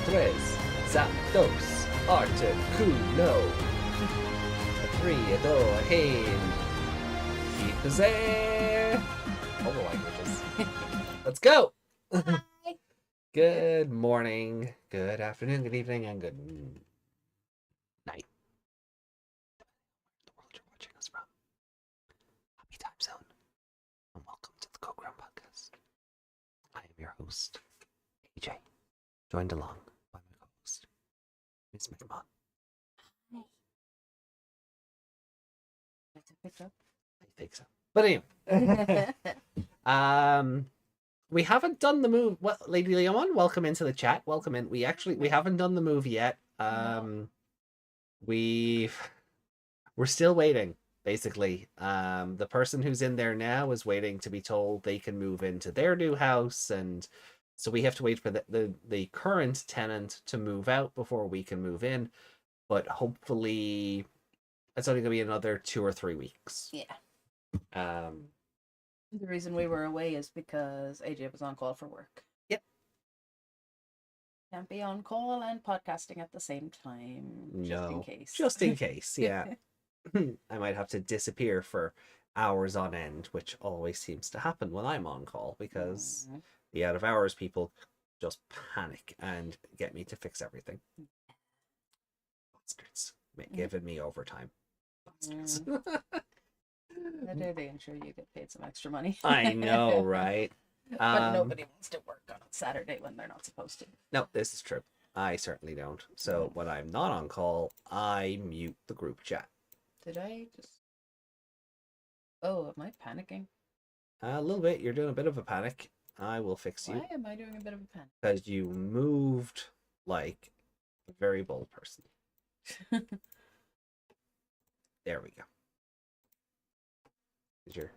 tres, dos, arte, no. Three, do, hein. Jose. All the languages. Let's go. Hi. Good morning, good afternoon, good evening, and good night. The world you're watching us from. Happy time zone. And welcome to the Go-Ground Podcast. I am your host, AJ, joined along by my co-host, Miss McMahon. Hi. That's a pickup. I think so. But anyway, we haven't done the move. Well, Lady Leon, welcome into the chat. Welcome in. We haven't done the move yet. No. We're still waiting. Basically, the person who's in there now is waiting to be told they can move into their new house, and so we have to wait for the current tenant to move out before we can move in. But hopefully, it's only gonna be another 2 or 3 weeks. Yeah. The reason we were away is because AJ was on call for work. Yep. Can't be on call and podcasting at the same time. Just in case. Just in case, yeah. I might have to disappear for hours on end, which always seems to happen when I'm on call because the out of hours people just panic and get me to fix everything. Bastards. Giving me overtime. Bastards. They ensure you get paid some extra money. I know, right? But nobody wants to work on a Saturday when they're not supposed to. No, this is true. I certainly don't. So when I'm not on call, I mute the group chat. Did I just... Oh, am I panicking? A little bit. You're doing a bit of a panic. I will fix you. Why am I doing a bit of a panic? Because you moved like a very bold person. There we go. Your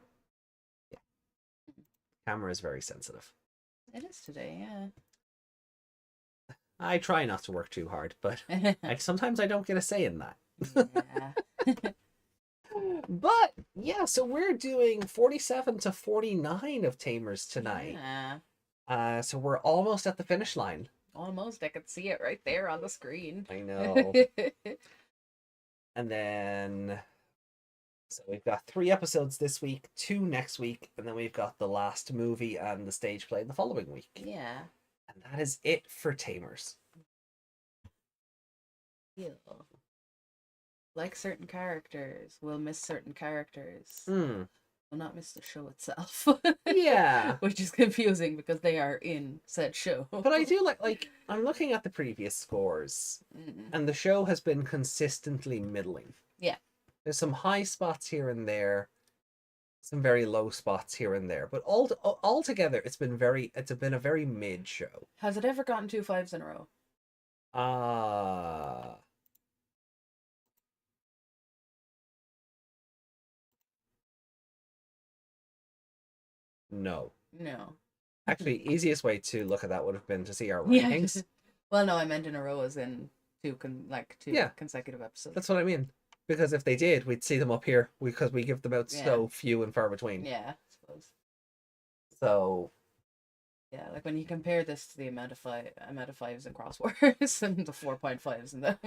camera is very sensitive. It is today, yeah. I try not to work too hard, but sometimes I don't get a say in that. Yeah. But yeah, so we're doing 47 to 49 of Tamers tonight. Yeah. So we're almost at the finish line. Almost. I could see it right there on the screen. I know. And then, so we've got 3 episodes this week, 2 next week, and then we've got the last movie and the stage play the following week. Yeah. And that is it for Tamers. Yeah. Like certain characters, we'll miss certain characters. We'll not miss the show itself. Yeah. Which is confusing because they are in said show. But I do like I'm looking at the previous scores, and the show has been consistently middling. Yeah. There's some high spots here and there, some very low spots here and there, but all together it's been a very mid show. Has it ever gotten 2 5s in a row? No. No. Actually, easiest way to look at that would have been to see our rankings. Yeah. Well, no, I meant in a row as in two consecutive episodes. That's what I mean. Because if they did, we'd see them up here because we give them out so few and far between. Yeah, I suppose. So. Yeah, like when you compare this to the amount of 5s in Crosswords and the 4.5s in the.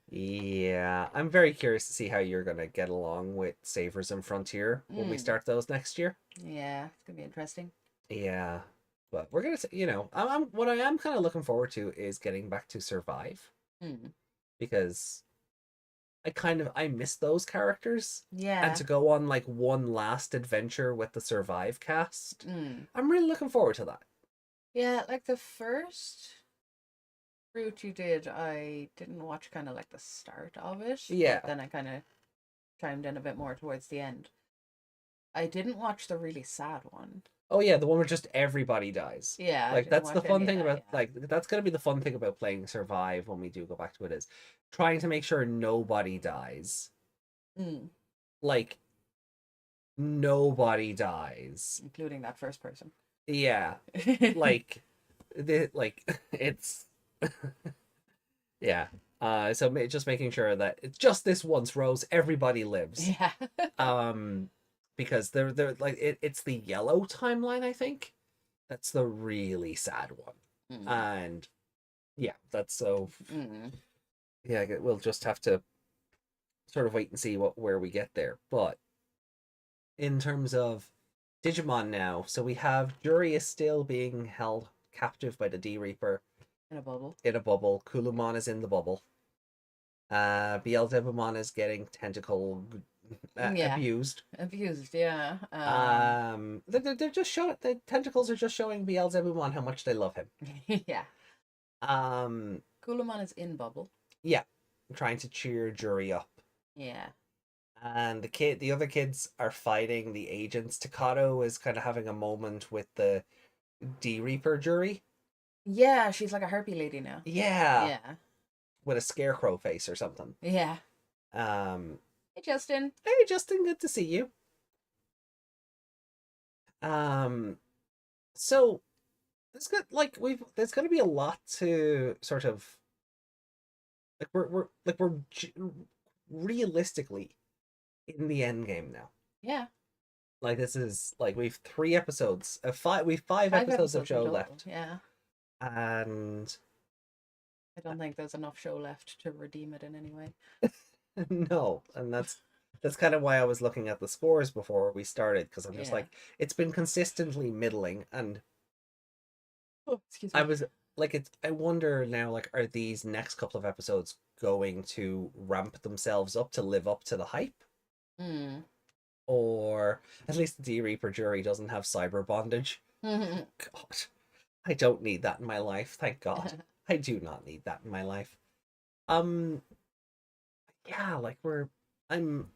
Yeah, I'm very curious to see how you're gonna get along with Savers and Frontier when we start those next year. Yeah, it's gonna be interesting. Yeah, but we're gonna, what I am kind of looking forward to is getting back to Survive, because I miss those characters. Yeah. And to go on like one last adventure with the Survive cast. I'm really looking forward to that. Yeah, like the first route you did, I didn't watch kind of like the start of it. Yeah. But then I kind of chimed in a bit more towards the end. I didn't watch the really sad one. Oh yeah, the one where just everybody dies. Yeah. Like that's the fun thing about that's gonna be the fun thing about playing Survive when we do go back to it, is trying to make sure nobody dies. Like nobody dies. Including that first person. Yeah. It's yeah. So just making sure that it's just this once, Rose, everybody lives. Yeah. Because they're like it's the yellow timeline, I think. That's the really sad one. And Yeah, that's so. Mm. Yeah, we'll just have to sort of wait and see where we get there. But in terms of Digimon now, so we have Jury is still being held captive by the D Reaper In a bubble. in a bubble. Kulumon is in the bubble. Beelzebumon is getting tentacle Yeah. abused. Abused, yeah. They're just showing the tentacles are just showing Beelzebumon how much they love him. Yeah. Um, Coolamon is in bubble. yeah, trying to cheer Jury up. Yeah. And the other kids are fighting the agents. Takato is kind of having a moment with the D Reaper Jury. Yeah, she's like a harpy lady now. Yeah, Yeah. with a scarecrow face or something. Yeah. Um, Hey, Justin. hey Justin, good to see you. Um, so there's gonna be a lot to sort of we're realistically in the end game now. Yeah. Like this is like we've 3 episodes, we've 5 episodes of Five episodes in show total. left, Yeah. and I don't think there's enough show left to redeem it in any way. no, and that's kind of why I was looking at the scores before we started because I'm just Yeah. like it's been consistently middling, and Oh, excuse I me. was like it's I wonder now like are these next couple of episodes going to ramp themselves up to live up to the hype? Hmm. Or at least the D Reaper Jury doesn't have cyber bondage. God, I don't need that in my life. Thank God. I do not need that in my life. Um, yeah, like I'm.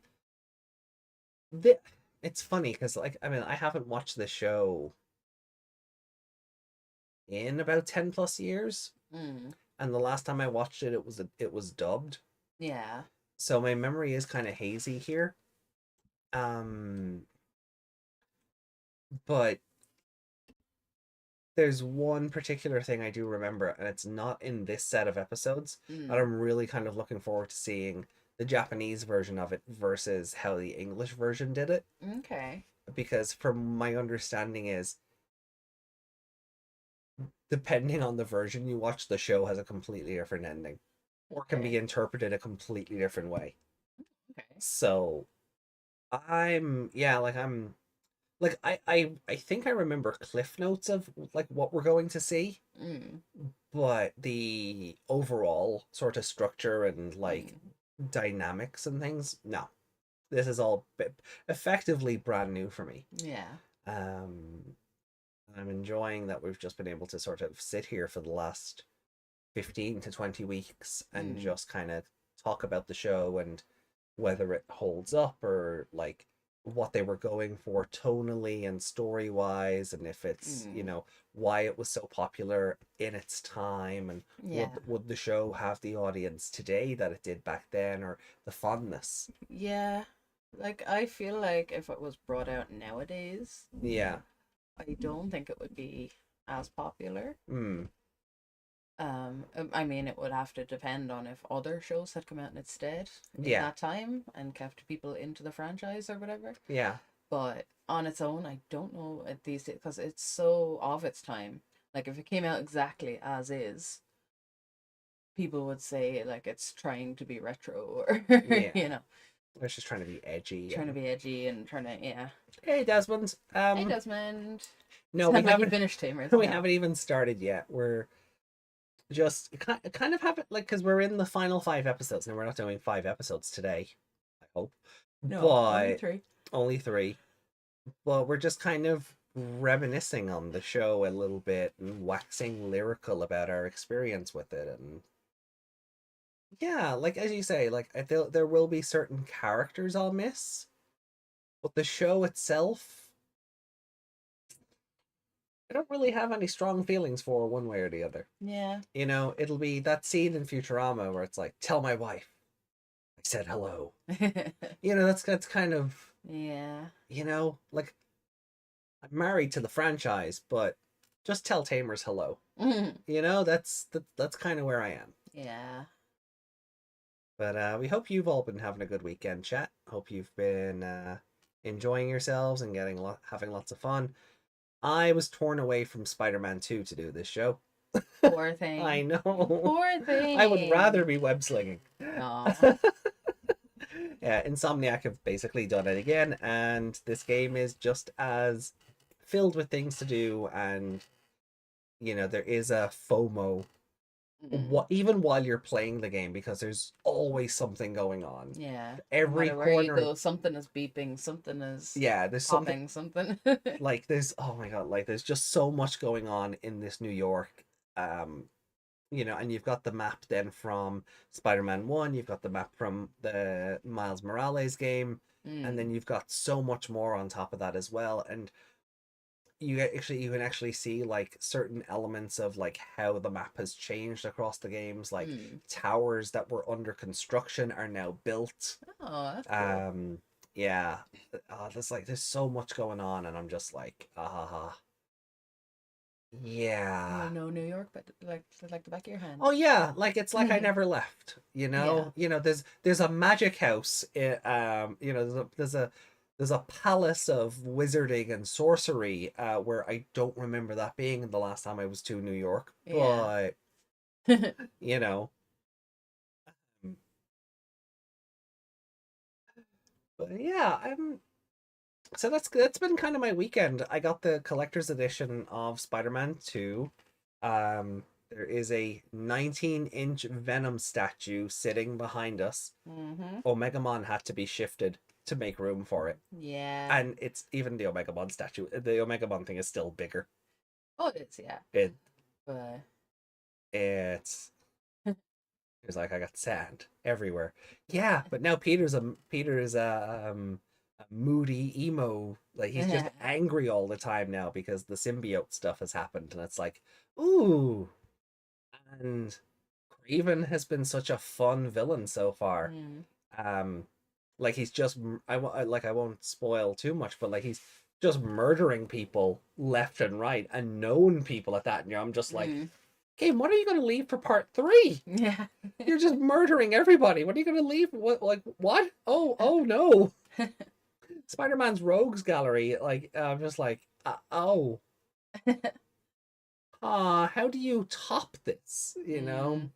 Th- it's funny because, like, I mean, I haven't watched the show in about 10 plus years, Hmm. and the last time I watched it, it was dubbed. Yeah. So my memory is kind of hazy here. Um, but there's one particular thing I do remember, and it's not in this set of episodes. And Hmm. I'm really kind of looking forward to seeing the Japanese version of it versus how the English version did it. Okay. Because from my understanding is depending on the version you watch, the show has a completely different ending. Or can be Okay. interpreted a completely different way. Okay. So I think I remember cliff notes of like what we're going to see, Hmm. but the overall sort of structure and like Hmm. dynamics and things, no. This is all effectively brand new for me. Yeah. Um, I'm enjoying that we've just been able to sort of sit here for the last 15 to 20 weeks and Hmm. just kind of talk about the show and whether it holds up or like what they were going for tonally and story wise, and if it's Hmm. why it was so popular in its time, and would Yeah. would the show have the audience today that it did back then, or the fondness. Yeah. Like, I feel like if it was brought out nowadays, Yeah. I don't think it would be as popular. Hmm. I mean, it would have to depend on if other shows had come out in its stead in Yeah. that time and kept people into the franchise or whatever. Yeah. But on its own, I don't know at these days because it's so of its time. Like, if it came out exactly as is, people would say like it's trying to be retro or Yeah. you know, I was just trying to be edgy trying to and be edgy and trying to yeah. hey Desmond. Hey Desmond, No, we sounds like you haven't finished Tamers. we No. haven't even started yet. We're just kind of have it like because we're in the final 5 episodes and we're not doing 5 episodes today, I hope, No, only but three. only three. But we're just kind of reminiscing on the show a little bit and waxing lyrical about our experience with it. And yeah, like as you say, like there will be certain characters I'll miss, but the show itself I don't really have any strong feelings for one way or the other. Yeah. It'll be that scene in Futurama where it's like, tell my wife I said hello. That's kind of, Yeah. like I'm married to the franchise, but just tell Tamers hello. That's kind of where I am. Yeah. But we hope you've all been having a good weekend, chat. Hope you've been enjoying yourselves and having lots of fun. I was torn away from Spider-Man 2 to do this show. Poor I thing. know. Poor I would rather thing. be web slinging. Aw. Yeah, Insomniac have basically done it again, and this game is just as filled with things to do, and there is a FOMO Mm. even while you're playing the game because there's always something going on. Yeah. No Every matter where you corner, go, something is beeping, something is yeah, there's something popping, something. like there's oh my god, like there's just so much going on in this New York. And you've got the map then from Spider-Man 1, you've got the map from the Miles Morales game, and then Mm. you've got so much more on top of that as well. And you can actually see like certain elements of like how the map has changed across the games, like Mm. towers that were under construction are now built. Oh, that's cool. Yeah. There's so much going on, and I'm just like, You yeah. know New York, but like the back of your hand. Oh yeah, like it's like I never left, you Yeah. know? There's a magic house, there's a palace of wizarding and sorcery, where I don't remember that being the last time I was to New York, Yeah. but you know, um, but yeah, so that's been kind of my weekend. I got the collector's edition of Spider-Man 2. There is a 19-inch Venom statue sitting behind us. Mm-hmm. Omegamon had to be shifted to make room for it. Yeah. And it's even the Omegamon statue. The Omegamon thing is still bigger. Oh, it is, yeah. It But it's it's like I got sand everywhere. Yeah, but now Peter's a moody emo. Like he's just angry all the time now because the symbiote stuff has happened, and it's like, ooh. And Craven has been such a fun villain so far. mm. Um, like he's just I won't spoil too much, but like he's just murdering people left and right, and known people at that. And I'm just like, Mm. game, what are you going to leave for part 3? Yeah. You're just murdering everybody. What are you going to leave? What? Oh no! Spider-Man's rogues gallery. Like I'm just like, oh, how do you top this? Mm.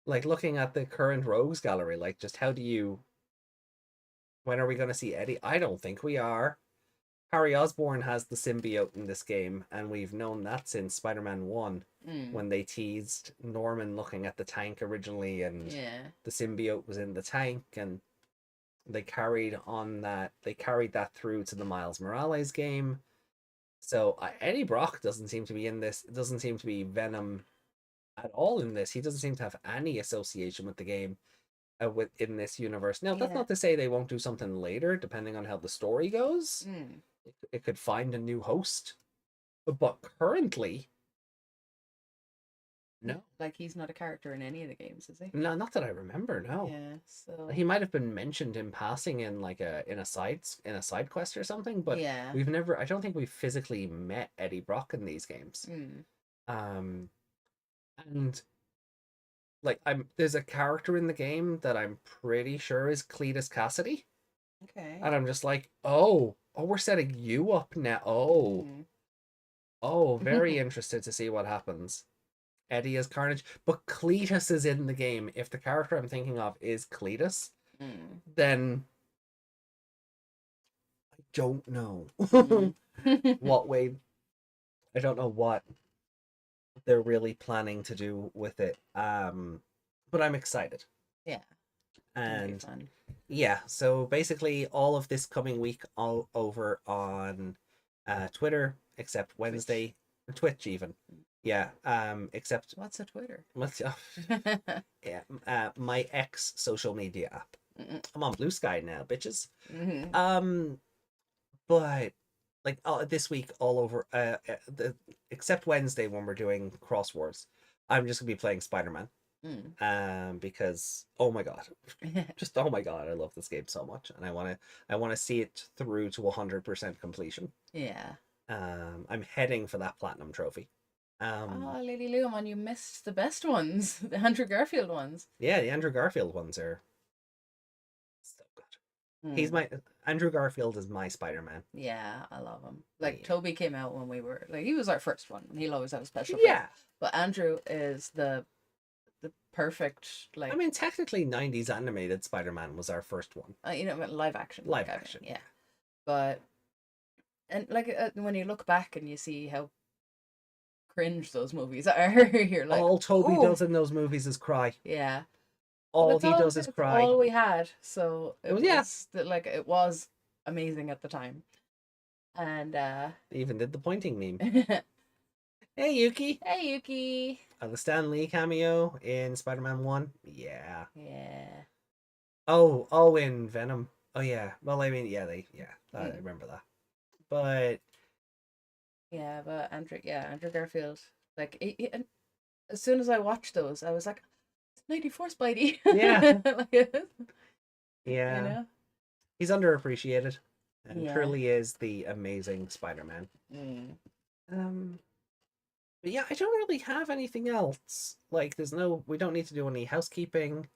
Like looking at the current rogues gallery, like just how do you? When are we going to see Eddie? I don't think we are. Harry Osborn has the symbiote in this game, and we've known that since Spider-Man 1 Mm. when they teased Norman looking at the tank originally, and Yeah. the symbiote was in the tank, and they carried that through to the Miles Morales game. So Eddie Brock doesn't seem to be in this. Doesn't seem to be Venom at all in this. He doesn't seem to have any association with the game, within this universe. Now, that's Yeah. not to say they won't do something later, depending on how the story goes. Mm. It could find a new host, but currently, no, Like he's not a character in any of the games, is he? no, not that I remember. No, Yeah. So he might have been mentioned in passing in like a side quest or something, but yeah. we've never. I don't think we've physically met Eddie Brock in these games. Mm. Um, and like there's a character in the game that I'm pretty sure is Cletus Cassidy, Okay. and I'm just like, oh, we're setting you up now. Mm. Oh, very interested to see what happens. Eddie is Carnage, but Cletus is in the game. If the character I'm thinking of is Cletus, Mm. then I don't know Mm. what way. I don't know what they're really planning to do with it. But I'm excited. Yeah. Gonna be And fun. yeah, so basically all of this coming week all over on Twitter, except Wednesday, Twitch even. Yeah, except What's a Twitter? what's yeah, my ex social media app. Mm-mm. I'm on Blue Sky now, bitches. Mhm. But like this week all over except Wednesday when we're doing crosswords, I'm just gonna be playing Spider-Man. Mm. Because oh my god, just oh my god, I love this game so much, and I want to see it through to 100% completion. Yeah. I'm heading for that platinum trophy. Oh, Lady Luamon, you missed the best ones, the Andrew Garfield ones. Yeah, the Andrew Garfield ones are so good. He's Mm. my Andrew Garfield is my Spider-Man. Yeah, I love him. Like Yeah. Toby came out when we were like he was our first one, and he'll always have a special place. Yeah. But Andrew is the perfect I like mean, technically, 90s animated Spider-Man was our first one. live action. Live Like, I action. mean, yeah. But and like when you look back and you see how cringe those movies are, you're like, All Toby oh does in those movies is cry. yeah. But All he does is it's cry. all we had, so it Well, yeah. was like it was amazing at the time. And They even did the pointing meme. hey Hey, Yuki. Yuki. The Stan Lee cameo in Spider-Man 1. Yeah. Yeah. Oh, in Venom. Oh, yeah. Well, I mean, yeah, I Mm. remember that. But Yeah, but Andrew Garfield. Like, and as soon as I watched those, I was like, it's 94 Spidey. yeah, Like, you yeah. know? He's underappreciated and Yeah. truly is the amazing Spider-Man. Mm. Um, but yeah, I don't really have anything else. Like, we don't need to do any housekeeping.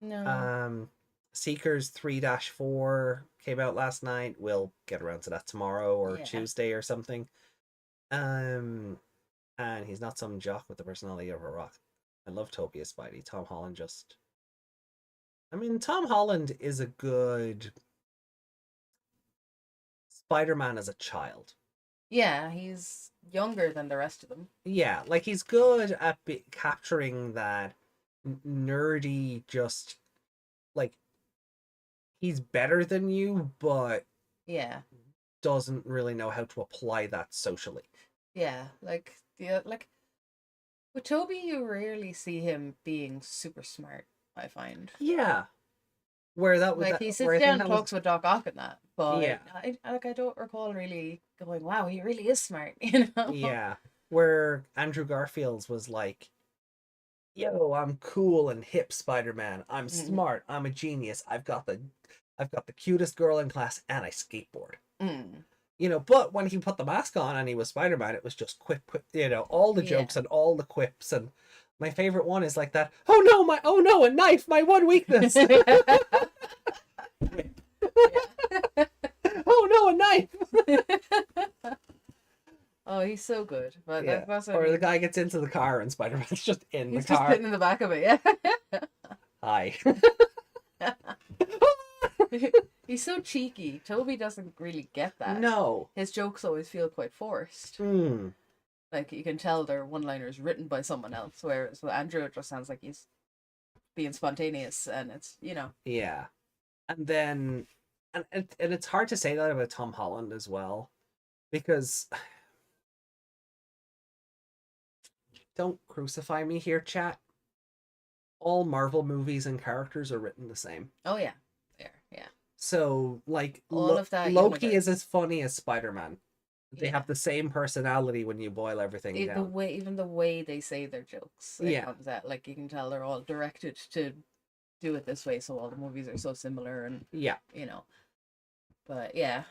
No. Um, Seekers 3-4 came out last night. We'll get around to that tomorrow or Yeah. Tuesday or something. And he's not some jock with the personality of a rock. I love Toby as Spidey. Tom Holland just. I mean, Tom Holland is a good Spider-Man as a child. Yeah, he's younger than the rest of them. Yeah, like he's good at capturing that nerdy, just like he's better than you, but Yeah. doesn't really know how to apply that socially. Yeah. Like with Toby, you rarely see him being super smart, I find. Yeah, where that was Like that he where sits I down think and that was talks with Doc Ock and that, but yeah I don't recall really going, wow, he really is smart, you know? yeah where Andrew Garfield's was like, yo, I'm cool and hip Spider-Man. I'm Mm. smart. I'm a genius. I've got the cutest girl in class and I skateboard. Mm. But when he put the mask on and he was Spider-Man, it was just quip, all the Yeah. jokes and all the quips. And my favorite one is like that, oh no, a knife, my one weakness. Oh no, a knife. Oh, he's so good. But Yeah. that's what I Or the mean. guy gets into the car and Spider-Man's just in He's the just car. sitting in the back of it, yeah. Hi. He's so cheeky. Toby doesn't really get that. No. His jokes always feel quite forced. Mm. Like you can tell they're one-liners written by someone else, whereas with Andrew it just sounds like he's being spontaneous and it's, Yeah. And then and it's hard to say that about Tom Holland as well. Because don't crucify me here, chat. All Marvel movies and characters are written the same. Oh yeah. Yeah. So, like, All of that Loki is universe. as funny as Spider-Man. They Yeah. have the same personality when you boil everything down. Even the way they say their jokes, it Yeah. comes out like you can tell they're all directed to do it this way, so all the movies are so similar, and Yeah. But yeah,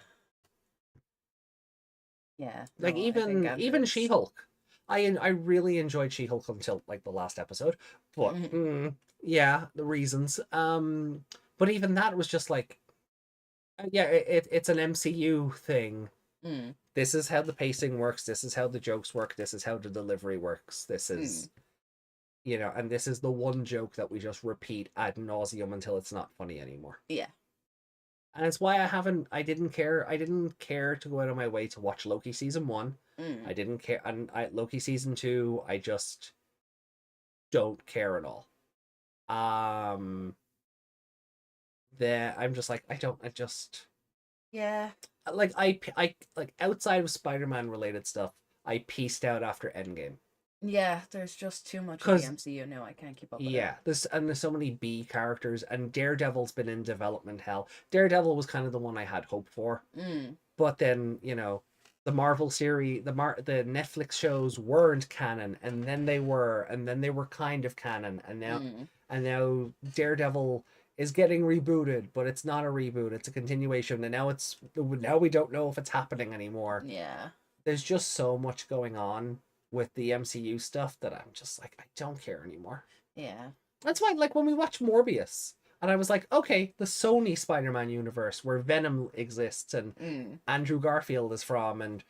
Like, no, I think even Andrew's. She-Hulk. I really enjoyed She-Hulk until like the last episode. But yeah, the reasons. But even that was just like, yeah, it's an MCU thing. Mm. This is how the pacing works. This is how the jokes work. This is how the delivery works. This is, and this is the one joke that we just repeat ad nauseum until it's not funny anymore. Yeah. And it's why I didn't care to go out of my way to watch Loki season 1. I didn't care, and Loki season 2, I just don't care at all. I'm just like, Yeah. like I like outside of Spider-Man related stuff, I pieced out after Endgame. Yeah, there's just too much of the MCU now. I can't keep up with it. Yeah, there's so many B characters, and Daredevil's been in development hell. Daredevil was kind of the one I had hope for, but then the Marvel series, the Netflix shows weren't canon, and then they were, kind of canon, and now Daredevil is getting rebooted, but it's not a reboot; it's a continuation, and now we don't know if it's happening anymore. Yeah, there's just so much going on with the MCU stuff that I'm just like, I don't care anymore. Yeah. That's why, like, when we watch Morbius, And I was like, okay, the Sony Spider-Man universe where Venom exists and Andrew Garfield is from, and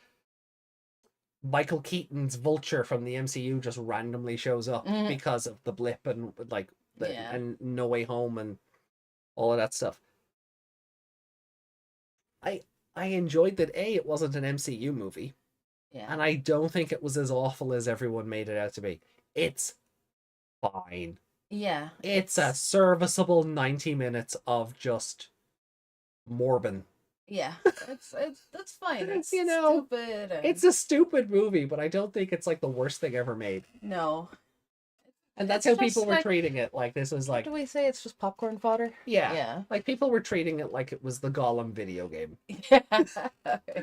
Michael Keaton's Vulture from the MCU just randomly shows up because of the blip and like and No Way Home and all of that stuff. I enjoyed that it wasn't an MCU movie. Yeah. And I don't think it was as awful as everyone made it out to be. It's fine. Yeah. It's a serviceable 90 minutes of just morbin. Yeah. That's fine. It's stupid. It's a stupid movie, but I don't think it's like the worst thing ever made. No. And that's how people were treating it. Like, this was like... What do we say? It's just popcorn fodder? Yeah. Yeah. Like, people were treating it like it was the Gollum video game. Yeah.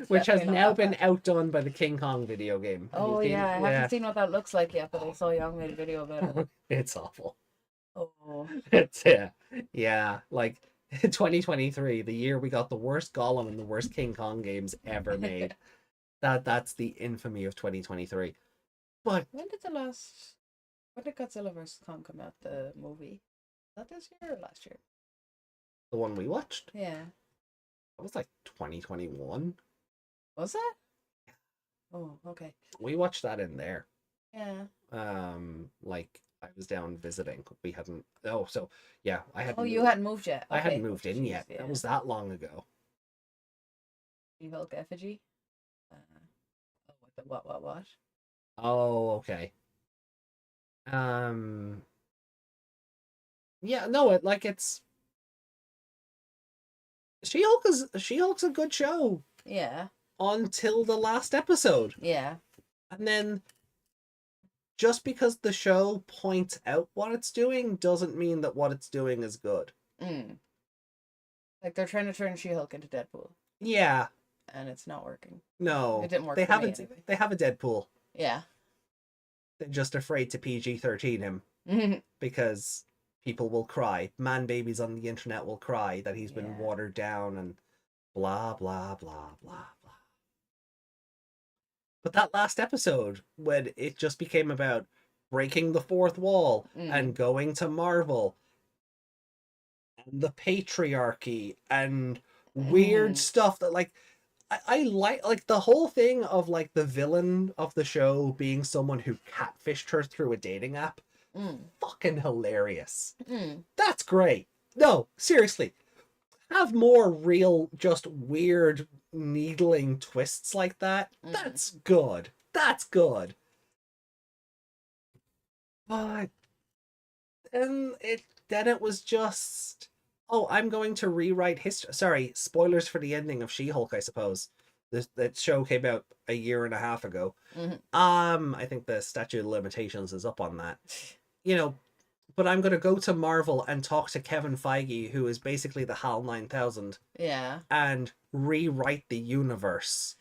Which has now been outdone by the King Kong video game. Oh, yeah. I haven't seen what that looks like yet, but I saw Young made a video about it. It's awful. Oh. It's, yeah. Like, 2023, the year we got the worst Gollum and the worst King Kong games ever made. That's the infamy of 2023. But... When did Godzilla vs. Kong come out, the movie? Was that this year or last year? The one we watched? Yeah. That was like 2021. Was it? Oh, okay. We watched that in there. Yeah. Like, I was down visiting. We hadn't... Oh, so, yeah. I hadn't... Oh, you hadn't moved yet? Okay. I hadn't moved in yet. Yeah. That was that long ago. Hulk effigy? What? Oh, okay. Yeah, no, it's She-Hulk's a good show. Yeah. Until the last episode. Yeah. And then just because the show points out what it's doing doesn't mean that what it's doing is good. Like, they're trying to turn She-Hulk into Deadpool. Yeah. And it's not working. No. It didn't work They for haven't. me anyway. They have a Deadpool. Yeah. They're just afraid to PG-13 him because people will cry. Man babies on the internet will cry that he's been watered down and blah, blah, blah, blah, blah. But that last episode, when it just became about breaking the fourth wall and going to Marvel and the patriarchy and weird stuff that, like, I like the whole thing of like the villain of the show being someone who catfished her through a dating app. Fucking hilarious. That's great. No, seriously. Have more real, just weird, needling twists like that. That's good. That's good. But then it was just... Oh, I'm going to rewrite history. Sorry, spoilers for the ending of She-Hulk, I suppose. That show came out a year and a half ago. I think the statute of limitations is up on that. But I'm going to go to Marvel and talk to Kevin Feige, who is basically the HAL 9000. Yeah. And rewrite the universe.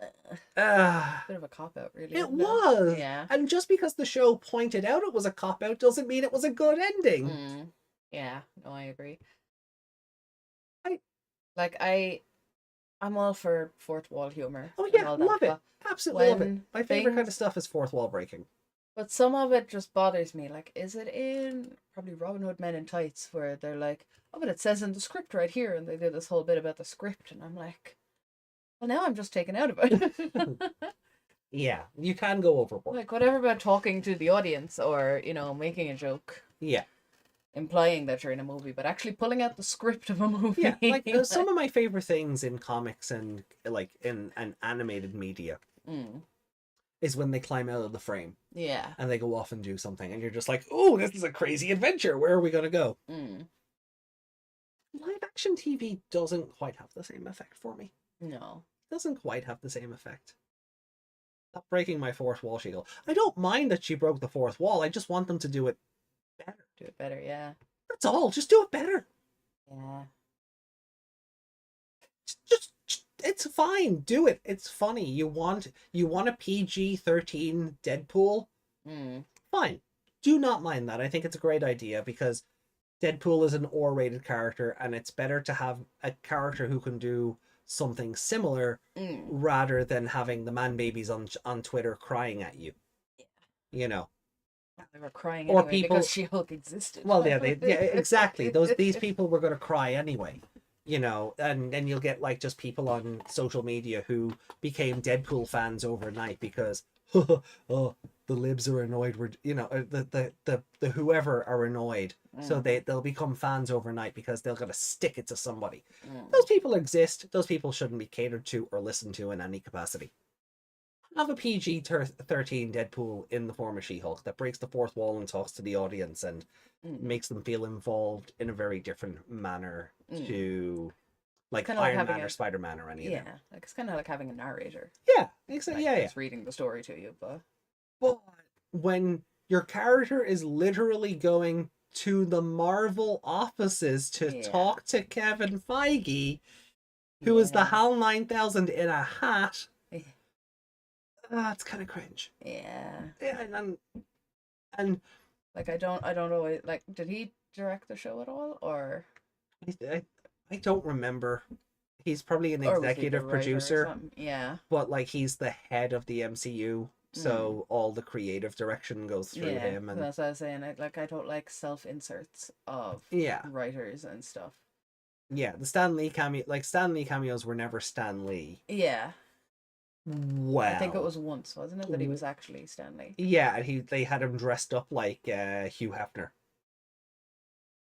Bit of a cop-out, really. It was. Yeah. And just because the show pointed out it was a cop-out doesn't mean it was a good ending. Yeah, no, I agree. I I'm all for fourth wall humor. Oh yeah, love it. Absolutely love it. My favorite kind of stuff is fourth wall breaking. But some of it just bothers me. Like, is it in probably Robin Hood Men in Tights where they're like, oh, but it says in the script right here, and they do this whole bit about the script, and I'm like, well, now I'm just taken out of it. Yeah, you can go overboard. Like, whatever about talking to the audience or, making a joke. Yeah. Implying that you're in a movie, but actually pulling out the script of a movie. Yeah, like some of my favorite things in comics and like in an animated media is when they climb out of the frame. Yeah. And they go off and do something, and you're just like, oh, this is a crazy adventure. Where are we going to go? Live action TV doesn't quite have the same effect for me. No. It doesn't quite have the same effect. Stop breaking my fourth wall, She-Hulk. I don't mind that she broke the fourth wall. I just want them to do it better. Do it better, yeah. That's all. Just do it better. Yeah. Just it's fine. Do it. It's funny. You want a PG-13 Deadpool? Fine. Do not mind that. I think it's a great idea because Deadpool is an R-rated character, and it's better to have a character who can do something similar rather than having the man babies on Twitter crying at you. Yeah. They were crying Or anyway people, because She-Hulk existed. well, yeah, exactly. These people were going to cry anyway, you know, and then you'll get like just people on social media who became Deadpool fans overnight because oh, the libs are annoyed. We're, you know, the whoever are annoyed, so they'll become fans overnight because they're going to stick it to somebody. Those people exist. Those people shouldn't be catered to or listened to in any capacity. Have a PG-13 Deadpool in the form of She-Hulk that breaks the fourth wall and talks to the audience and makes them feel involved in a very different manner to like Iron Man or Spider-Man or any of them. Yeah, like it's kind of like having a narrator. Yeah, exactly. Like, Yeah, just reading the story to you, but when your character is literally going to the Marvel offices to talk to Kevin Feige, who is the HAL 9000 in a hat. It's kind of cringe. Yeah. And like I don't know, like, did he direct the show at all, or I don't remember. He's probably an executive producer. Yeah. But like he's the head of the MCU, so all the creative direction goes through him. And that's what I was saying. I don't like self-inserts of writers and stuff. Yeah, the Stan Lee cameos were never Stan Lee. Yeah. Well, I think it was once, wasn't it, that he was actually Stan Lee? Yeah, and they had him dressed up like Hugh Hefner.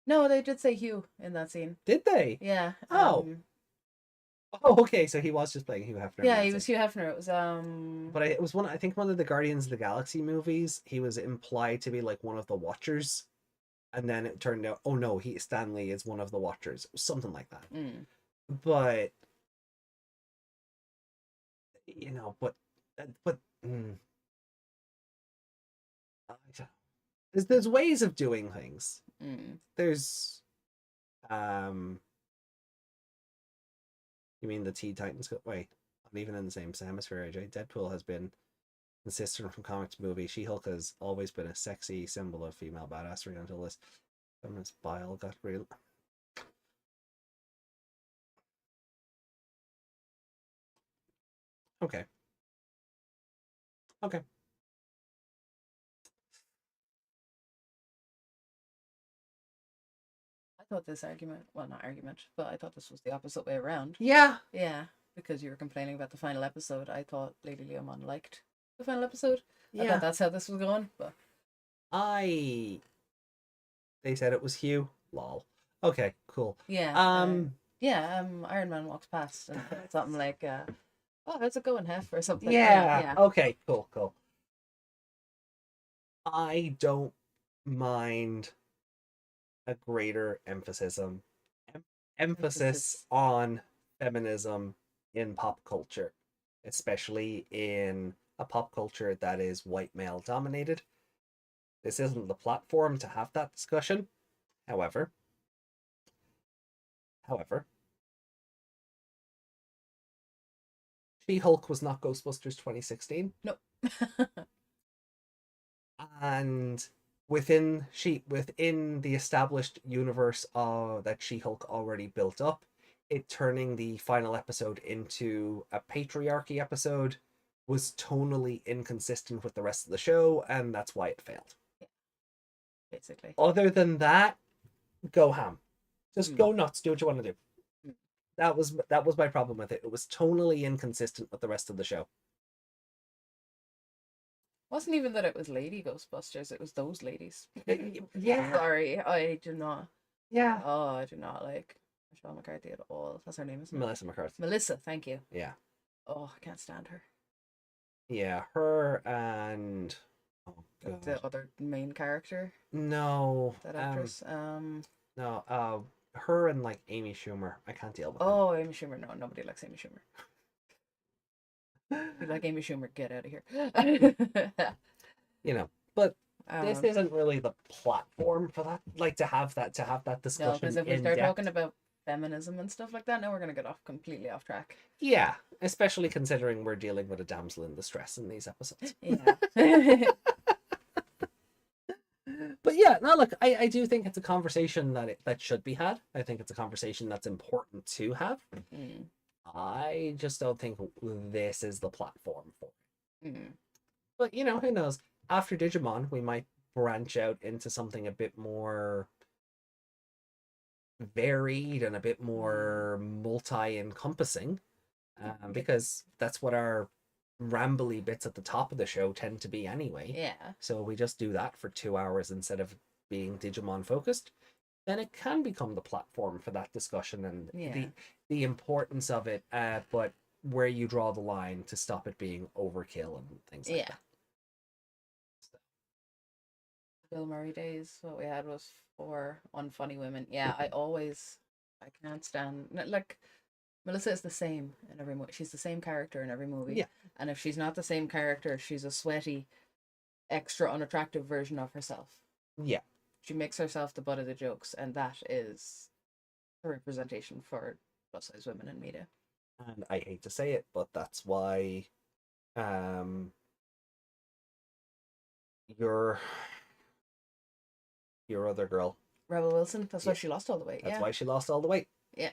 No, they did say Hugh in that scene. Did they? Yeah. Oh, okay. So he was just playing Hugh Hefner. Yeah, he was Hugh Hefner. It was But it was I think one of the Guardians of the Galaxy movies. He was implied to be like one of the Watchers, and then it turned out, oh no, Stan Lee is one of the Watchers, something like that. But you know, there's ways of doing things. There's you mean the Teen Titans? Wait, not even in the same hemisphere, AJ. Deadpool has been consistent from comic to movie. She-Hulk has always been a sexy symbol of female badassery until this feminist bile got real. Okay. I thought this argument, well, not argument, but I thought this was the opposite way around. Yeah. Yeah, because you were complaining about the final episode. I thought Lady Leomon liked the final episode. Yeah. I thought that's how this was going, but they said it was Hugh. Lol. Okay, cool. Yeah. Iron Man walks past and something like, oh, how's it going, Hef? Or something. Yeah. Okay, cool. I don't mind a greater emphasis on feminism in pop culture, especially in a pop culture that is white male dominated. This isn't the platform to have that discussion. However, She-Hulk was not Ghostbusters 2016. No. And within the established universe that She-Hulk already built up, it turning the final episode into a patriarchy episode was tonally inconsistent with the rest of the show, and that's why it failed. Yeah. Basically. Other than that, go ham. Just go nuts. Do what you want to do. That was my problem with it. It was tonally inconsistent with the rest of the show. Wasn't even that it was Lady Ghostbusters, it was those ladies. Yeah. Sorry, I do not. Yeah. Oh, I do not like Michelle McCarthy at all. That's her name, isn't it? Melissa McCarthy. Melissa, thank you. Yeah. Oh, I can't stand her. Yeah, her and the other main character. No. That actress. No. Her and like Amy Schumer. I can't deal with. Oh, Amy Schumer. No, nobody likes Amy Schumer. If you like Amy Schumer, get out of here. You know, but this isn't really the platform for that. Like to have that discussion. No, because if we start talking about feminism and stuff like that, now we're gonna get completely off track. Yeah, especially considering we're dealing with a damsel in distress in these episodes. Yeah. But yeah, no, look, I do think it's a conversation that should be had. I think it's a conversation that's important to have. I just don't think this is the platform for it. But you know, who knows? After Digimon, we might branch out into something a bit more varied and a bit more multi-encompassing, because that's what our rambly bits at the top of the show tend to be anyway. Yeah. So we just do that for 2 hours instead of being Digimon focused. Then it can become the platform for that discussion and Yeah. the importance of it, but where you draw the line to stop it being overkill and things like Yeah. that. Bill Murray days, what we had was 4 unfunny women. Yeah, I can't stand, like, Melissa is the same in every movie. She's the same character in every movie. Yeah. And if she's not the same character, she's a sweaty, extra unattractive version of herself. Yeah. She makes herself the butt of the jokes, and that is a representation for plus size women in media. And I hate to say it, but that's why your other girl, Rebel Wilson, that's why Yeah. she lost all the weight. that's Yeah. why she lost all the weight. Yeah.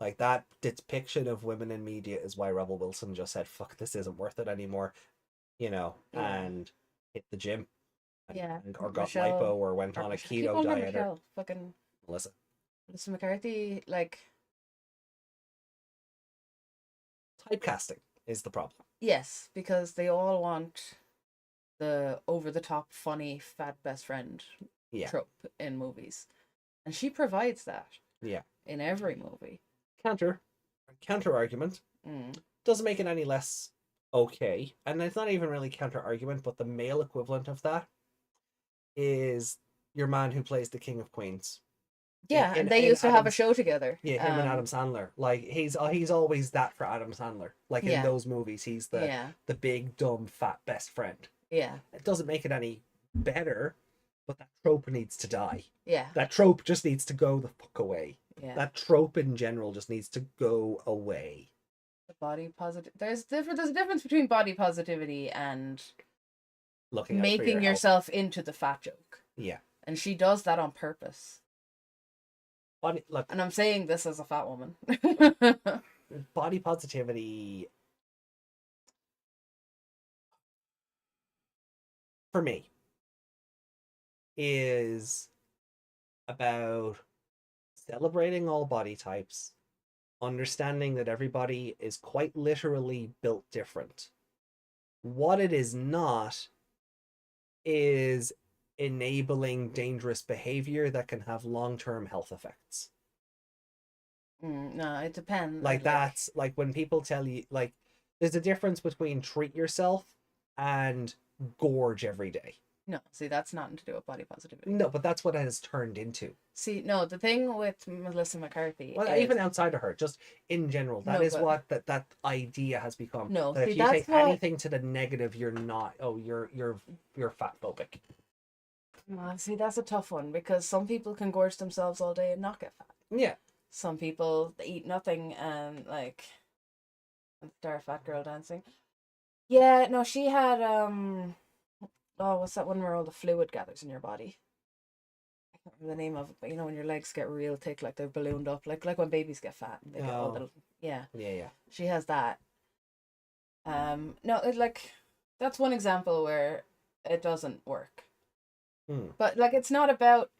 Like, that depiction of women in media is why Rebel Wilson just said, fuck, this isn't worth it anymore, Yeah. and hit the gym. Yeah. Or got Michelle- lipo or went on a keep keto calling her diet. Or Michelle. Fucking Melissa. Melissa McCarthy, like, Typecasting is the problem. yes, because they all want the over the top funny fat best friend Yeah. trope in movies. And she provides that. Yeah. In every movie. Counter argument doesn't make it any less okay. And it's not even really counter argument, but the male equivalent of that is your man who plays the King of Queens. Yeah, and they used to have a show together. Yeah, him and Adam Sandler. Like, he's always that for Adam Sandler. Like, in those movies, he's the big dumb fat best friend. Yeah. It doesn't make it any better, but that trope needs to die. Yeah. That trope just needs to go the fuck away. Yeah. That trope in general just needs to go away. The body positive. There's a difference between body positivity and Looking making yourself into the fat joke. Yeah. And she does that on purpose. Look, and I'm saying this as a fat woman. Body positivity, for me, is about celebrating all body types, understanding that everybody is quite literally built different. What it is not is enabling dangerous behavior that can have long-term health effects. No, it depends. Like, that's like when people tell you, like, there's a difference between treat yourself and gorge every day. No, see, that's nothing to do with body positivity. No, but that's what it has turned into. See, no, the thing with Melissa McCarthy, well, even outside of her, just in general, that is what that idea has become. No, that see, if you that's take anything to the negative, you're not. Oh, you're fat phobic. See, that's a tough one because some people can gorge themselves all day and not get fat. Yeah. Some people eat nothing and like start fat girl dancing. Yeah, no, she had what's that one where all the fluid gathers in your body? I can't remember the name of it, but you know when your legs get real thick, like they're ballooned up, like when babies get fat, and they get all little. Yeah. She has that. No, it like that's one example where it doesn't work. But like it's not about.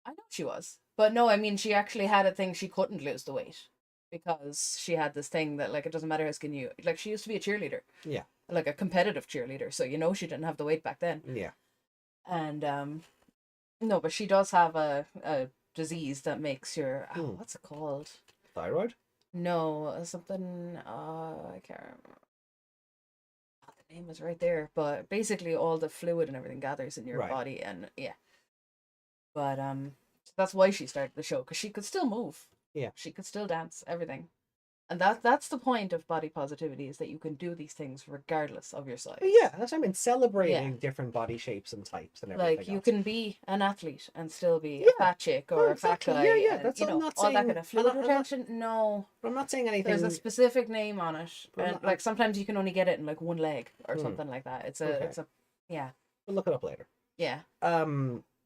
I know she was, but no, I mean she actually had a thing she couldn't lose the weight because she had this thing that like it doesn't matter how skinny you like she used to be a cheerleader. Yeah. Like a competitive cheerleader, so you know she didn't have the weight back then. Yeah. And no, but she does have a disease that makes your what's it called? Thyroid? No, something I can't remember. The name is right there, but basically all the fluid and everything gathers in your body, and yeah. But so that's why she started the show because she could still move. Yeah, she could still dance, everything. And that's the point of body positivity is that you can do these things regardless of your size. Yeah, that's what I mean. Celebrating different body shapes and types and everything. Like you can be an athlete and still be a fat chick or a fat guy. Yeah. And, that's you know, I'm not all saying, that kind of fluid retention. No, I'm not saying anything. There's a specific name on it, and like sometimes you can only get it in like one leg or something like that. It's a yeah. We'll look it up later. Yeah.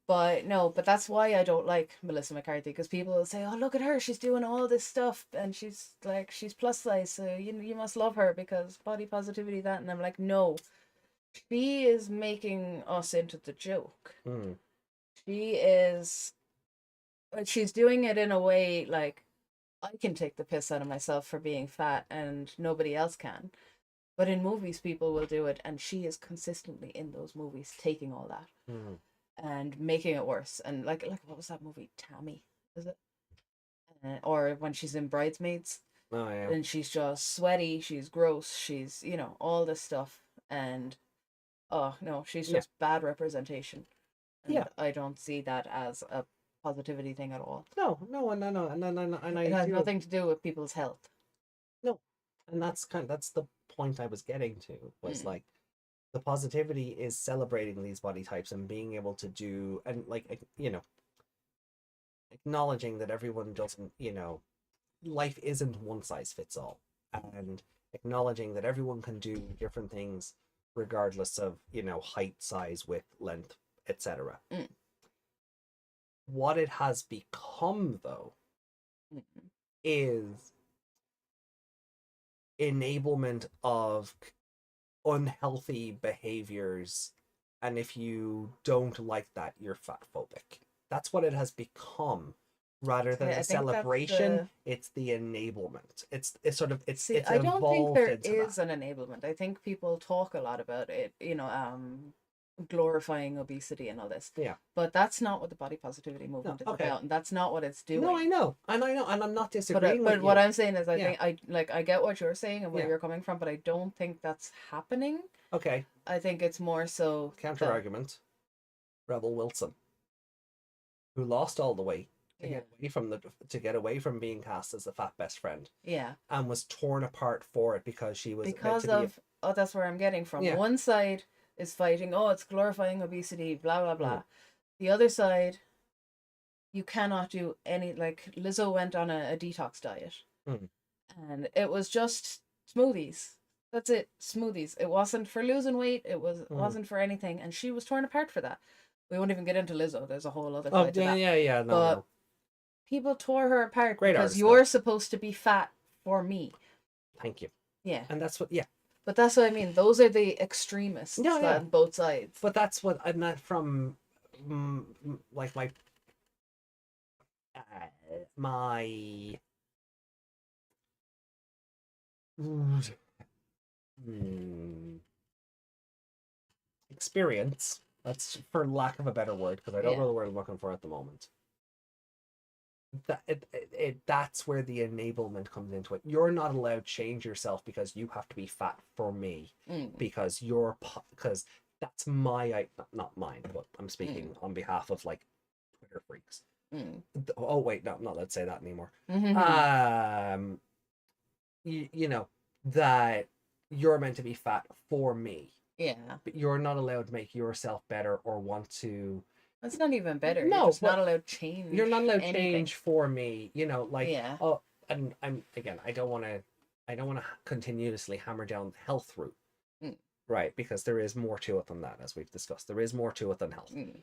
But that's why I don't like Melissa McCarthy because people will say, "Oh, look at her, she's doing all this stuff, and she's plus size, so you must love her because body positivity that." And I'm like, no, she is making us into the joke. Mm. She is, she's doing it in a way like I can take the piss out of myself for being fat and nobody else can. But in movies, people will do it, and she is consistently in those movies taking all that Mm. and making it worse. And like what was that movie? Tammy, is it? Or when she's in Bridesmaids, Oh yeah. and she's just sweaty, she's gross, she's all this stuff, and oh no, she's Yeah. just bad representation, and Yeah. I don't see that as a positivity thing at all. No, no, and I It has do nothing to do with people's health. no, and that's the point I was getting to was Mm. like the positivity is celebrating these body types and being able to do and like acknowledging that everyone doesn't life isn't one size fits all, and acknowledging that everyone can do different things regardless of height, size, width, length, etc. Mm. What it has become though Mm. is enablement of unhealthy behaviors, and if you don't like that, you're fat phobic. That's what it has become. Rather than I a think that's celebration, the it's the enablement. It's sort of See, it's I don't think evolved there into that. is an enablement. I think people talk a lot about it, glorifying obesity and all this. Yeah. But that's not what the body positivity No, movement is okay. about, and that's not what it's No, doing. I know, and I'm not But disagreeing with what you. I'm saying is, I Yeah. think I get what you're saying and where Yeah. you're coming from, but I don't think that's happening. Okay. I think it's more so Counter the argument. Rebel Wilson, who lost all the weight yeah, to get away from being cast as the fat best friend, yeah, and was torn apart for it because she was meant because to be. of that's where I'm getting from. Yeah. One side is fighting, oh, it's glorifying obesity, blah blah Mm. blah. The other side, you cannot do any, like Lizzo went on a detox diet Mm. and it was just smoothies. That's it, smoothies. It wasn't for losing weight, Mm. wasn't for anything, and she was torn apart for that. We won't even get into Lizzo. There's a whole other Oh side to yeah, that. yeah, yeah. No, But no. people tore her apart Great because artist though. you're supposed to be fat for me. Thank you. Yeah. And that's what. Yeah. But that's what I mean. Those are the extremists No, yeah. on both sides. But that's what I meant from, like uh, my mm, experience. That's for lack of a better word, because I don't Yeah. know the word I'm looking for at the moment. That's where the enablement comes into it. You're not allowed to change yourself because you have to be fat for me, Mm. because because that's not mine, but I'm speaking on behalf of like Twitter freaks. Mm. Oh wait, no, not let's say that anymore. Mm. You know that you're meant to be fat for me, Yeah. but you're not allowed to make yourself better or want to. That's not even better. You're No, just not but allowed to change you're not allowed to anything. change for me. Like, Yeah. oh, and I don't want to. I don't want to continuously hammer down the health route, Mm. right? Because there is more to it than that, as we've discussed. There is more to it than health. Mm.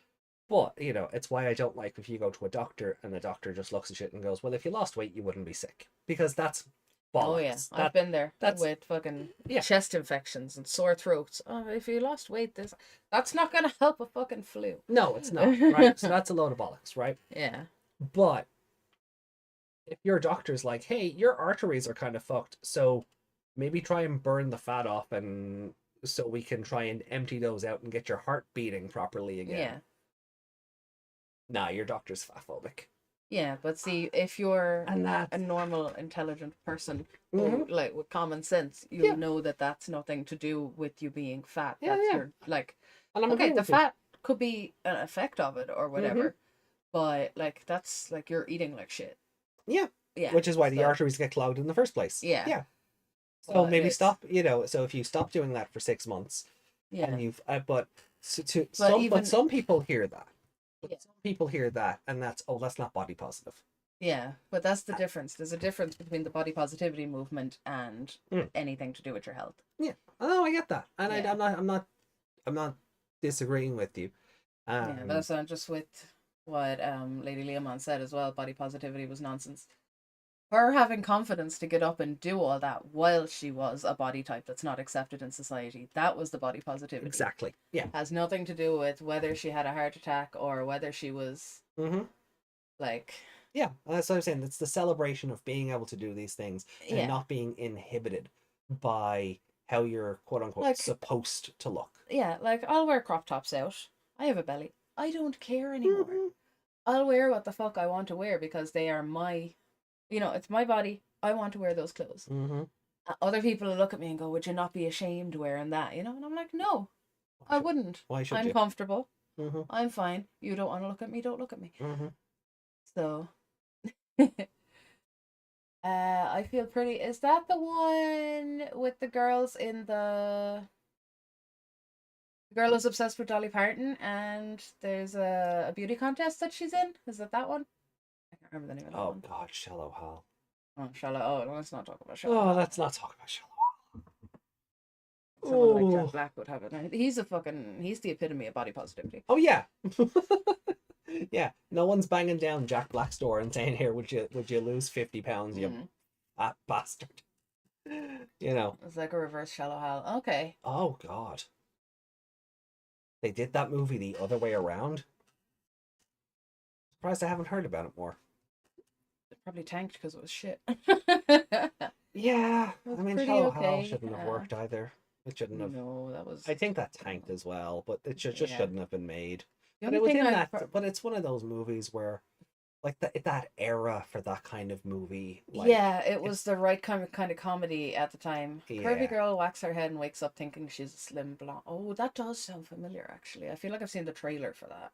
But it's why I don't like if you go to a doctor and the doctor just looks at it and goes, "Well, if you lost weight, you wouldn't be sick," because that's Oh yeah, bollocks. I've been there That's with fucking yeah, chest infections and sore throats. Oh, if you lost weight, that's not gonna help a fucking flu. no, it's not right. So that's a load of bollocks, right? Yeah. But if your doctor's like, "Hey, your arteries are kind of fucked, so maybe try and burn the fat off, and so we can try and empty those out and get your heart beating properly again." Yeah. Nah, your doctor's fatphobic. Yeah, but see, if you're And that a normal, intelligent person Mhm. who, like, with common sense, Yeah. you'll know that that's nothing to do with you being fat. Yeah, That's yeah. your, like, And I'm okay, agreeing the with you. fat could be an effect of it or whatever, but, like, that's, like, you're eating like shit. Yeah. Yeah. Which is why the so, arteries get clogged in the first place. Yeah. Yeah. So But maybe it's- stop, so if you stop doing that for 6 months Yeah. and you've, but to But some, even- but some people hear that. Yeah. Some people hear that, and that's not body positive. Yeah, but that's the difference. There's a difference between the body positivity movement and anything to do with your health. Yeah. Oh, I get that, and Yeah. I'm not disagreeing with you. Yeah, but that's just with what Lady Leomon said as well. Body positivity was nonsense. her having confidence to get up and do all that while she was a body type that's not accepted in society, that was the body positivity. Exactly. Yeah. Has nothing to do with whether she had a heart attack or whether she was like. Yeah, that's what I'm saying. It's the celebration of being able to do these things and Yeah. not being inhibited by how you're quote unquote Like, supposed to look. yeah, like I'll wear crop tops out. I have a belly. I don't care anymore. I'll wear what the fuck I want to wear because they are my, it's my body. I want to wear those clothes. Other people will look at me and go, "Would you not be ashamed wearing that?" And I'm like, "No, I wouldn't. Why should I'm you? comfortable. I'm fine. You don't want to look at me, don't look at me." So, I feel pretty. Is that the one with the girls in the girl who's obsessed with Dolly Parton and there's a beauty contest that she's in? Is that one? I can't remember the name of that one. Oh God, Shallow Hal. Oh, Shallow. Oh, let's not talk about Shallow. Oh, let's not talk about Shallow Hal. Someone like Jack Black would have it. He's the epitome of body positivity. Oh yeah. Yeah. No one's banging down Jack Black's door and saying, "Here, would you lose 50 pounds, you fat bastard?" It's like a reverse Shallow Hal. Okay. Oh God. They did that movie the other way around. Surprised I haven't heard about it more. It probably tanked because it was shit. Yeah, I mean, Shallow Hal okay. shouldn't have worked either. It shouldn't have. No, that was. I think that tanked as well, but it just shouldn't have been made. The But only it was thing in that. But it's one of those movies where, like that era for that kind of movie. Like, yeah, it was the right kind of comedy at the time. Yeah. Curvy girl whacks her head and wakes up thinking she's a slim blonde. Oh, that does sound familiar, actually. I feel like I've seen the trailer for that.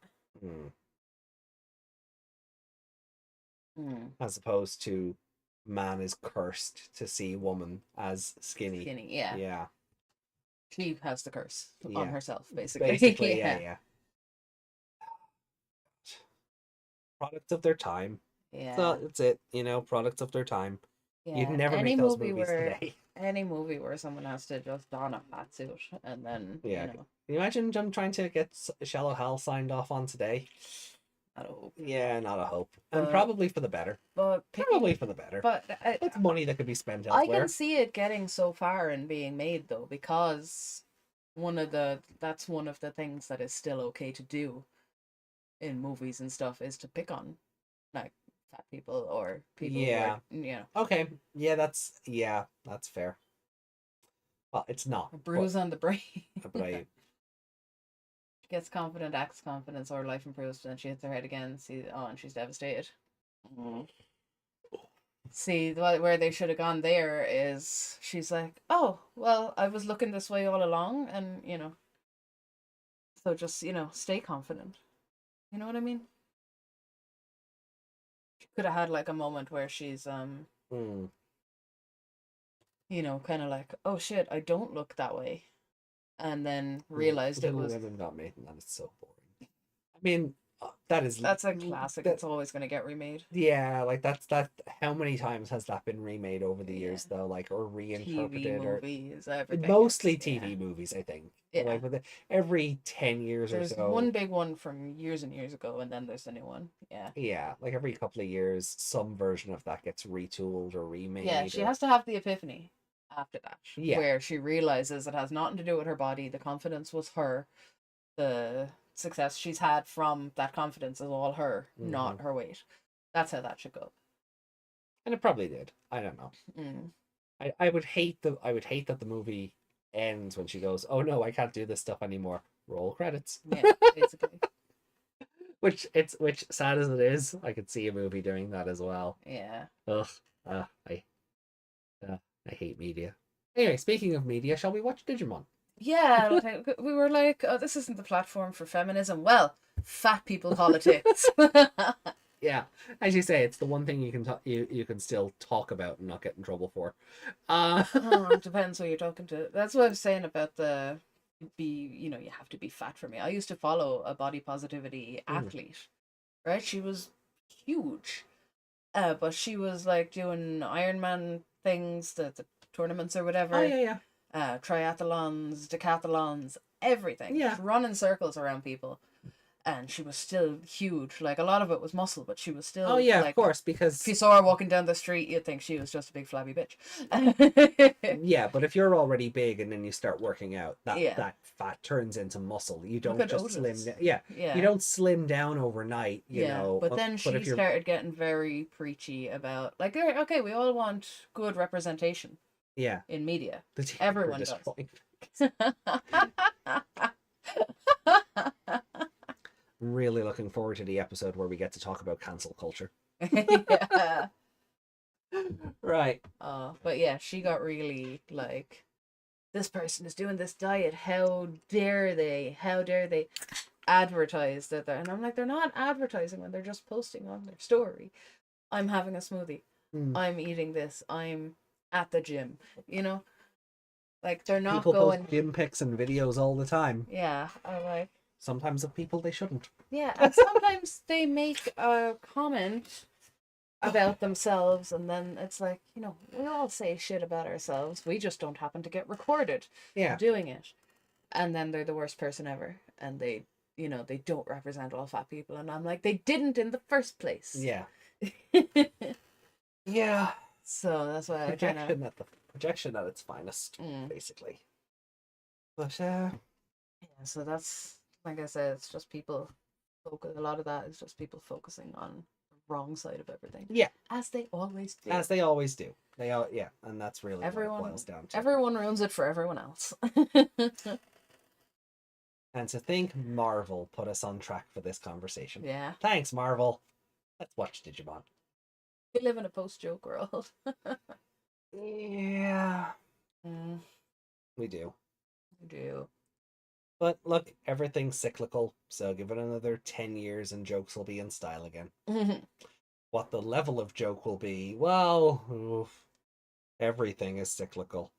As opposed to man is cursed to see woman as skinny. Skinny, yeah. Yeah. She has the curse Yeah. on herself, basically. Basically, yeah. Products of their time. Yeah. So that's it, products of their time. Yeah. You'd never make those movies today. Any movie where someone has to just don a fat suit and then, Can you imagine them trying to get Shallow Hal signed off on today? Not a hope. Yeah, not a hope. And probably for the better. But probably for the better. But it's money that could be spent elsewhere. I can see it getting so far and being made, though, because that's one of the things that is still okay to do in movies and stuff is to pick on, like, fat people or people. Yeah. Okay. Yeah, that's fair. Well, it's not. A bruise on the brain. But I. She gets confident, acts confident, or life improves, and then she hits her head again. And she's devastated. See, where they should have gone there is she's like, "Oh, well, I was looking this way all along, and so just stay confident." You know what I mean? She could have had like a moment where she's kind of like, "Oh shit, I don't look that way," and then realized it was. Women got made, and that is so boring. I mean, that's a classic. It's always going to get remade. Yeah, like that's that. How many times has that been remade over the years, though? Like, or reinterpreted, TV movies, everything. Mostly TV movies, I think. Yeah. Like every 10 years there's or so. One big one from years and years ago, and then there's a new one. Yeah. Yeah, like every couple of years, some version of that gets retooled or remade. Yeah, she has to have the epiphany after that. Yeah. Where she realizes it has nothing to do with her body. The confidence was her. The success she's had from that confidence is all her, not her weight. That's how that should go. And it probably did. I don't know. I would hate that the movie ends when she goes, "Oh no, I can't do this stuff anymore." Roll credits. Yeah, basically. which sad as it is, I could see a movie doing that as well. Yeah. Ugh. I hate media. Anyway, speaking of media, shall we watch Digimon? Yeah, we were like, "Oh, this isn't the platform for feminism." Well, fat people politics. Yeah, as you say, it's the one thing you can you can still talk about and not get in trouble for. It depends who you're talking to. That's what I was saying about you have to be fat for me. I used to follow a body positivity athlete, right? She was huge, but she was like doing Ironman things, the tournaments or whatever. Oh yeah. Triathlons, decathlons, everything. Yeah. Just running circles around people. and she was still huge. Like, a lot of it was muscle, but she was still. Oh yeah, like, of course, if because you saw her walking down the street, you'd think she was just a big flabby bitch. yeah, but if you're already big and then you start working out, Yeah. that fat turns into muscle. You You don't could just slim notice. down. Yeah, Yeah. you don't slim down overnight, you Yeah, know. but then But she if you're started getting very preachy about, like, okay, we all want good representation yeah, in media. the team are Everyone does. destroying. Really looking forward to the episode where we get to talk about cancel culture. Yeah. Right. But yeah, she got really like, this person is doing this diet. How dare they? How dare they advertise that they're, and I'm like, they're not advertising when they're just posting on their story. I'm having a smoothie. I'm eating this. I'm at the gym. You know? Like, they're not People going. post gym pics and videos all the time. Yeah, I like. Sometimes of people they shouldn't. Yeah, and sometimes they make a comment about themselves, and then it's like, you know, we all say shit about ourselves. We just don't happen to get recorded doing it. And then they're the worst person ever, and they, you know, they don't represent all fat people, and I'm like, they didn't in the first place. Yeah. Yeah. So that's why projection at its finest, basically. But yeah, so that's, like I said, it's just people focus. A lot of that is just people focusing on the wrong side of everything. Yeah, as they always do. As they always do. They all and that's really everyone what it boils down to. Everyone ruins it for everyone else. And to think Marvel put us on track for this conversation. Yeah. Thanks, Marvel. Let's watch Digimon. We live in a post-joke world. Yeah. We do. We do. But look, everything's cyclical, so give it another 10 years and jokes will be in style again. What the level of joke will be, well, oof, everything is cyclical.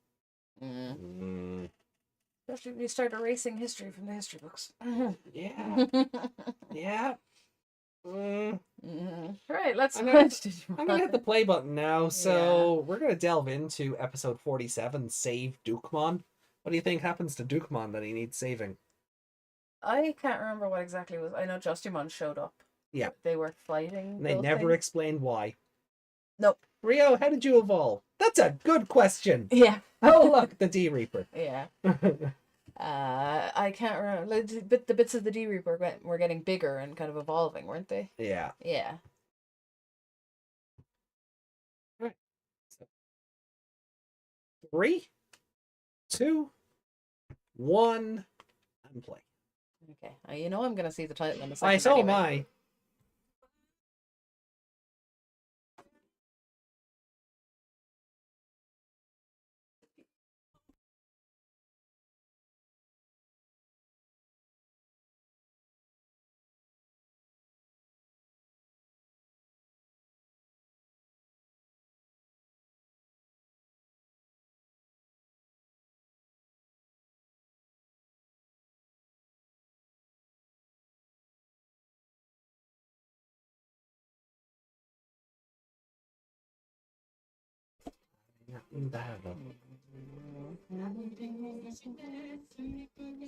Especially when you start erasing history from the history books. Yeah. Yeah. Right, let's I'm gonna Digimon. hit the play button now, so we're gonna delve into episode 47, Save Dukemon. What do you think happens to Dukemon that he needs saving? I can't remember what exactly was. I know Justimon showed up. Yeah. They were fighting. And they never explained why. Nope. Rio, how did you evolve? That's a good question. Yeah. Oh, look, the D-Reaper. Yeah. I can't remember. But the bits of the D-Reaper were getting bigger and kind of evolving, weren't they? Yeah. Yeah. Right. So, 3, 2, 1, and play. Okay. You know I'm gonna see the title in a second. So anyway. am I.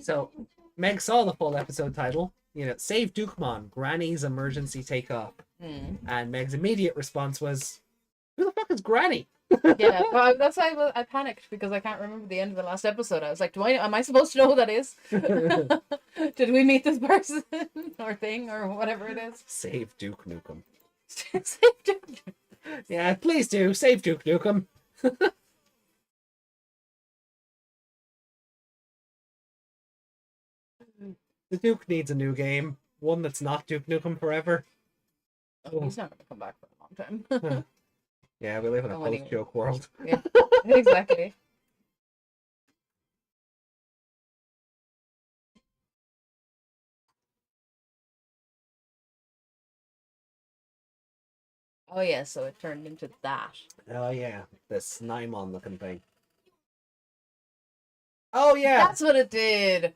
So, Meg saw the full episode title, Save Dukemon, Granny's Emergency Takeoff. And Meg's immediate response was, who the fuck is Granny? Yeah, well, that's why I panicked, because I can't remember the end of the last episode. I was like, am I supposed to know who that is? Did we meet this person or thing or whatever it is? Save Duke Nukem. Save Duke. Yeah, please do. Save Duke Nukem. The Duke needs a new game. One that's not Duke Nukem Forever. Oh, he's not going to come back for a long time. Yeah, we live in a post-joke world. Yeah, exactly. Oh yeah, so it turned into that. Oh yeah, the Snymon looking thing. Oh yeah, that's what it did.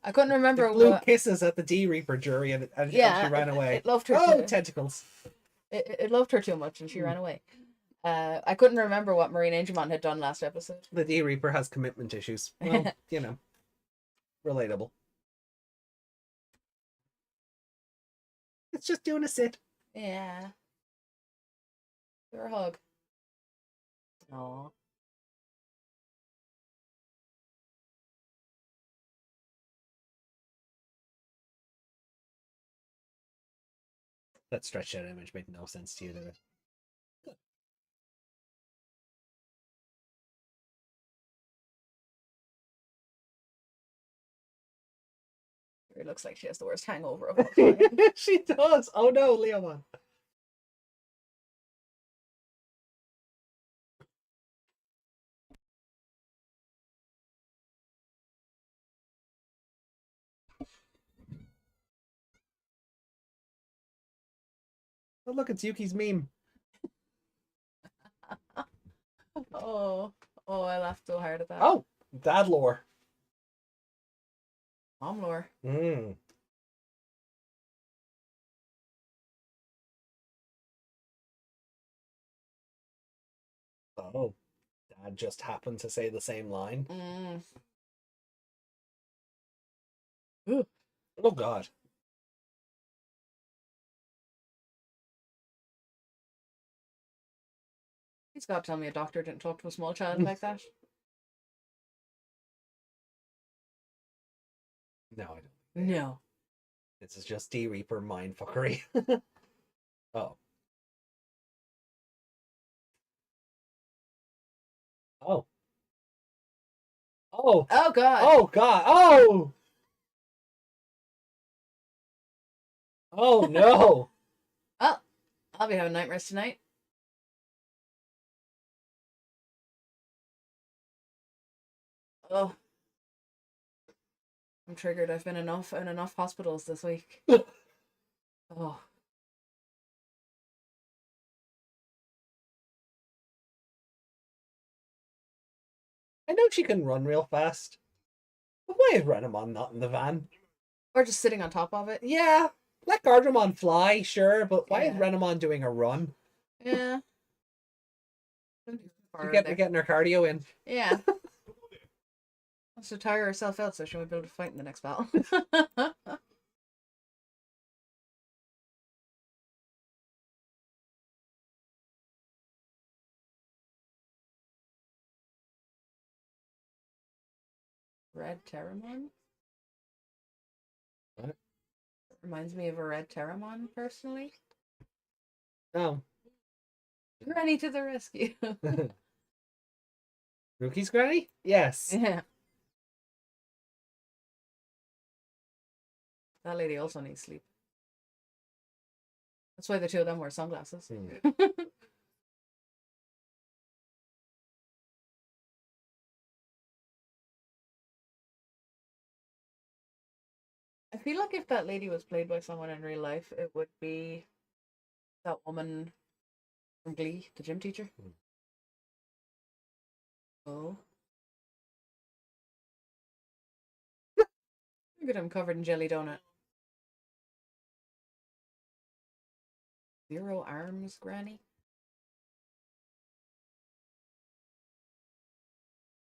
I couldn't remember. It blew kisses at the D-Reaper jury and she ran away. It loved her. Oh, tentacles. It loved her too much and she ran away. I couldn't remember what Marine Angemon had done last episode. The D-Reaper has commitment issues. Well, relatable. It's just doing a sit. Yeah. Give her a hug. Aw. That stretched out image made no sense to you, did it? It looks like she has the worst hangover of all time. She does. Oh no, Leomon. Oh look, it's Yuki's meme. Oh, I laughed so hard at that. Oh, dad lore. Mom lore. Mm. Oh, dad just happened to say the same line. Ooh. Oh God. He's got to tell me a doctor didn't talk to a small child like that. No, I don't. No. This is just D Reaper mindfuckery. Oh. Oh. Oh. Oh God. Oh God. Oh. Oh no. Oh, I'll be having nightmares tonight. Oh. I'm triggered. I've been in enough hospitals this week. Oh. I know she can run real fast. But why is Renamon not in the van? Or just sitting on top of it. Yeah. Let Gardramon fly, sure, but why is Yeah. Renamon doing a run? Yeah. We're getting her cardio in. Yeah. Wants to tire herself out so she won't be able to fight in the next battle. Red Terramon? What? Reminds me of a red Terramon, personally. Oh. Granny to the rescue. Rookie's granny? Yes. Yeah. That lady also needs sleep. That's why the two of them wear sunglasses. I feel like if that lady was played by someone in real life, it would be that woman from Glee, the gym teacher. Oh. Look at him covered in jelly donut. Zero arms, Granny.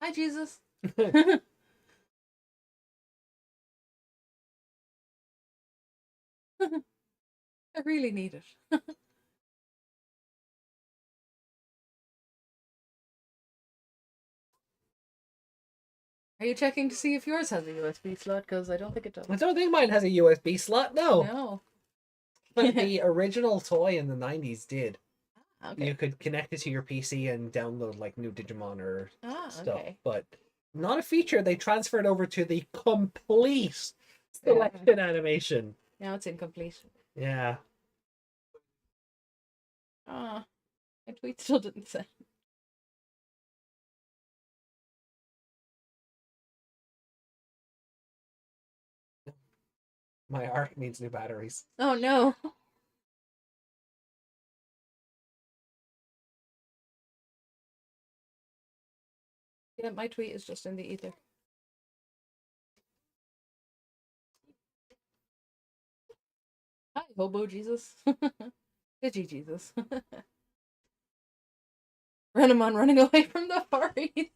Hi, Jesus. I really need it. Are you checking to see if yours has a USB slot? Because I don't think it does. I don't think mine has a USB slot, no. No. But the original toy in the 90s did. Okay. You could connect it to your PC and download like new Digimon or stuff. Okay. But not a feature. They transferred over to the complete selection animation. Now it's incomplete. Yeah. Ah, my tweet still didn't send. My art needs new batteries. Oh no. Yeah, my tweet is just in the ether. Hi, Hobo Jesus. Digi Jesus. Renamon running away from the party.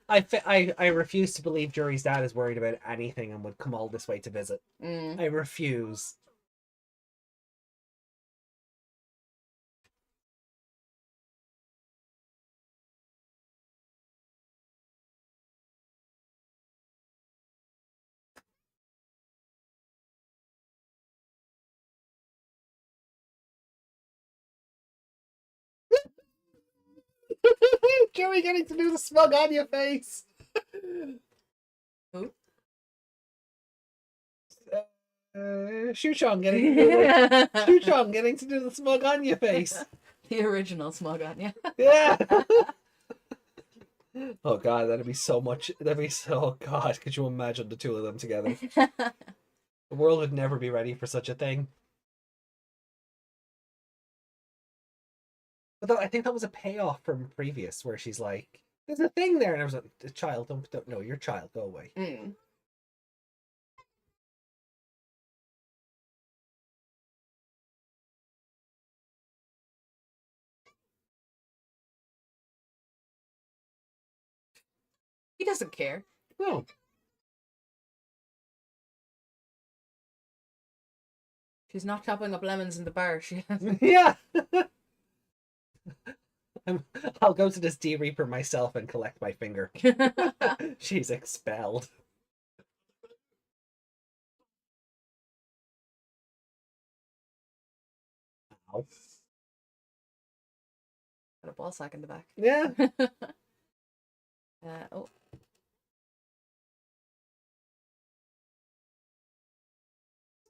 I refuse to believe Jury's dad is worried about anything and would come all this way to visit. Mm. I refuse. Joey getting to do the smug on your face. Who? Shuchong getting to do the Shuchong getting to do the smug on your face. The original smug on you. Yeah. Oh god, that'd be so much. That'd be so. Oh god, could you imagine the two of them together? The world would never be ready for such a thing. But I think that was a payoff from previous, where she's like, "There's a thing there," and I was like, "Child, don't no, your child, go away." Mm. He doesn't care. No. She's not chopping up lemons in the bar. She has. Yeah. I'll go to this D-Reaper myself and collect my finger. She's expelled. Ow. Got a ball sack in the back. Yeah. Oh.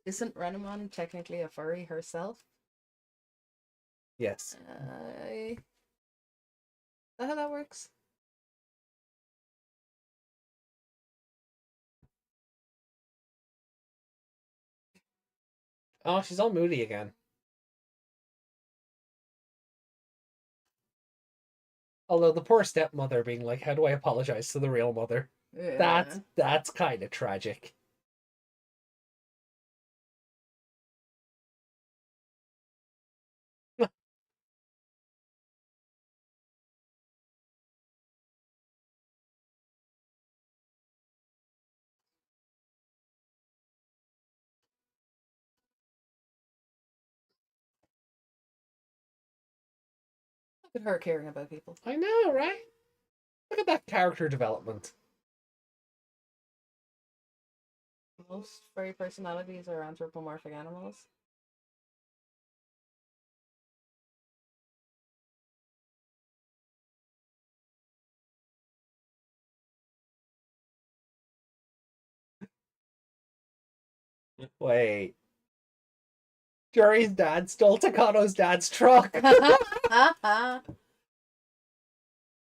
Isn't Renamon technically a furry herself? Yes. Is that how that works? Oh, she's all moody again. Although the poor stepmother being like, "How do I apologize to the real mother?" Yeah. That's kind of tragic. Look at her caring about people. I know, right? Look at that character development. Most furry personalities are anthropomorphic animals. Wait. Jury's dad stole Takato's dad's truck.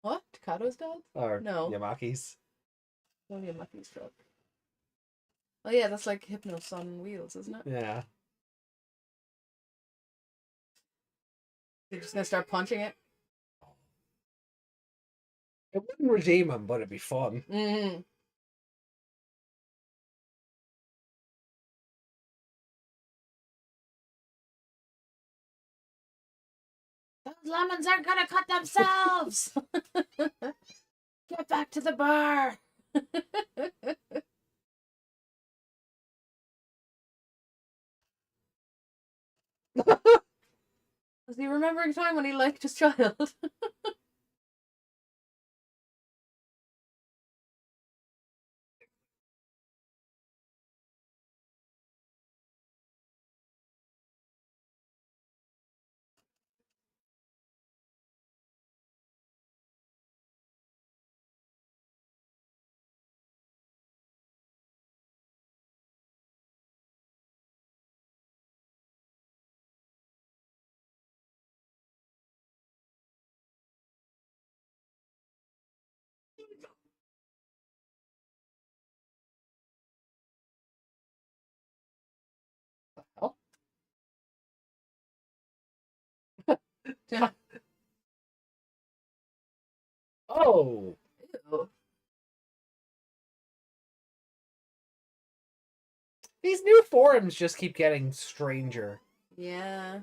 What? Takato's dad? Or No. Yamaki's. Only a Mucky's truck. Oh yeah, that's like Hypnos on wheels, isn't it? Yeah. You're just gonna start punching it? It wouldn't redeem him, but it'd be fun. Mm. Those lemons aren't gonna cut themselves! Get back to the bar! Was he remembering time when he liked his child? Oh. Oh. Ew. These new forums just keep getting stranger. Yeah.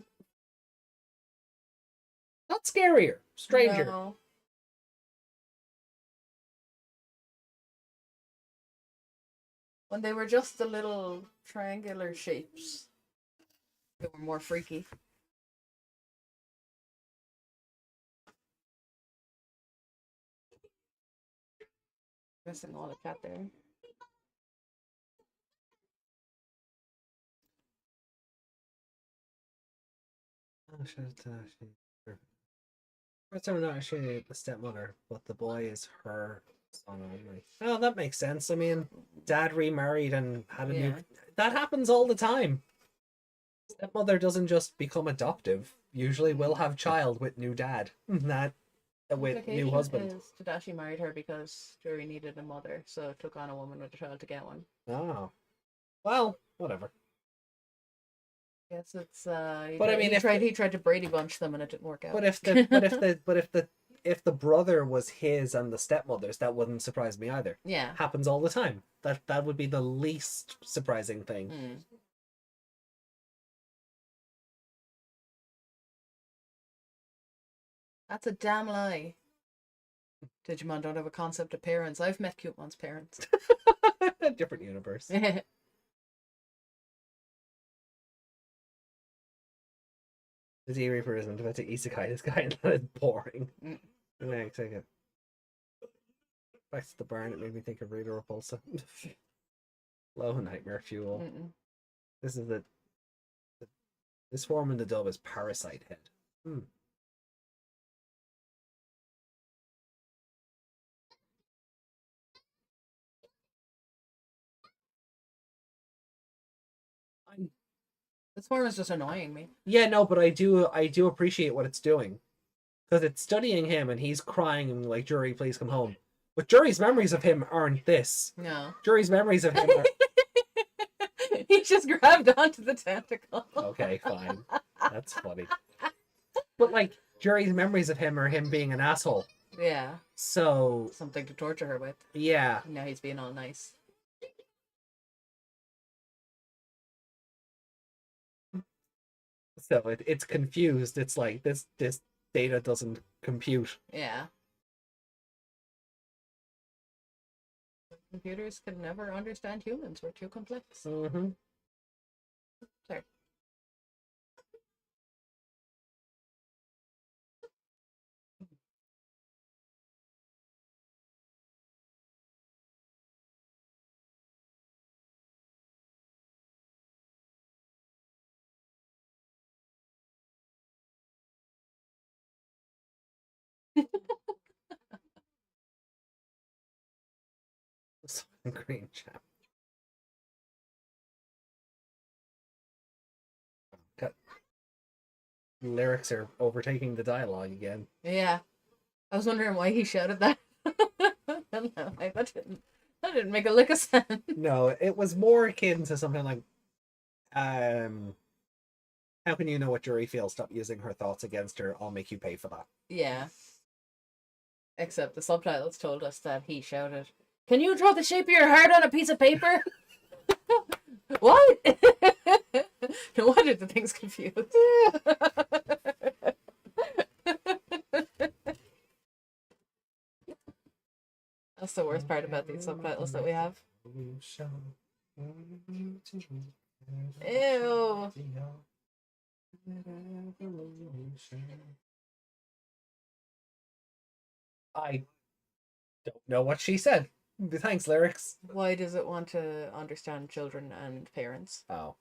Not scarier. Stranger. No. When they were just the little triangular shapes, they were more freaky. Missing all the cat there. Oh, First, I'm not actually the stepmother, but the boy is her son only. Oh, that makes sense. I mean, dad remarried and had a new. Yeah. That happens all the time. Stepmother doesn't just become adoptive. Usually, will have child with new dad. Not with new husband. Is Tadashi married her because Juri needed a mother, so took on a woman with a child to get one. Oh, well, whatever. Yes, it's But I mean, he tried to Brady Bunch them and it didn't work out. But if the brother was his and the stepmother's, that wouldn't surprise me either. Yeah. Happens all the time. That would be the least surprising thing. Mm. That's a damn lie. Digimon don't have a concept of parents. I've met Cutemon's parents. Different universe. The D Reaper isn't about to isekai this guy, and that is boring. Yeah, take it. Back to the barn, it made me think of Rita Repulsa. Low nightmare fuel. This is this form in the dub is Parasite Head. This form is just annoying me. Yeah, no, but I do appreciate what it's doing. Because it's studying him and he's crying and like, Juri, please come home. But Juri's memories of him aren't this. No. Juri's memories of him are... He just grabbed onto the tentacle. Okay, fine. That's funny. But like, Juri's memories of him are him being an asshole. Yeah. So... Something to torture her with. Yeah. Now he's being all nice. So it's confused. It's like, this data doesn't compute. Yeah. Computers could never understand humans. We're too complex. Mm-hmm. Sorry. Green chap. Got... Lyrics are overtaking the dialogue again. Yeah. I was wondering why he shouted that. Like, that didn't make a lick of sense. No, it was more akin to something like, how can you know what Juri feels? Stop using her thoughts against her. I'll make you pay for that. Yeah. Except the subtitles told us that he shouted, "Can you draw the shape of your heart on a piece of paper?" What? No wonder the thing's confused. That's the worst part about these subtitles that we have. Ew. I don't know what she said. Thanks, lyrics. Why does it want to understand children and parents? Oh.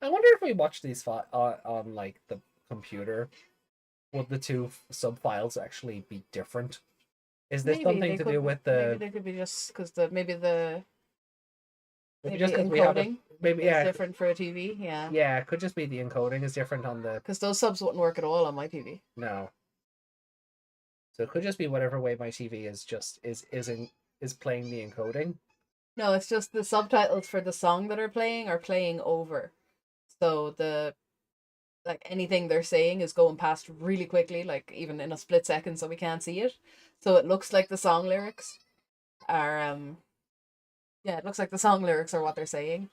I wonder if we watch these on like the computer, would the two sub files actually be different? Is this something to do with the? Maybe they could be just because maybe just because we have maybe it's different for a TV. Yeah. Yeah, it could just be the encoding is different on the. Because those subs wouldn't work at all on my TV. No. So it could just be whatever way my TV is playing the encoding. No, it's just the subtitles for the song that are playing over. So anything they're saying is going past really quickly, like even in a split second, so we can't see it. So it looks like the song lyrics are yeah, it looks like the song lyrics are what they're saying.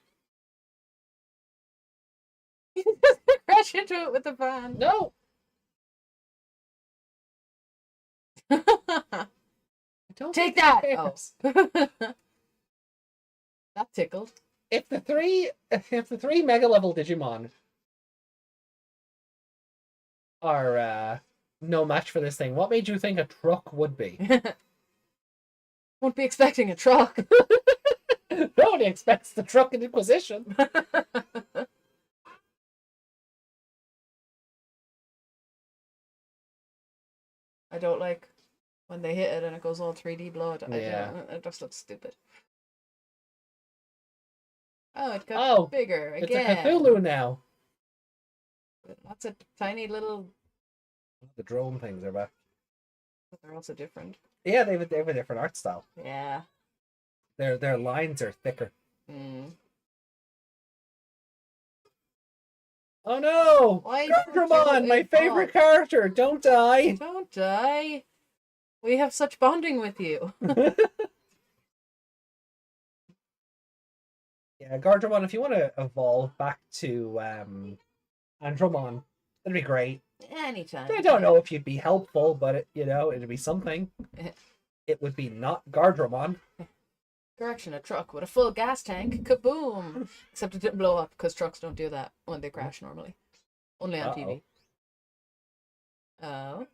crash into it with the van. No. I don't Take think that that! Oh. cares. That tickled. If the three mega level Digimon are no match for this thing, what made you think a truck would be? Won't be expecting a truck. Nobody expects the truck in Inquisition. I don't like when they hit it and it goes all 3D blood. Yeah. It just looks stupid. Oh, it got bigger again. It's a Cthulhu now. Lots of tiny little. The drone things are back. But they're also different. Yeah, they have a different art style. Yeah. Their lines are thicker. Mm. Oh no! Gardramon, my favorite character! Don't die! Don't die! We have such bonding with you. Yeah, Gardramon, if you want to evolve back to Andromon, that'd be great. Anytime. I don't know if you'd be helpful, but it'd be something. It would be not Gardramon. Correction, a truck with a full gas tank. Kaboom! Except it didn't blow up because trucks don't do that when they crash normally. Only on TV. Oh.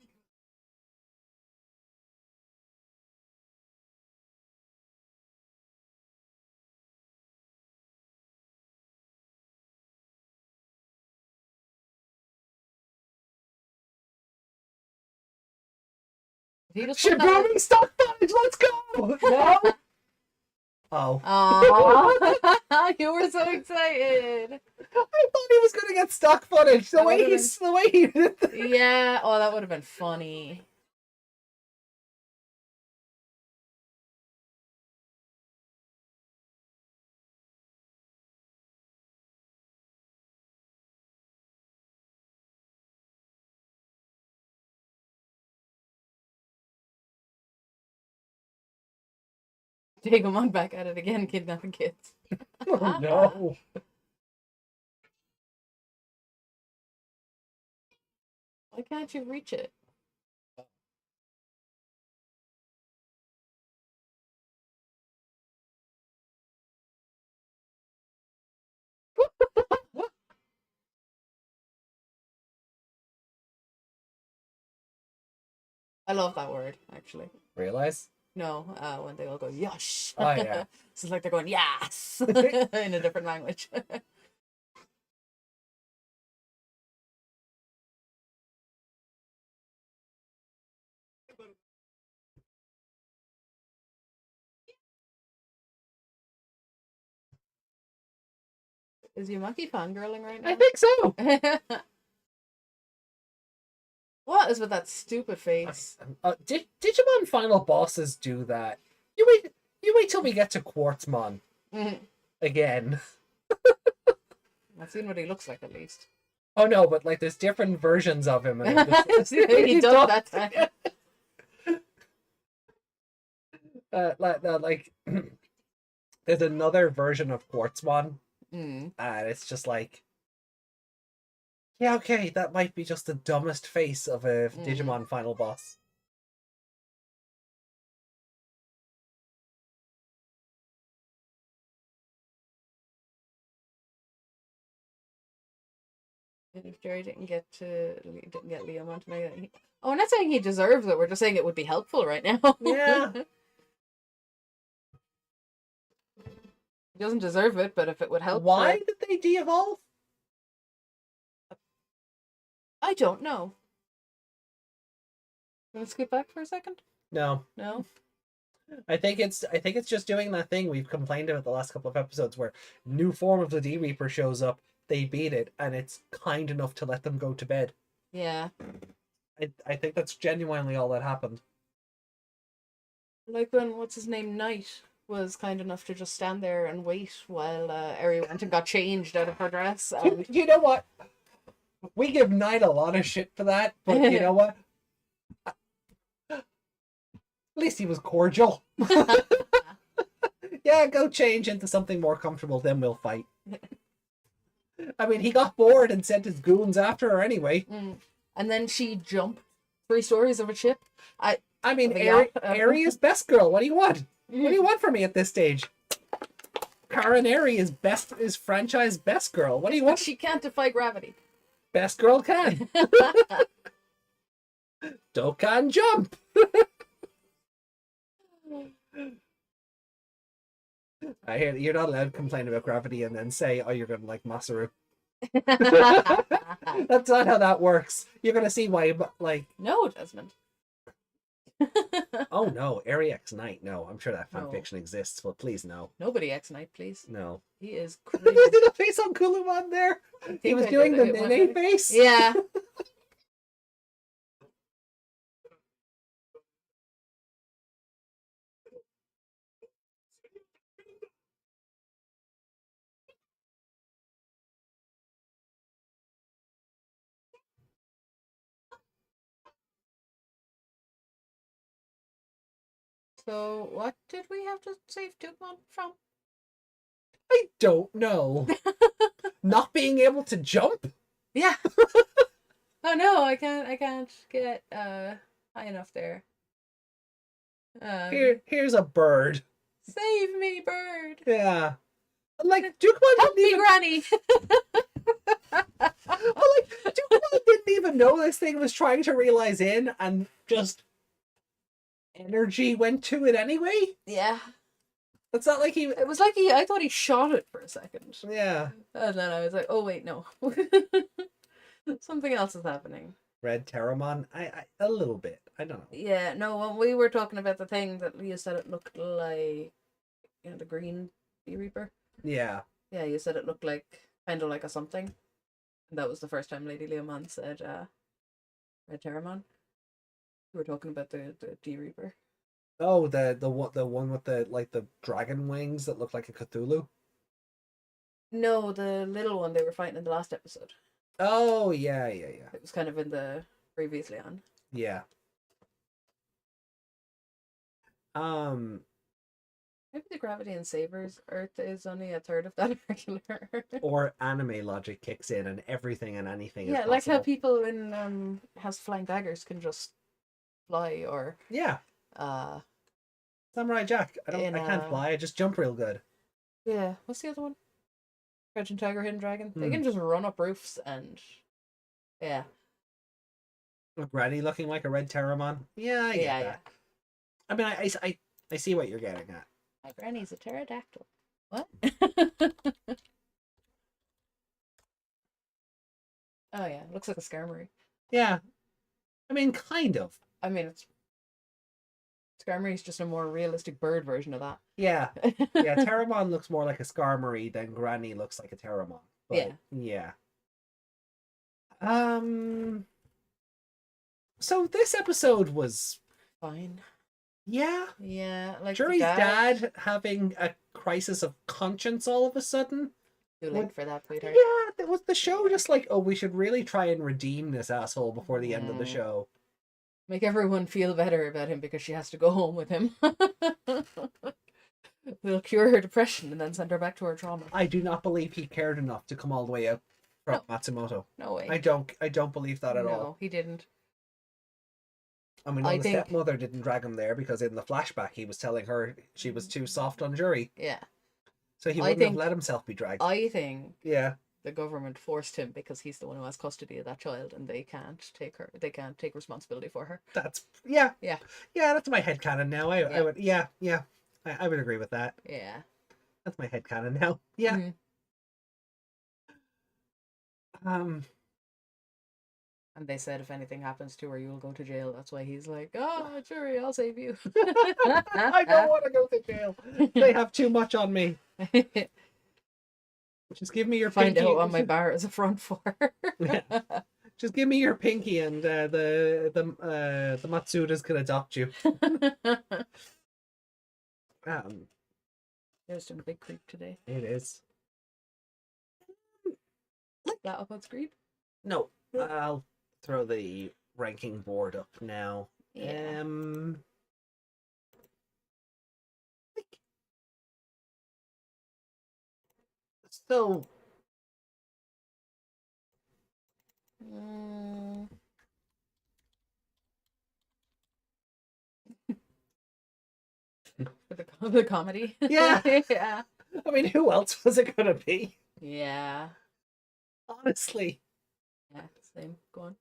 Shibumi, stop footage! Let's go! No? Oh. Oh, you were so excited. I thought he was gonna get stock footage. The way he did that. Yeah. Oh, that would have been funny. Digimon back at it again, kidnapping kids. Oh no. Why can't you reach it? I love that word, actually. Realize? No, when they all go, yosh. Oh, yeah. It's like they're going, yes, in a different language. Is your monkey fangirling right now? I think so. What is with that stupid face? Digimon final bosses do that. You wait till we get to Quartzmon again. I've seen what he looks like at least. Oh no, but like there's different versions of him. And he does that time. Like there's another version of Quartzmon, and it's just like, yeah, okay, that might be just the dumbest face of a Digimon final boss. If Jerry didn't get Liam onto make that. Oh, we're not saying he deserves it. We're just saying it would be helpful right now. Yeah. He doesn't deserve it, but if it would help. Why did they de-evolve? I don't know. Let's skip back for a second. No. I think it's just doing that thing we've complained about the last couple of episodes where new form of the D-Reaper shows up, they beat it, and it's kind enough to let them go to bed. Yeah. I think that's genuinely all that happened. Like when, what's his name, Knight was kind enough to just stand there and wait while Eri went and got changed out of her dress. And... You know what? We give Knight a lot of shit for that, but you know what? At least he was cordial. Yeah, go change into something more comfortable, then we'll fight. I mean, he got bored and sent his goons after her anyway. And then she jumped 3 stories of a ship. I mean, Of a yacht. Ari is best girl. What do you want? What do you want from me at this stage? Karen Ari is franchise best girl. What do you want? She can't defy gravity. Best girl can. Dokkan jump. I hear you're not allowed to complain about gravity and then say, "Oh, you're gonna like Masaru." That's not how that works. You're gonna see why, like. No, Desmond. Oh no, Ari X Knight. No, I'm sure that fan No. fiction exists, but please no. Nobody X Knight, please. No. He is I crazy. did a face on Kulumon there. He was doing the Nene face. Yeah. So, what did we have to save Digimon from? I don't know. Not being able to jump? Yeah. Oh no, I can't get high enough there. Here's a bird. Save me, bird. Yeah. Like, Dukemon Help didn't me, even... Granny. Dukemon didn't even know this thing was trying to realize in, and just energy went to it anyway? Yeah. It's not like he... It was like I thought he shot it for a second. Yeah. And then I was like, oh wait, no. Something else is happening. Red Terramon? I a little bit. I don't know. Yeah, no, when we were talking about the thing that you said it looked like, the green bee reaper. Yeah. Yeah, you said it looked like, kind of like a something. And that was the first time Lady Leomon said, Red Terramon. We were talking about the D Reaper. Oh, the one with the dragon wings that looked like a Cthulhu? No, the little one they were fighting in the last episode. Oh, yeah. It was kind of in the previously on. Yeah. Maybe the gravity in Saber's Earth is only a third of that regular. Or anime logic kicks in and everything and anything is Yeah, like how possible. people in Has Flying Daggers can just fly, or Yeah. Samurai Jack. I can't fly, I just jump real good. yeah, what's the other one? Crouching Tiger, Hidden Dragon. They can just run up roofs and yeah. Granny looking like a red Terramon. Yeah, I get that. Yeah. I mean, I see what you're getting at. My granny's a pterodactyl. What? Oh yeah, looks like a Skarmory. Yeah. I mean, kind of. I mean, Skarmory's just a more realistic bird version of that. Yeah. Yeah, Terramon looks more like a Skarmory than Granny looks like a Terramon. But, yeah. So this episode was fine. Yeah. Yeah, like Jury's dad having a crisis of conscience all of a sudden. Too late for that, Peter. Yeah, that was the show just like, oh, we should really try and redeem this asshole before the end of the show. Make everyone feel better about him because she has to go home with him. We'll cure her depression and then send her back to her trauma. I do not believe he cared enough to come all the way out from Matsumoto. No way. I don't believe that at all. No, he didn't. I mean, the stepmother didn't drag him there because in the flashback he was telling her she was too soft on Jury. Yeah. So he wouldn't have let himself be dragged. I think the government forced him because he's the one who has custody of that child and they can't take responsibility for her. That's that's my headcanon now. I would agree with that. Yeah. That's my headcanon now. Yeah. Mm-hmm. And they said if anything happens to her, you'll go to jail. That's why he's like, oh, Jury, I'll save you. I don't want to go to jail. They have too much on me. Just give me your Find pinky. out what my bar is a front for. Just give me your pinky and the Matsudas can adopt you. There's some big creep today. It is. That up on screen? No, I'll throw the ranking board up now. Yeah. So Mm. For the comedy. Yeah. Yeah. I mean, who else was it gonna be? Yeah. Honestly, Yeah. Same. Go on.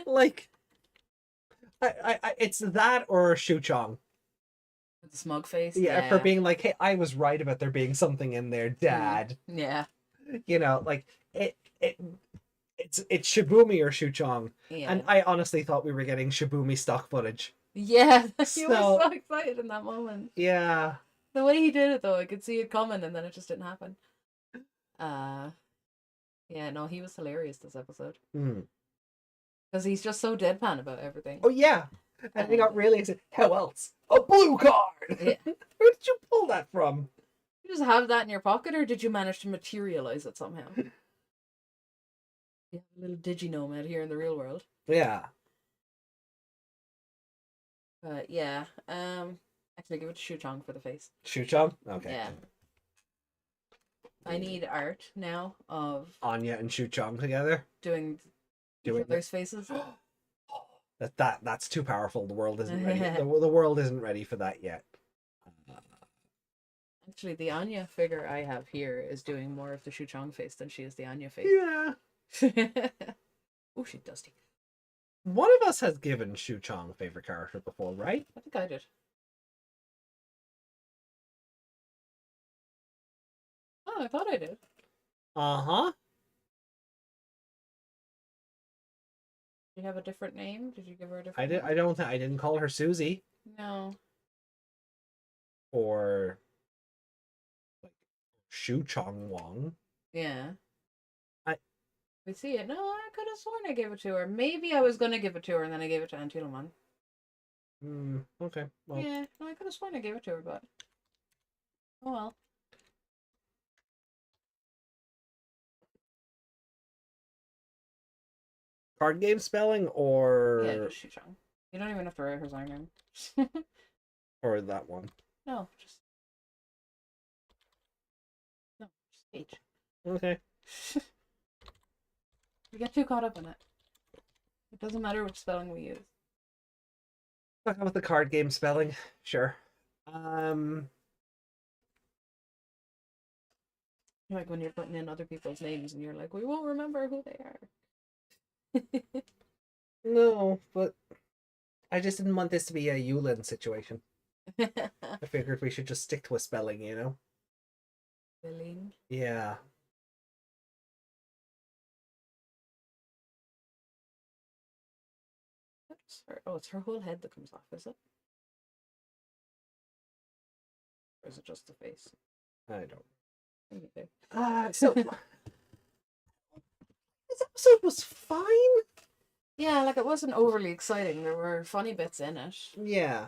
like, it's that or Shu Chong. With the smug face. Yeah, for Yeah. being like, hey, I was right about there being something in there, Dad. Yeah. You know, like it it's Shibumi or Shu Chong, and Yeah. I honestly thought we were getting Shibumi stock footage. Yeah. You were So so excited in that moment. yeah, The way he did it, though, I could see it coming, and then it just didn't happen. Uh, yeah, no, he was hilarious this episode hmm. because he's just so deadpan about everything. Oh yeah, and we got really excited. How else? A blue card. Yeah. Where did you pull that from? You just have that in your pocket, or did you manage to materialize it somehow? You have a little Digi-know out here in the real world. Yeah. But yeah, actually, give it to Shu Chong for the face. Shu Chong? Okay. Yeah. I need art now of Anya and Shu Chong together. doing each Doing other's faces. That's too powerful. The world isn't ready. The world isn't ready for that yet. Actually, the Anya figure I have here is doing more of the Shu Chong face than she is the Anya face. Yeah. Oh, she's dusty. One of us has given Shu Chong favorite character before, right? I think I did. Oh, I thought I did. Uh-huh. Did you have a different name? Did you give her a I different did. name? I don't think I didn't call her Susie No. or like Shu Chong Wong. Yeah. I- We see it. No, I could have sworn I gave it to her. Maybe I was going to give it to her and then I gave it to Aunt Tilleman. Okay. Well, Yeah, no, I could have sworn I gave it to her, but oh well. card game spelling Yeah, or just Shu Chong. You don't even have to write her sign name. or that one. No, just H. Okay. We get too caught up in it. It doesn't matter which spelling we use. Talk about the card game spelling. Sure. Like when you're putting in other people's names and you're like, we won't remember who they are. No, but I just didn't want this to be a Yulin situation. I figured we should just stick to a spelling, you know? Billing. Yeah. Oh, it's her whole head that comes off, is it? Or is it just the face? I don't. Okay. So this episode was fine. Yeah, like it wasn't overly exciting. There were funny bits in it. Yeah.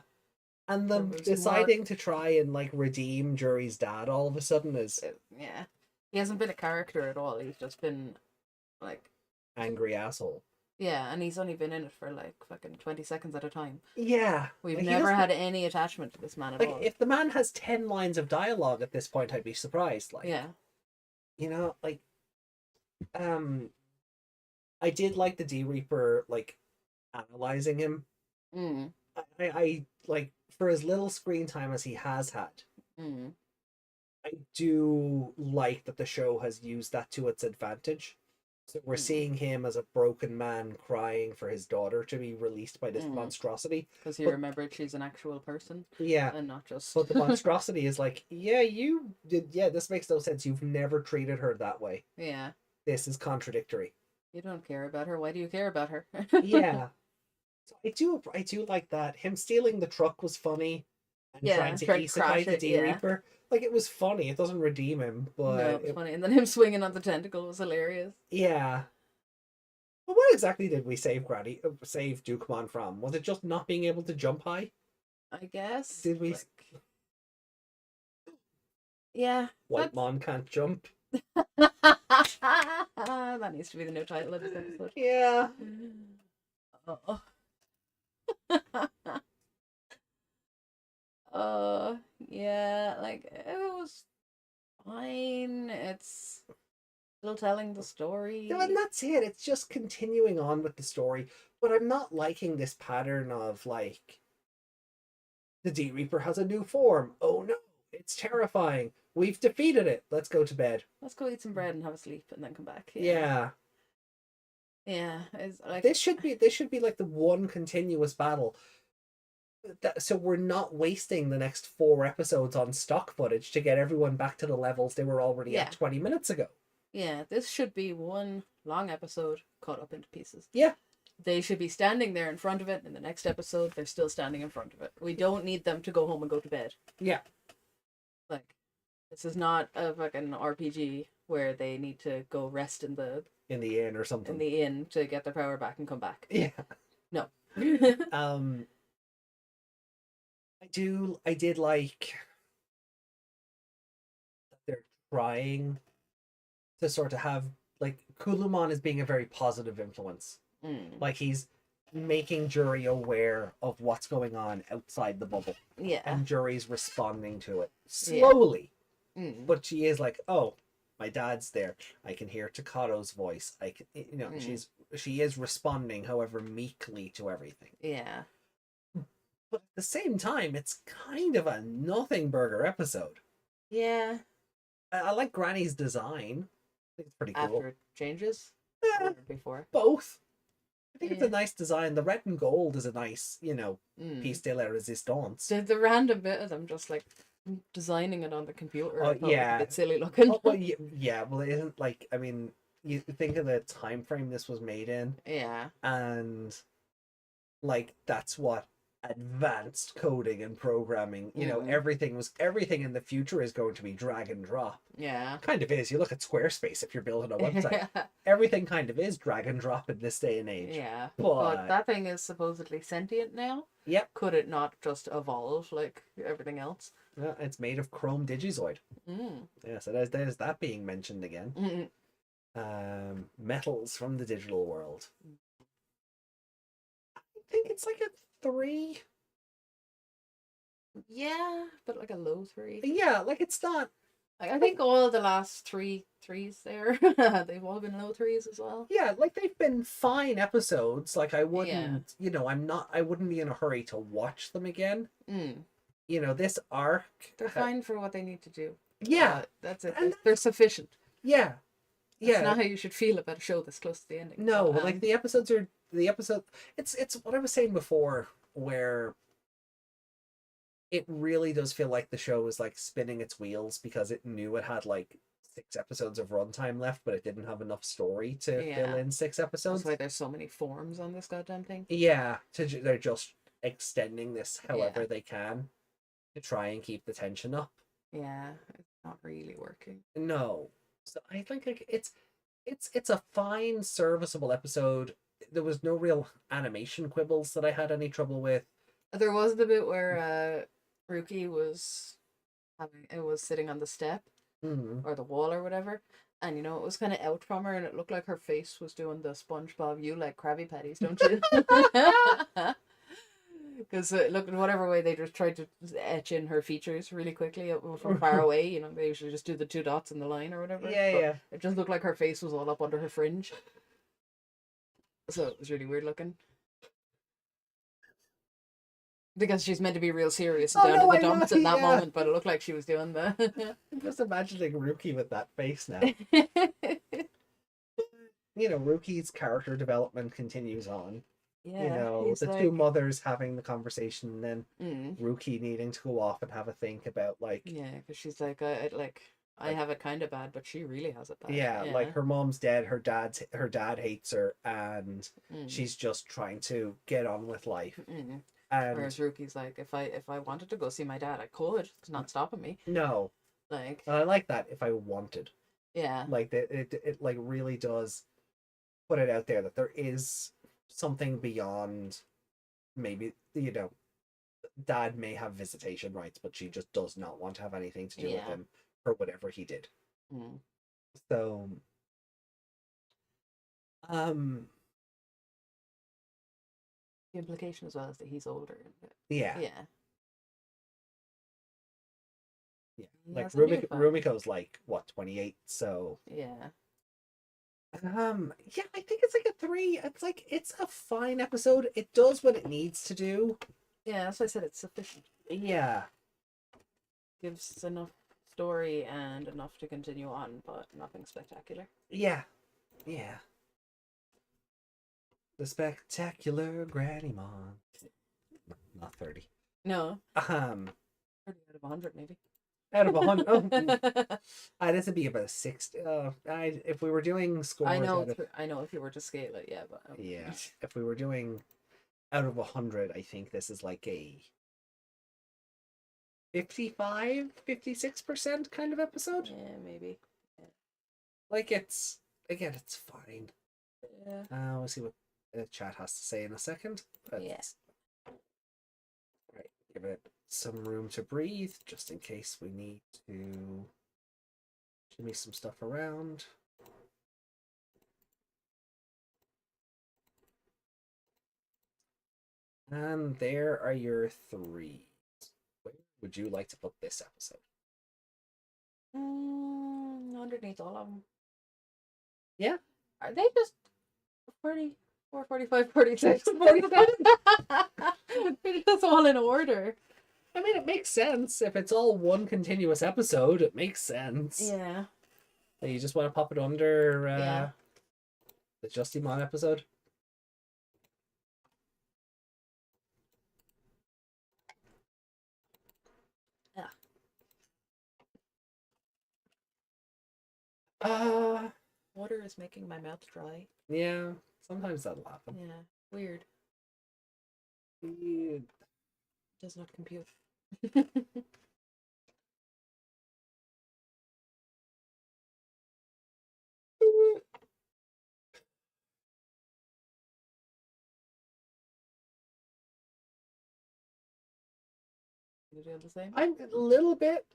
And them There was deciding to try and like redeem Jury's dad all of a sudden is Yeah. He hasn't been a character at all. He's just been like angry asshole. yeah, and he's only been in it for like fucking 20 seconds at a time. Yeah. We've like, never had any attachment to this man at like all. if the man has 10 lines of dialogue at this point, I'd be surprised. Like Yeah. you know, like I did like the D Reaper like analyzing him. Mm. I like for as little screen time as he has had, Mm. I do like that the show has used that to its advantage. So we're seeing him as a broken man crying for his daughter to be released by this monstrosity. Because he But- remembered she's an actual person Yeah. and not just. But the monstrosity is like, yeah, you did. Yeah, this makes no sense. You've never treated her that way. Yeah. This is contradictory. You don't care about her. Why do you care about her? Yeah. So I do like that. Him stealing the truck was funny. And Yeah, trying to trying to isekai crash the it, D yeah. Reaper. Like it was funny. It doesn't redeem him, but No, it was funny. And then him swinging on the tentacle was hilarious. yeah. But what exactly did we save save Dukemon from? Was it just not being able to jump high? I guess. Did we? Like... Yeah. Whitemon can't jump. That needs to be the new title of this episode. Yeah. Oh. Yeah, like it was fine. It's Still telling the story. No, and that's it. It's just continuing on with the story. But I'm not liking this pattern of like the D Reaper has a new form. Oh no, it's terrifying. We've defeated it. Let's go to bed. Let's go eat some bread and have a sleep and then come back. Yeah. Yeah, it's like This should be like the one continuous battle. So we're not wasting the next 4 episodes on stock footage to get everyone back to the levels they were already at 20 minutes ago. Yeah, this should be one long episode cut up into pieces. Yeah. They should be standing there in front of it. In the next episode, they're still standing in front of it. We don't need them to go home and go to bed. Yeah. Like, this is not a fucking RPG where they need to go rest in the inn or something. In the inn to get their power back and come back. Yeah. No. I did like that they're trying to sort of have like Kulumon as being a very positive influence. Like he's making Jury aware of what's going on outside the bubble. Yeah. And Jury's responding to it slowly. Yeah. But she is like, oh, my dad's there. I can hear Takado's voice. I can, she is responding, however meekly, to everything. Yeah. But at the same time, it's kind of a nothing burger episode. Yeah. I like Granny's design. I think it's pretty cool. After it changes? Or before? Both. I think it's a nice design. The red and gold is a nice, piece de la resistance. The random bit of them just like designing it on the computer. Oh, yeah. A bit silly looking. Oh, well, yeah, well, it isn't like, I mean, you think of the time frame this was made in. Yeah. And, like, that's what advanced coding and programming, everything in the future is going to be drag and drop. Yeah. Kind of is. You look at Squarespace if you're building a website. Everything kind of is drag and drop in this day and age. Yeah. But that thing is supposedly sentient now. Yep. Could it not just evolve like everything else? Yeah, it's made of chrome digizoid. Yeah, so there's that being mentioned again. Metals from the digital world. I think it's like a 3. Yeah, but like a low 3. Yeah, like it's not. I think all the last 3 threes there, they've all been low 3s as well. Yeah, like they've been fine episodes. Like I wouldn't, I wouldn't be in a hurry to watch them again. This arc. They're fine for what they need to do. Yeah, that's it. And they're sufficient. Yeah, yeah. That's not how you should feel about a show this close to the ending. No, like the episodes are It's what I was saying before, where it really does feel like the show is like spinning its wheels because it knew it had like 6 episodes of runtime left, but it didn't have enough story to fill in 6 episodes. That's why there's so many forms on this goddamn thing. Yeah, they're just extending this however they can to try and keep the tension up. Yeah, it's not really working. No, so I think like it's a fine, serviceable episode. There was no real animation quibbles that I had any trouble with. There was the bit where Ruki was sitting on the step or the wall or whatever, and it was kind of out from her, and it looked like her face was doing the SpongeBob "You like Krabby Patties, don't you?" Because look, whatever way they just tried to etch in her features really quickly from far away. They usually just do the 2 dots in the line or whatever. Yeah. It just looked like her face was all up under her fringe. So it was really weird looking. Because she's meant to be real serious down to the dumps in that moment, but it looked like she was doing the... I'm just imagining Ruki with that face now. Ruki's character development continues on. Yeah, the 2 mothers having the conversation, and then Ruki needing to go off and have a think about like... Yeah, because she's like, I have it kind of bad, but she really has it bad. Yeah, like her mom's dead, her dad hates her, and she's just trying to get on with life. And whereas Ruki's like, if I wanted to go see my dad, I could. It's not stopping me. No. Like, and I like that, if I wanted. Yeah. Like it like really does put it out there that there is something beyond maybe, dad may have visitation rights, but she just does not want to have anything to do with him for whatever he did. So the implication as well is that he's older. Yeah. He like has a new phone. Rumiko's like what, 28, so yeah. Yeah, I think it's like a 3. It's like it's a fine episode. It does what it needs to do. Yeah, that's why I said it's sufficient. Yeah. Gives enough story and enough to continue on, but nothing spectacular. Yeah. Yeah. The spectacular Granny Mon. Not 30. No, Um 30 out of 100 maybe. out of 100. Oh, this would be about a 60. If we were doing scores I know. out of, I know if you were to scale it, yeah, but yeah, if we were doing out of 100, I think this is like a 56% kind of episode. yeah, maybe. Yeah. Like it's again, it's fine. Yeah. We'll see what the chat has to say in a second. But Yes. right, give it some room to breathe, just in case we need to shimmy some stuff around. And there are your 3. Where would you like to put this episode? Underneath all of them. Yeah. Are they just 44, 45, 46, 47? They're just all in order. I mean, it makes sense. If it's all one continuous episode, it makes sense. Yeah. You just want to pop it under Yeah. the Digimon episode? Yeah. Water is making my mouth dry. Yeah, sometimes that'll happen. Yeah. Weird. Yeah. Does not compute. You do the same? I'm a little bit.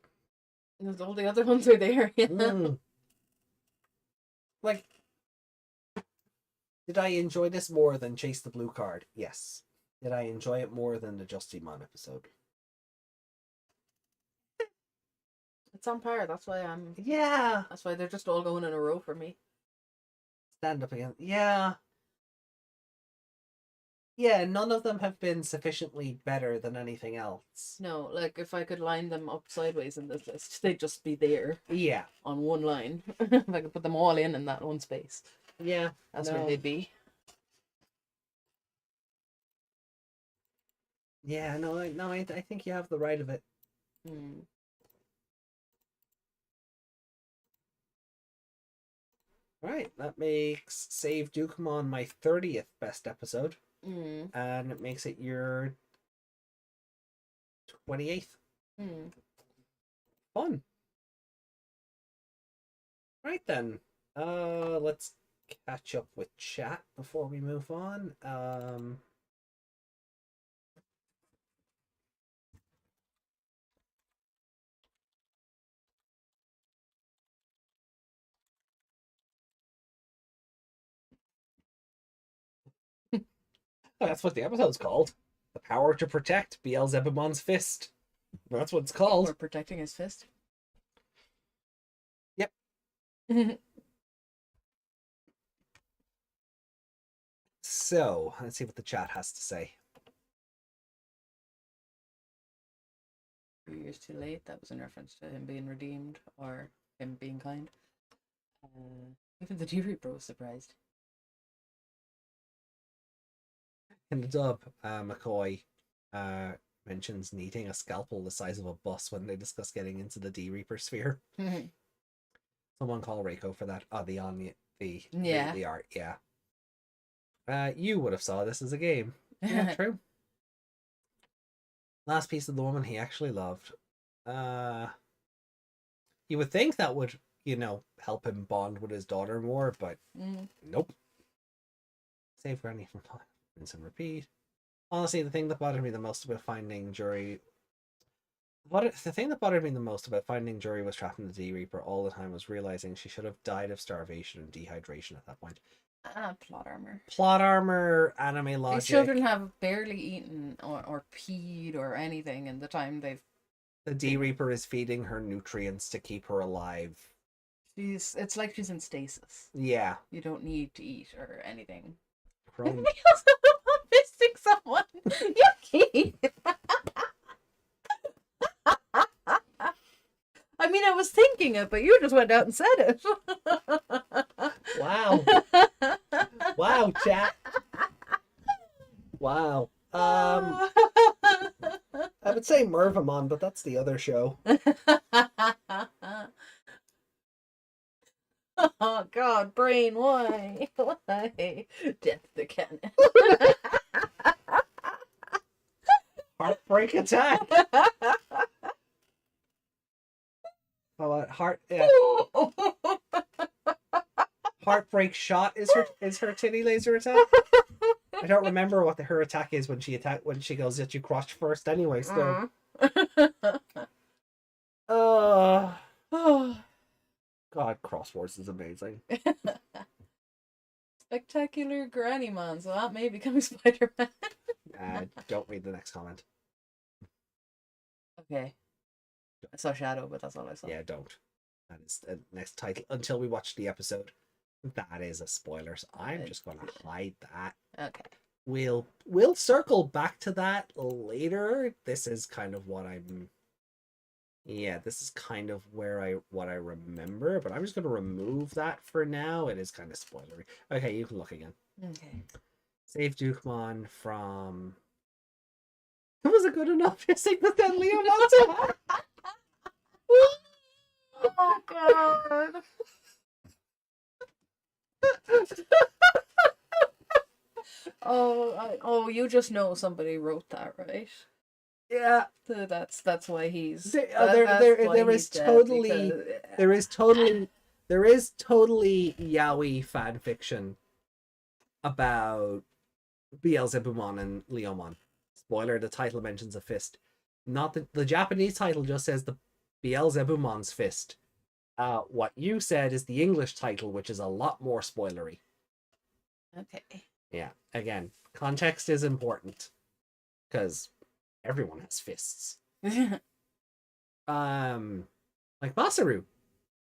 Because all the other ones are there. Yeah. Like, did I enjoy this more than Chase the Blue Card? Yes. Did I enjoy it more than the Digimon episode? It's on par. That's why Yeah. That's why they're just all going in a row for me. Stand up again. Yeah. Yeah, none of them have been sufficiently better than anything else. No, like if I could line them up sideways in this list, they'd just be there Yeah. on one line. If I could put them all in that one space, Yeah. that's no. where they'd be. Yeah, I think you have the right of it. Right, that makes Save Dukamon my 30th best episode. And it makes it your 28th. Fun. Right then. Let's catch up with chat before we move on. That's what the episode's called. The Power to Protect Beelzebumon's Fist. That's what it's called. We're protecting his fist. Yep. So, let's see what the chat has to say. 2 years too late. That was in reference to him being redeemed or him being kind. Even the G-Reaper was surprised. In the dub, McCoy mentions needing a scalpel the size of a bus when they discuss getting into the D-Reaper sphere. Someone call Reiko for that. Oh, the art, yeah. You would have saw this as a game. Yeah, true. Last piece of the woman he actually loved. You would think that would, help him bond with his daughter more, but nope. Save Granny from rinse and repeat. Honestly, the thing that bothered me the most about finding Jury was trapped in the D-Reaper all the time was realizing she should have died of starvation and dehydration at that point. Plot armor. Plot armor, anime logic. These children have barely eaten or peed or anything in the time they've... The D-Reaper is feeding her nutrients to keep her alive. It's like she's in stasis. Yeah. You don't need to eat or anything. Chrome. I'm missing someone. Yucky. I mean, I was thinking it, but you just went out and said it. Wow. Wow, chat. Wow. I would say Mervamon, but that's the other show. Oh God, brain, why? Why? Death the cannon. Heartbreak attack. How about heart? Yeah. Heartbreak shot is her titty laser attack. I don't remember what her attack is when she goes at you crotch first. Anyway, so. God, Cross Wars is amazing. Spectacular Granny Man, so that may become Spider-Man. Don't read the next comment. Okay. I saw Shadow, but that's all I saw. Yeah, don't. That is the next title until we watch the episode. That is a spoiler, so I'm just going to hide that. Okay. We'll circle back to that later. This is kind of what I'm. Yeah, this is kind of what I remember, but I'm just going to remove that for now. It is kind of spoilery. Okay, you can look again. Okay. Save Digimon from. Was it good enough to sing the then Leo Monte? Oh God. Oh, you just know somebody wrote that, right? Yeah. So that's why he's. There is totally yaoi fan fiction about Beelzebumon and Leomon. Spoiler: the title mentions a fist. Not the Japanese title just says the Beelzebumon's fist. What you said is the English title, which is a lot more spoilery. Okay. Yeah. Again, context is important because everyone has fists. Like Masaru.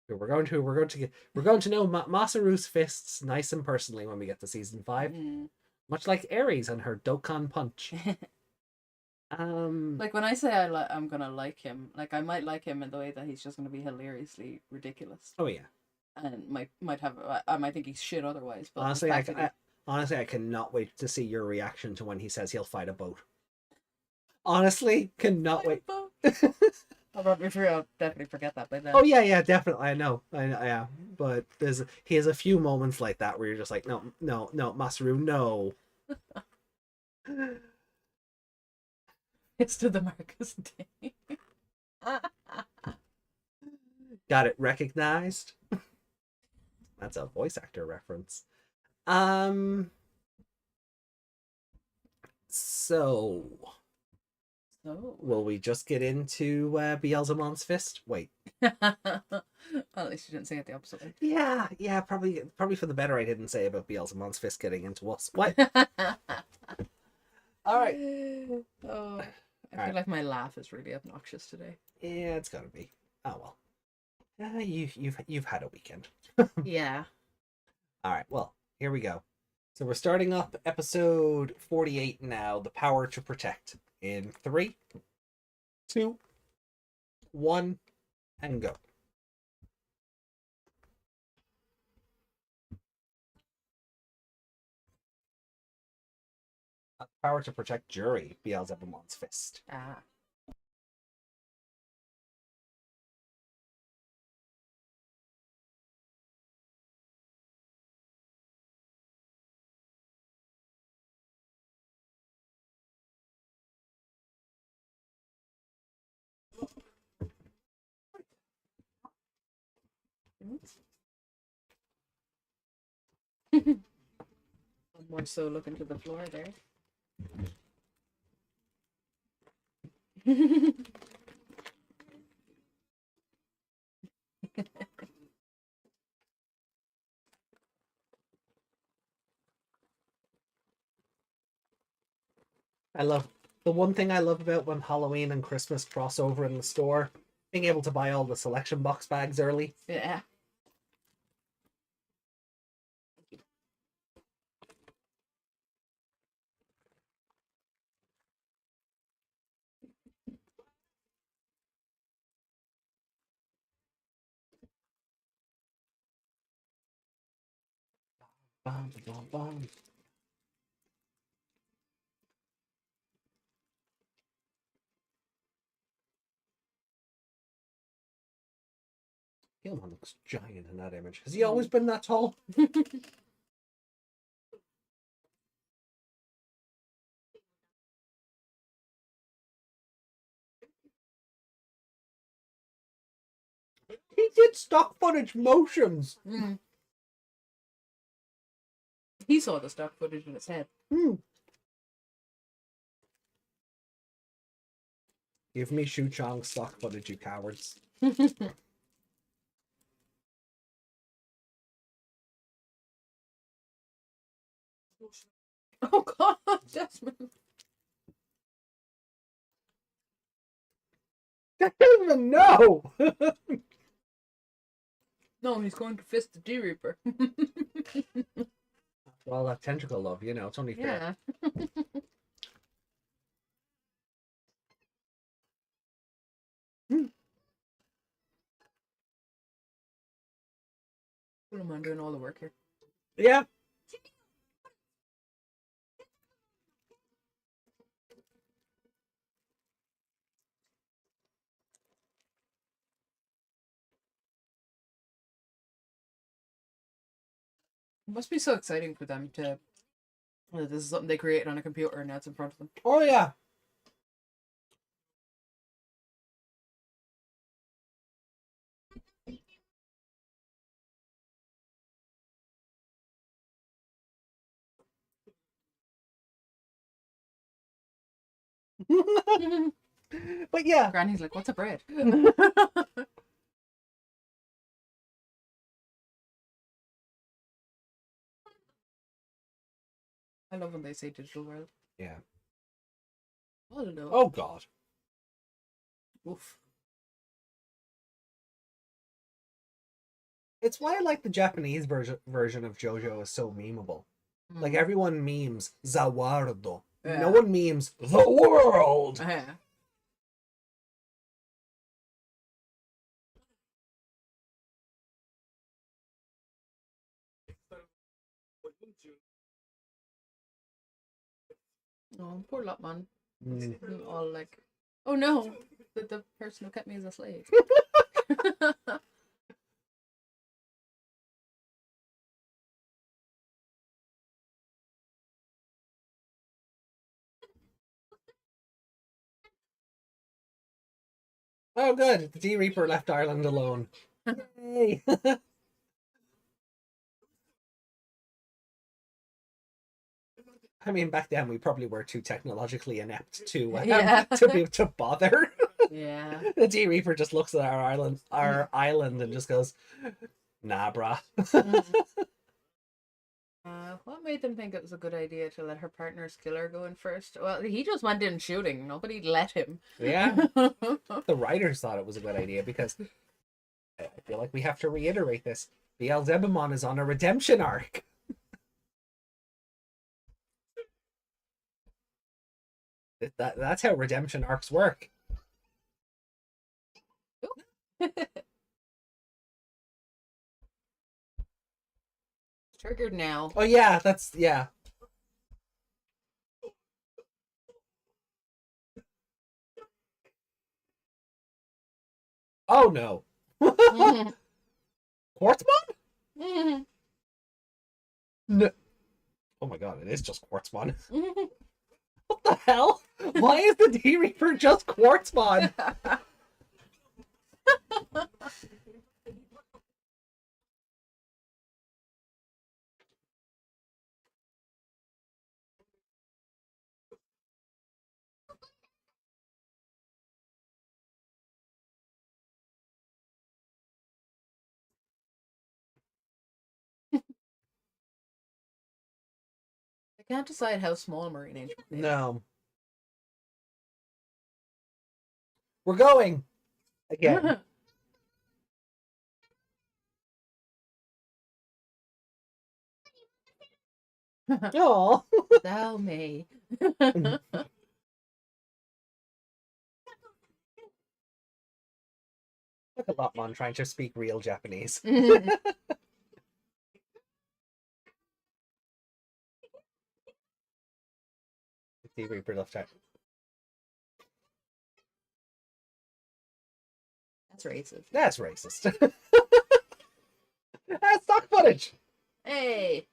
We're going to know Masaru's fists nice and personally when we get to season 5. Much like Aries and her Dokkan punch. Like when I say I'm gonna like him, like I might like him in the way that he's just gonna be hilariously ridiculous. Oh yeah. And might have I might think he's shit otherwise. But honestly, I cannot wait to see your reaction to when he says he'll fight a boat. Honestly, cannot wait. I'll definitely forget that by then. Oh yeah, definitely. I know, yeah. But he has a few moments like that where you're just like, no, Masaru, no. It's to the Marcus Day. Got it recognized. That's a voice actor reference. So will we just get into Beelzemon's fist? Wait. Well, at least you didn't say it the opposite way. Yeah, probably for the better I didn't say about Beelzemon's fist getting into us. What? All right. Oh, I feel like my laugh is really obnoxious today. Yeah, it's gotta be. Oh well. You've had a weekend. Yeah. All right. Well, here we go. So we're starting up episode 48 now. The Power to Protect. In 3, 2, 1, and go. Power to protect Jury, Beelzebumon's fist. Ah. I'm more so looking to the floor there. The one thing I love about when Halloween and Christmas cross over in the store, being able to buy all the selection box bags early. Yeah. Bum, bum, bum. Gilmon looks giant in that image. Has he always been that tall? He did stock footage motions. Mm. He saw the stock footage in his head. Give me Shu Chong stock footage, you cowards. Oh God, Jasmine. I don't even know. No, he's going to fist the D-Reaper. Well, that tentacle love, you know, it's only fair. Yeah. I'm doing all the work here. Yeah. It must be so exciting for them to. This is something they created on a computer and now it's in front of them. Oh, yeah. But yeah. Granny's like, "What's a bread?" I love when they say digital world. Yeah. Oh no. Oh, God. Oof. It's why I like the Japanese version of JoJo is so memeable. Like, everyone memes Zawardo. Yeah. No one memes the world. Yeah. Oh, poor Lopman. All like, oh no, the person who kept me as a slave. Oh, good. The D-Reaper left Ireland alone. Yay. I mean, back then we probably were too technologically inept to Yeah. to bother. Yeah. The D-Reaper just looks at our island, and just goes, "Nah, brah." What made them think it was a good idea to let her partner Skiller go in first? Well, he just went in shooting. Nobody let him. Yeah. The writers thought it was a good idea because I feel like we have to reiterate this. Beelzebumon is on a redemption arc. That's how redemption arcs work. Triggered now. Oh yeah, yeah. Oh no. Quartzmon? No. Oh my god, it is just Quartzmon. What the hell? Why is the D-Reaper just Quartzmon? I can't decide how small Marine Angel is. No. We're going again. Oh. Thou may. Look at Lopmon trying to speak real Japanese. D Reaper left out. That's racist. That's racist. That's stock footage. Hey.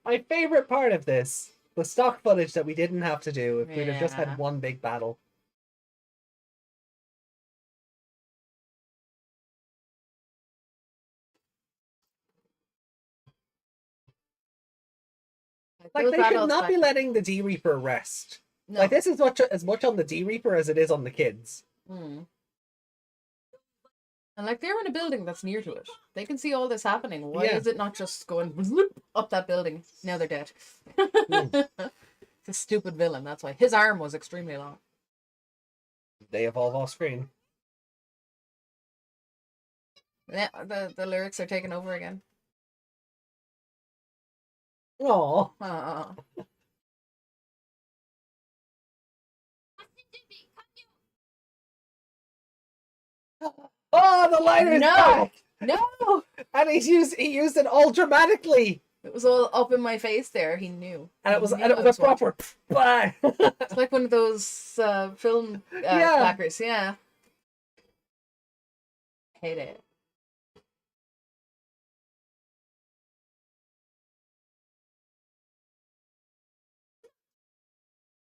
My favorite part of this, the stock footage that we didn't have to do if we'd have just Yeah. had one big battle. Like, those they should battles not back be then- letting the D Reaper rest. No. Like, this is as much on the D Reaper as it is on the kids. Mm. And like they're in a building that's near to it. They can see all this happening. Why Yeah. is it not just going whoop up that building? Now they're dead. It's a stupid villain, that's why. His arm was extremely long. They evolve off screen. Yeah, the lyrics are taken over again. Oh, oh, the lighter is No! back, No! and he used it all dramatically, It was all up in my face there. He knew. and it He was knew a I was watching. proper bang. It's like one of those film Yeah. clackers. Yeah. Hate it.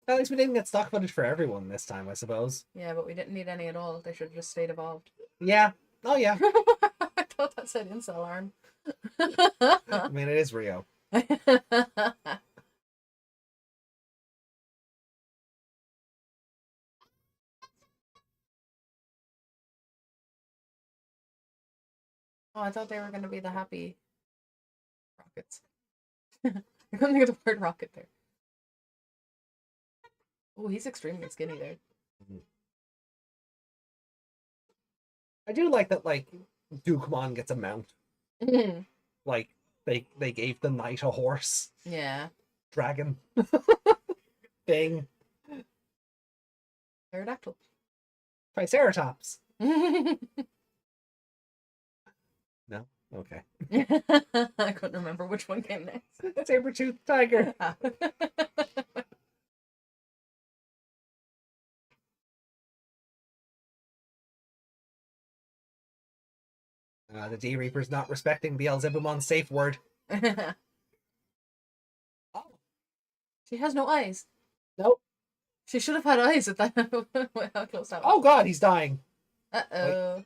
At least we didn't get stock footage for everyone this time, I suppose. Yeah, but we didn't need any at all. They should have just stayed evolved. Yeah. Oh yeah. I thought that said incel arm. I mean, it is Rio. Oh, I thought they were going to be the happy rockets. I couldn't think of the word rocket there. Oh, he's extremely skinny there. I do like that. Like, Digimon gets a mount. Like, they gave the knight a horse, Yeah. dragon, thing, Pterodactyl. triceratops. No, okay. I couldn't remember which one came next. Saber-toothed tiger. The D Reaper's not respecting Beelzebumon's safe word. Oh, She has no eyes. nope. She should have had eyes at that. How close that was. Oh god, he's dying. Uh-oh.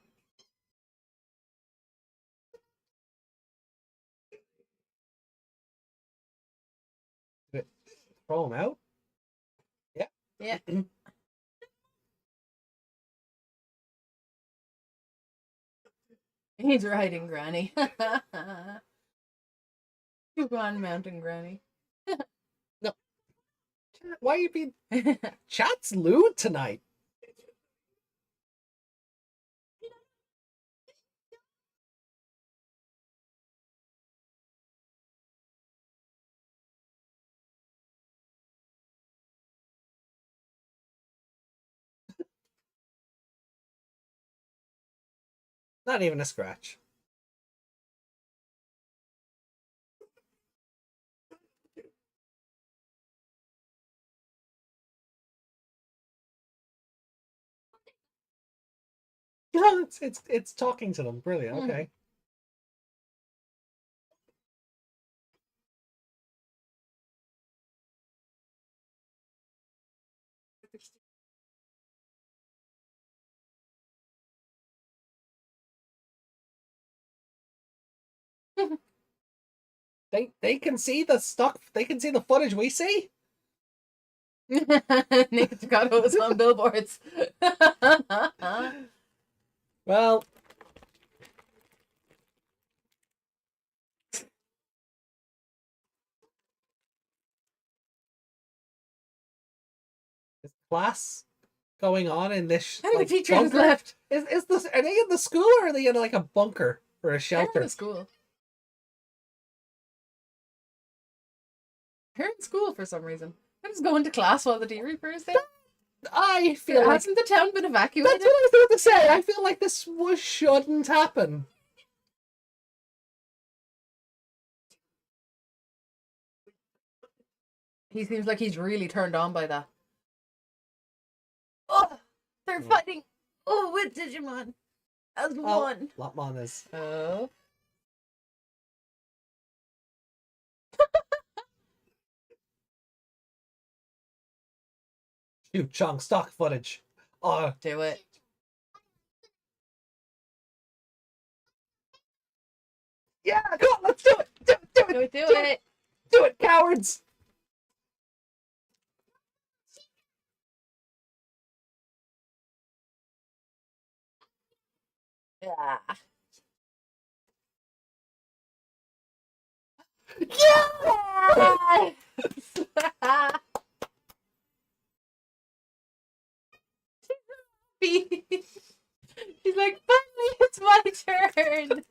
Throw him out. Yeah. He's riding Granny. Keep on mounting Granny. Why are you being... Chat's lewd tonight. Not even a scratch. No, it's talking to them. Brilliant. Okay. They can see the stock. They can see the footage we see. Naked Chicago is on billboards. Well, is class going on in this? How many Like, teachers bunker? left? Is this? Are they in the school or are they in like a bunker or a They're shelter? in school. They're in school for some reason. They're just going to class while the D Reaper is there. I feel like Hasn't the town been that's evacuated? what I was about to say. I feel like this shouldn't happen. He seems like he's really turned on by that. Oh, they're fighting. Oh, with Digimon as one. Lopmon is. Oh. Shoot, Chong, stock footage. Oh, Do it. yeah, come on, let's do it. Do it. Do it. Do it. Do it, cowards. Yeah. Yeah! She's like, finally, it's my turn.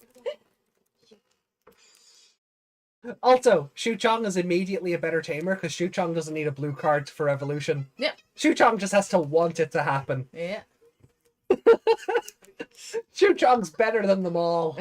Also, Shu Chong is immediately a better tamer because Shu Chong doesn't need a blue card for evolution. Yeah. Shu Chong just has to want it to happen. Yeah. Shu Chong's better than them all.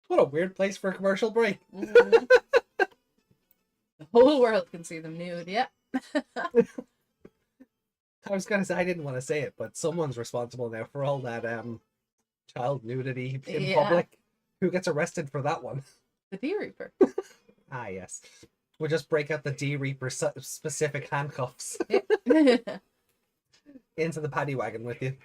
What a weird place for a commercial break. Mm-hmm. The whole world can see them nude. Yeah. I was gonna say I didn't want to say it, but someone's responsible now for all that child nudity in public. Who gets arrested for that one? The D-Reaper. Ah, yes. We'll just break out the D-Reaper specific handcuffs into the paddy wagon with you.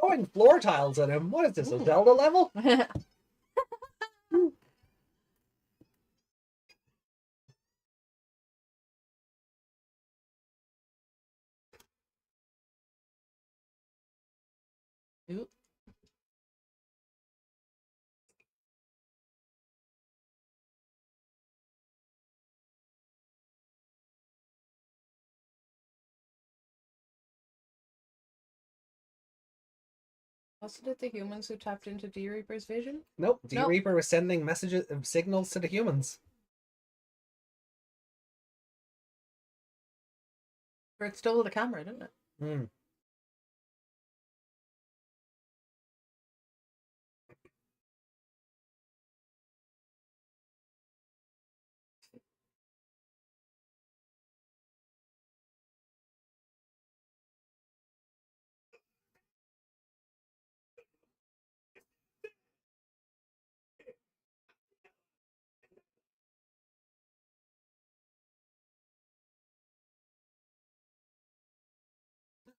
Throwing floor tiles at him. What is this, a Zelda level? Ooh. Wasn't it the humans who tapped into D-Reaper's vision? Nope. D-Reaper was sending messages, signals to the humans. Or it stole the camera, didn't it? Hmm.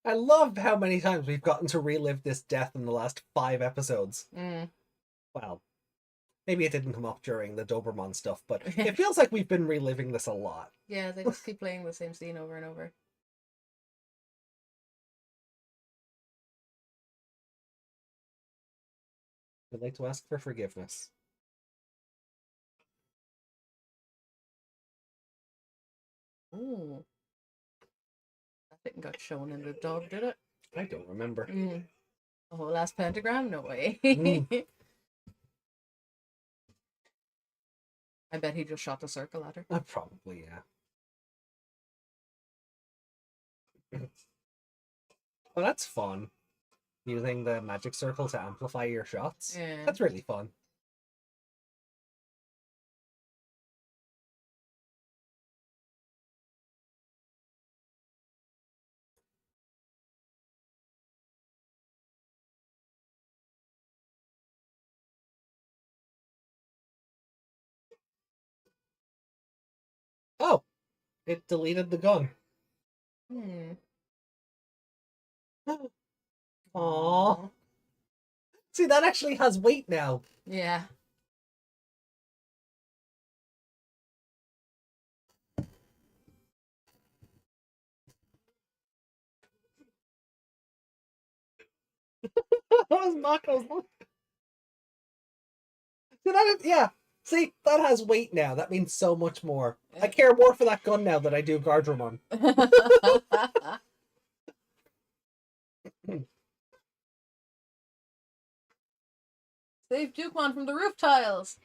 I love how many times we've gotten to relive this death in the last 5 episodes. Mm. Well, maybe it didn't come up during the Doberman stuff, but it feels like we've been reliving this a lot. Yeah, they just keep playing the same scene over and over. I'd like to ask for forgiveness. Ooh. That didn't got shown in the dog, did it? I don't remember. Mm. The whole last pentagram? No way. Mm. I bet he just shot the circle at her. Probably, yeah. Well, that's fun. Using the magic circle to amplify your shots. Yeah. That's really fun. Oh, it deleted the gun. Hmm. Aww. See, that actually has weight now. Yeah. was Mako's look. See, yeah. See, that has weight now. That means so much more. I care more for that gun now than I do Gardramon. Save Dukemon from the roof tiles.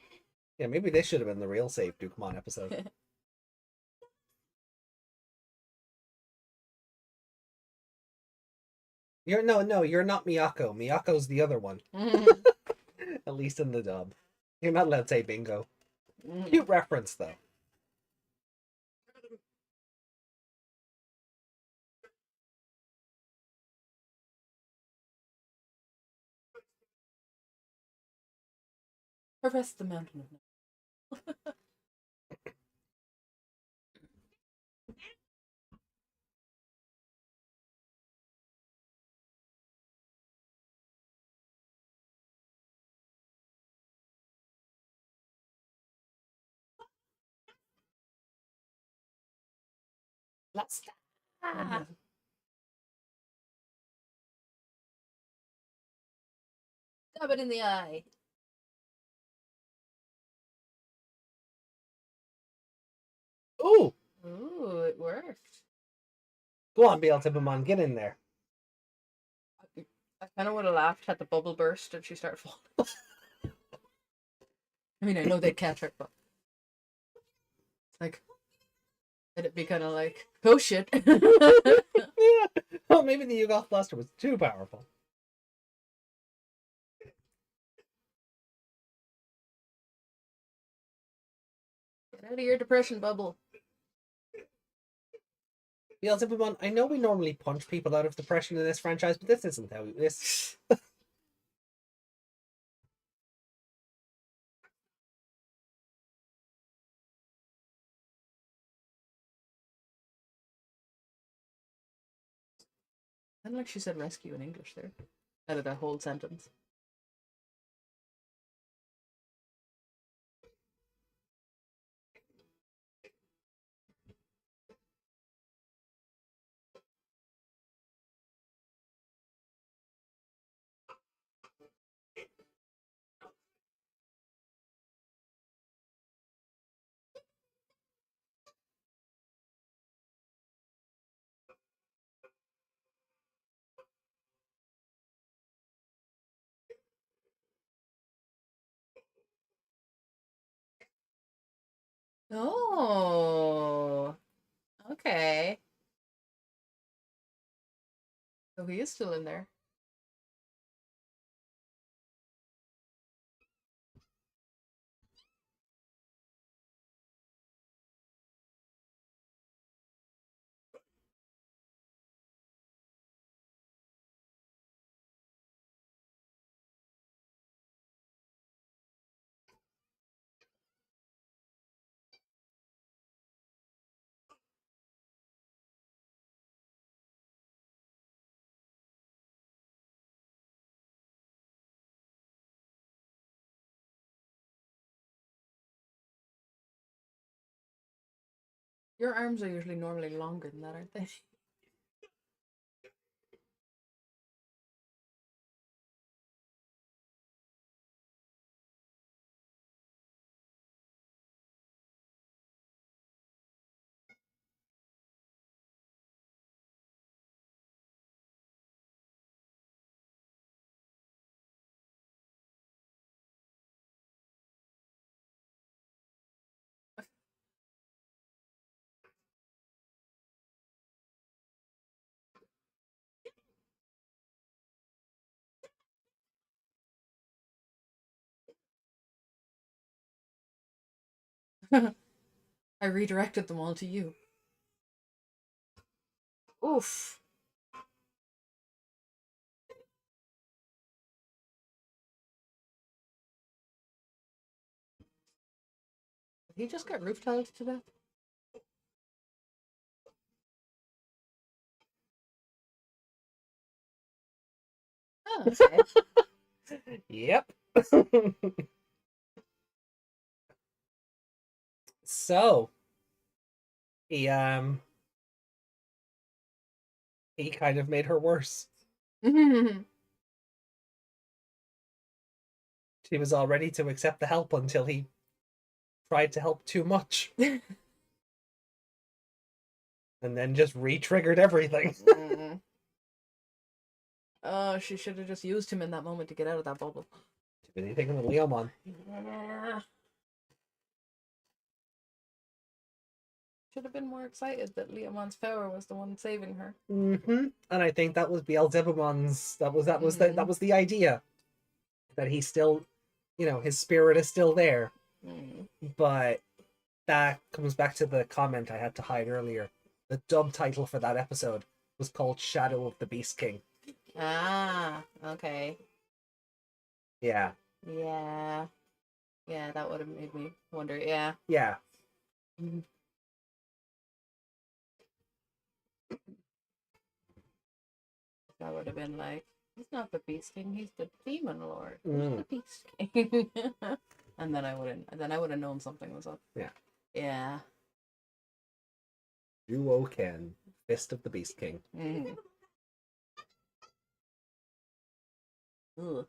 Yeah, maybe this should have been the real Save Dukemon episode. You're not Miyako. Miyako's the other one. At least in the dub. You're not allowed to say bingo. Cute reference though. Harvest the mountain of Let's Stab it in the eye. Ooh! Ooh, it worked. Go on, Beelzebumon, get in there. I kind of would have laughed at the bubble burst and she started falling. I mean, I know they'd catch her, but like, it'd be kind of like, oh shit. Yeah. Well, maybe the Yugoth Blaster was too powerful. Get out of your depression bubble. Beelzebumon, I know we normally punch people out of depression in this franchise, but this isn't how this. Kind of like she said rescue in English there. Out of that whole sentence. Oh, okay. So he is still in there. Your arms are usually normally longer than that, aren't they? I redirected them all to you. Oof. Did he just get roof tiled to death? Oh, okay. Yep. So he he kind of made her worse. She was all ready to accept the help until he tried to help too much. And then just re-triggered everything. Oh, she should have just used him in that moment to get out of that bubble. Too busy thinking of Leomon. Yeah. Should have been more excited that Leomon's power was the one saving her. And I think that was Beelzebumon's. That was the idea. That he's still, his spirit is still there. But that comes back to the comment I had to hide earlier. The dub title for that episode was called Shadow of the Beast King. Ah, okay. Yeah. Yeah. Yeah, that would have made me wonder. Yeah. Yeah. That would have been like, he's not the Beast King, he's the Demon Lord. Who's the Beast King? And then I would have known something was up. Yeah. Yeah. Duo Ken, Fist of the Beast King. Ugh.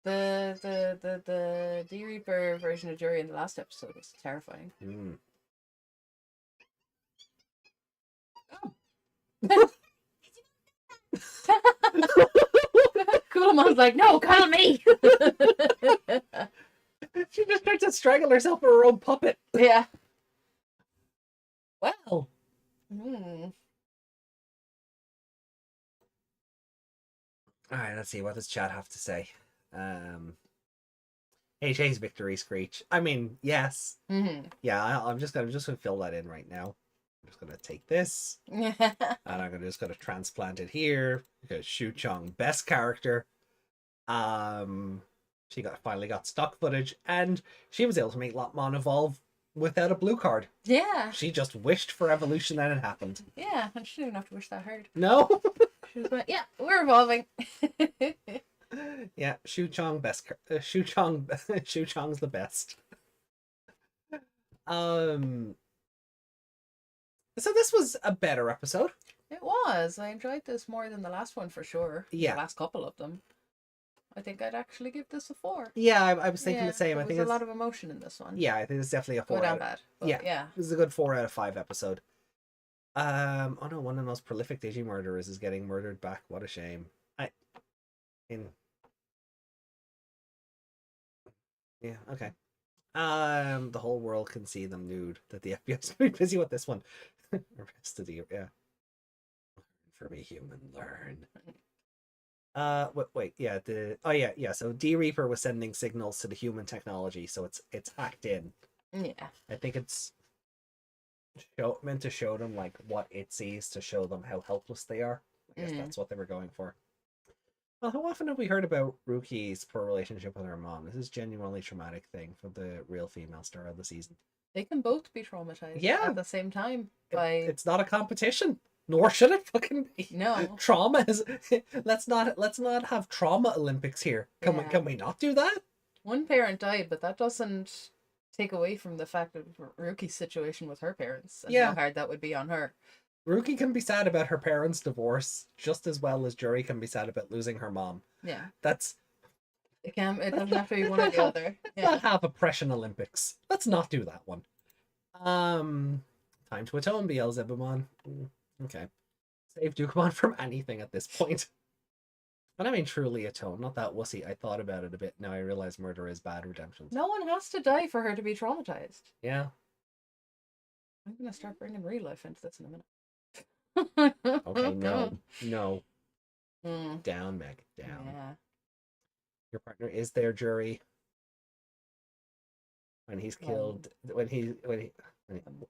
The D-Reaper version of Jury in the last episode was terrifying. Kulemon's like, no, call me! She just tried to strangle herself with her own puppet. Yeah. Well. Alright, let's see. What does chat have to say? HA's victory screech. I mean, yes. Yeah, I'm just gonna fill that in right now. I'm just gonna take this. And I'm just gonna transplant it here. Because Shu Chong, best character. She finally got stock footage, and she was able to make Lotmon evolve without a blue card. Yeah. She just wished for evolution and it happened. Yeah, and she didn't have to wish that hard. No. She was like, yeah, we're evolving. Yeah, Shu Chong best. Shu Chong's the best. So this was a better episode. It was. I enjoyed this more than the last one for sure. Yeah. The last couple of them. I think I'd actually give this a 4. Yeah, I was thinking the same. There I think was a lot of emotion in this one. Yeah, I think it's definitely a 4. Good and bad. Yeah. This is a good 4 out of 5 episode. Oh no, one of the most prolific Digi murderers is getting murdered back. What a shame. Yeah, okay. The whole world can see them nude. That the FBI's very busy with this one. Rest of the yeah. For me, human, learn. Wait, yeah. So D Reaper was sending signals to the human technology, so it's hacked in. Yeah. I think it's meant to show them like what it sees, to show them how helpless they are. I guess that's what they were going for. Well, how often have we heard about Ruki's poor relationship with her mom? This is a genuinely traumatic thing for the real female star of the season. They can both be traumatized at the same time. It's not a competition, nor should it fucking be. No. Trauma is. let's not have trauma Olympics here. Can we not do that? One parent died, but that doesn't take away from the fact of Ruki's situation with her parents and how hard that would be on her. Ruki can be sad about her parents' divorce just as well as Jury can be sad about losing her mom. Yeah. It doesn't have to be one or the other. Let's not have oppression Olympics. Let's not do that one. Time to atone, Beelzebumon. Okay. Save Dukamon from anything at this point. And I mean truly atone, not that wussy. I thought about it a bit. Now I realize murder is bad redemption. No one has to die for her to be traumatized. Yeah. I'm going to start bringing real life into this in a minute. Okay, no. Down, Meg, down. Yeah. Your partner is their Jury. When he's killed, when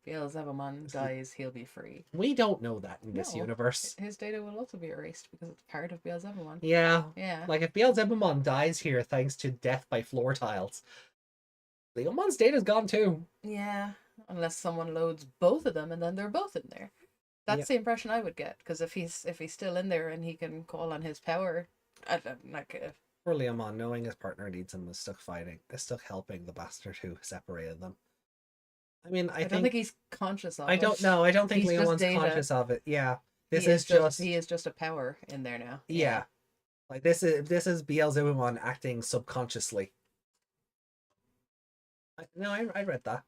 Beelzebumon dies, he'll be free. We don't know that in this universe. His data will also be erased because it's part of Beelzebumon. Yeah. Yeah. Like if Beelzebumon dies here thanks to death by floor tiles, Leomon's data's gone too. Yeah. Unless someone loads both of them and then they're both in there. That's the impression I would get, because if he's still in there and he can call on his power, Poor Leomon, knowing his partner needs him, is stuck fighting, is stuck helping the bastard who separated them. I mean, I don't think he's conscious of it. I don't know. I don't think Leomon's conscious of it. Yeah, he is just a power in there now. Yeah. Like this is Beelzebubon acting subconsciously. No, I read that.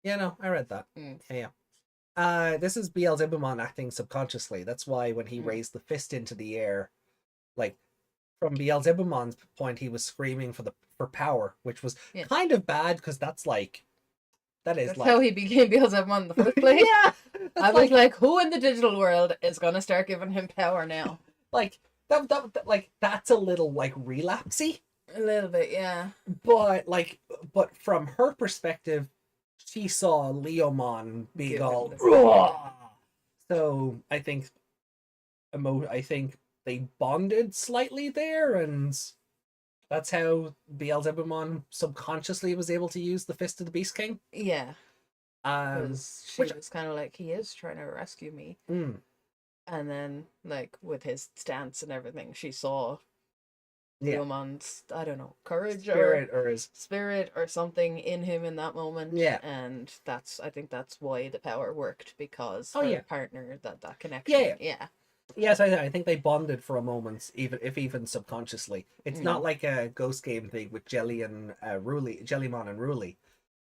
Yeah, no, I read that. Mm. Yeah, yeah. This is Beelzebubon acting subconsciously. That's why when he raised the fist into the air, like from Beelzebumon's point, he was screaming for power, which was kind of bad because that's how he became Beelzebub in the first place. Yeah, I was like, who in the digital world is gonna start giving him power now? Like that's a little like relapsey. A little bit, yeah. But from her perspective, she saw Leomon being all. So I think they bonded slightly there, and that's how Beelzebumon subconsciously was able to use the Fist of the Beast King. Yeah. Um, she was kind of like, he is trying to rescue me. And then, like, with his stance and everything, she saw Leomon's, I don't know, courage spirit or something in him in that moment. Yeah. And I think that's why the power worked, because her partner, that connection. Yeah. Yeah. Yes, I think they bonded for a moment, even subconsciously. It's not like a Ghost Game thing with Jellymon and Ruli.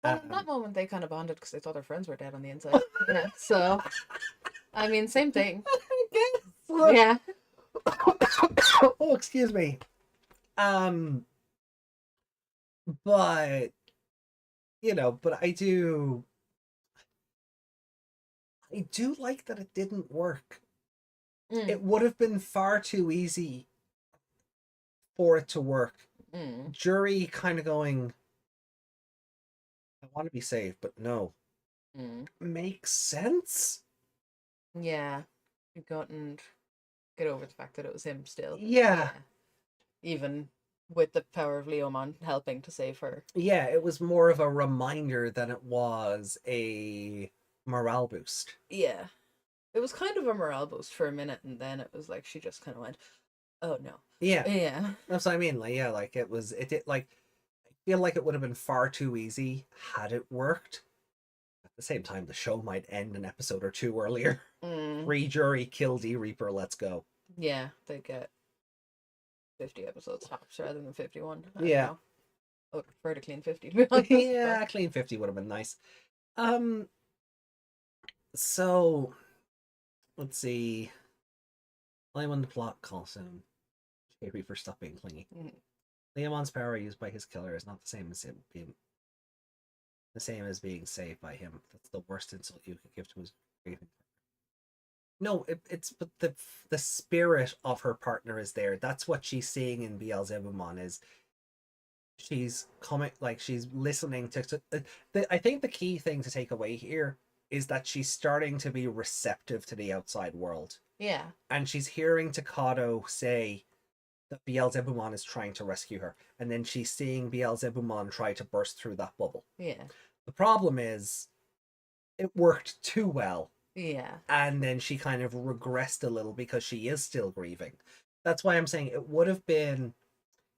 Well, in that moment, they kind of bonded because they thought their friends were dead on the inside. Yeah, so, I mean, same thing. Yeah. Oh, excuse me. But but I do like that it didn't work. It would have been far too easy for it to work. Jury kind of going, I want to be safe, but no. Makes sense. Yeah. You couldn't get over the fact that it was him still. Yeah. Even with the power of Leomon helping to save her. Yeah, it was more of a reminder than it was a morale boost. Yeah. It was kind of a morale boost for a minute, and then it was like she just kind of went, oh no. Yeah. Yeah. That's what I mean. Like, yeah, like it did, like, I feel like it would have been far too easy had it worked. At the same time, the show might end an episode or two earlier. Free Jury, kill D Reaper, let's go. Yeah, they get 50 episodes tops rather than 51. Yeah. I would prefer to clean 50, to be honest. Yeah, clean 50 would have been nice. So let's see. I'm on the plot call soon. Reaper, stop being clingy. Leomon's power used by his killer is not the same as being saved by him. That's the worst insult you could give to his grieving. No, it's but the spirit of her partner is there. That's what she's seeing in Beelzebumon is she's coming, like she's listening to I think the key thing to take away here is that she's starting to be receptive to the outside world. Yeah. And she's hearing Takado say that Beelzebumon is trying to rescue her. And then she's seeing Beelzebumon try to burst through that bubble. Yeah. The problem is it worked too well. Yeah. And then she kind of regressed a little because she is still grieving. That's why I'm saying it would have been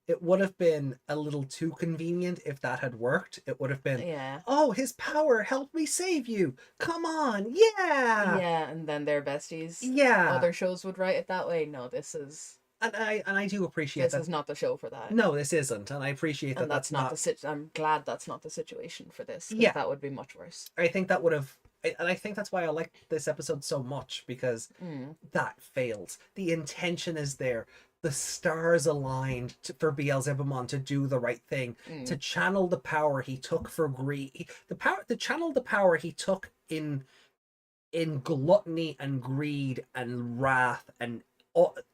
a little too convenient if that had worked. It would have been, oh, his power helped me save you. Come on, yeah. Yeah, and then they're besties. Yeah. Other shows would write it that way. No, this is. And I do appreciate this is not the show for that. No, this isn't, and I appreciate that. That's not the I'm glad that's not the situation for this. Yeah, that would be much worse. I think that would have. And I think that's why I like this episode so much, because that failed. The intention is there. The stars aligned for Beelzebumon to do the right thing, to channel the power he took for greed. To channel the power he took in gluttony and greed and wrath and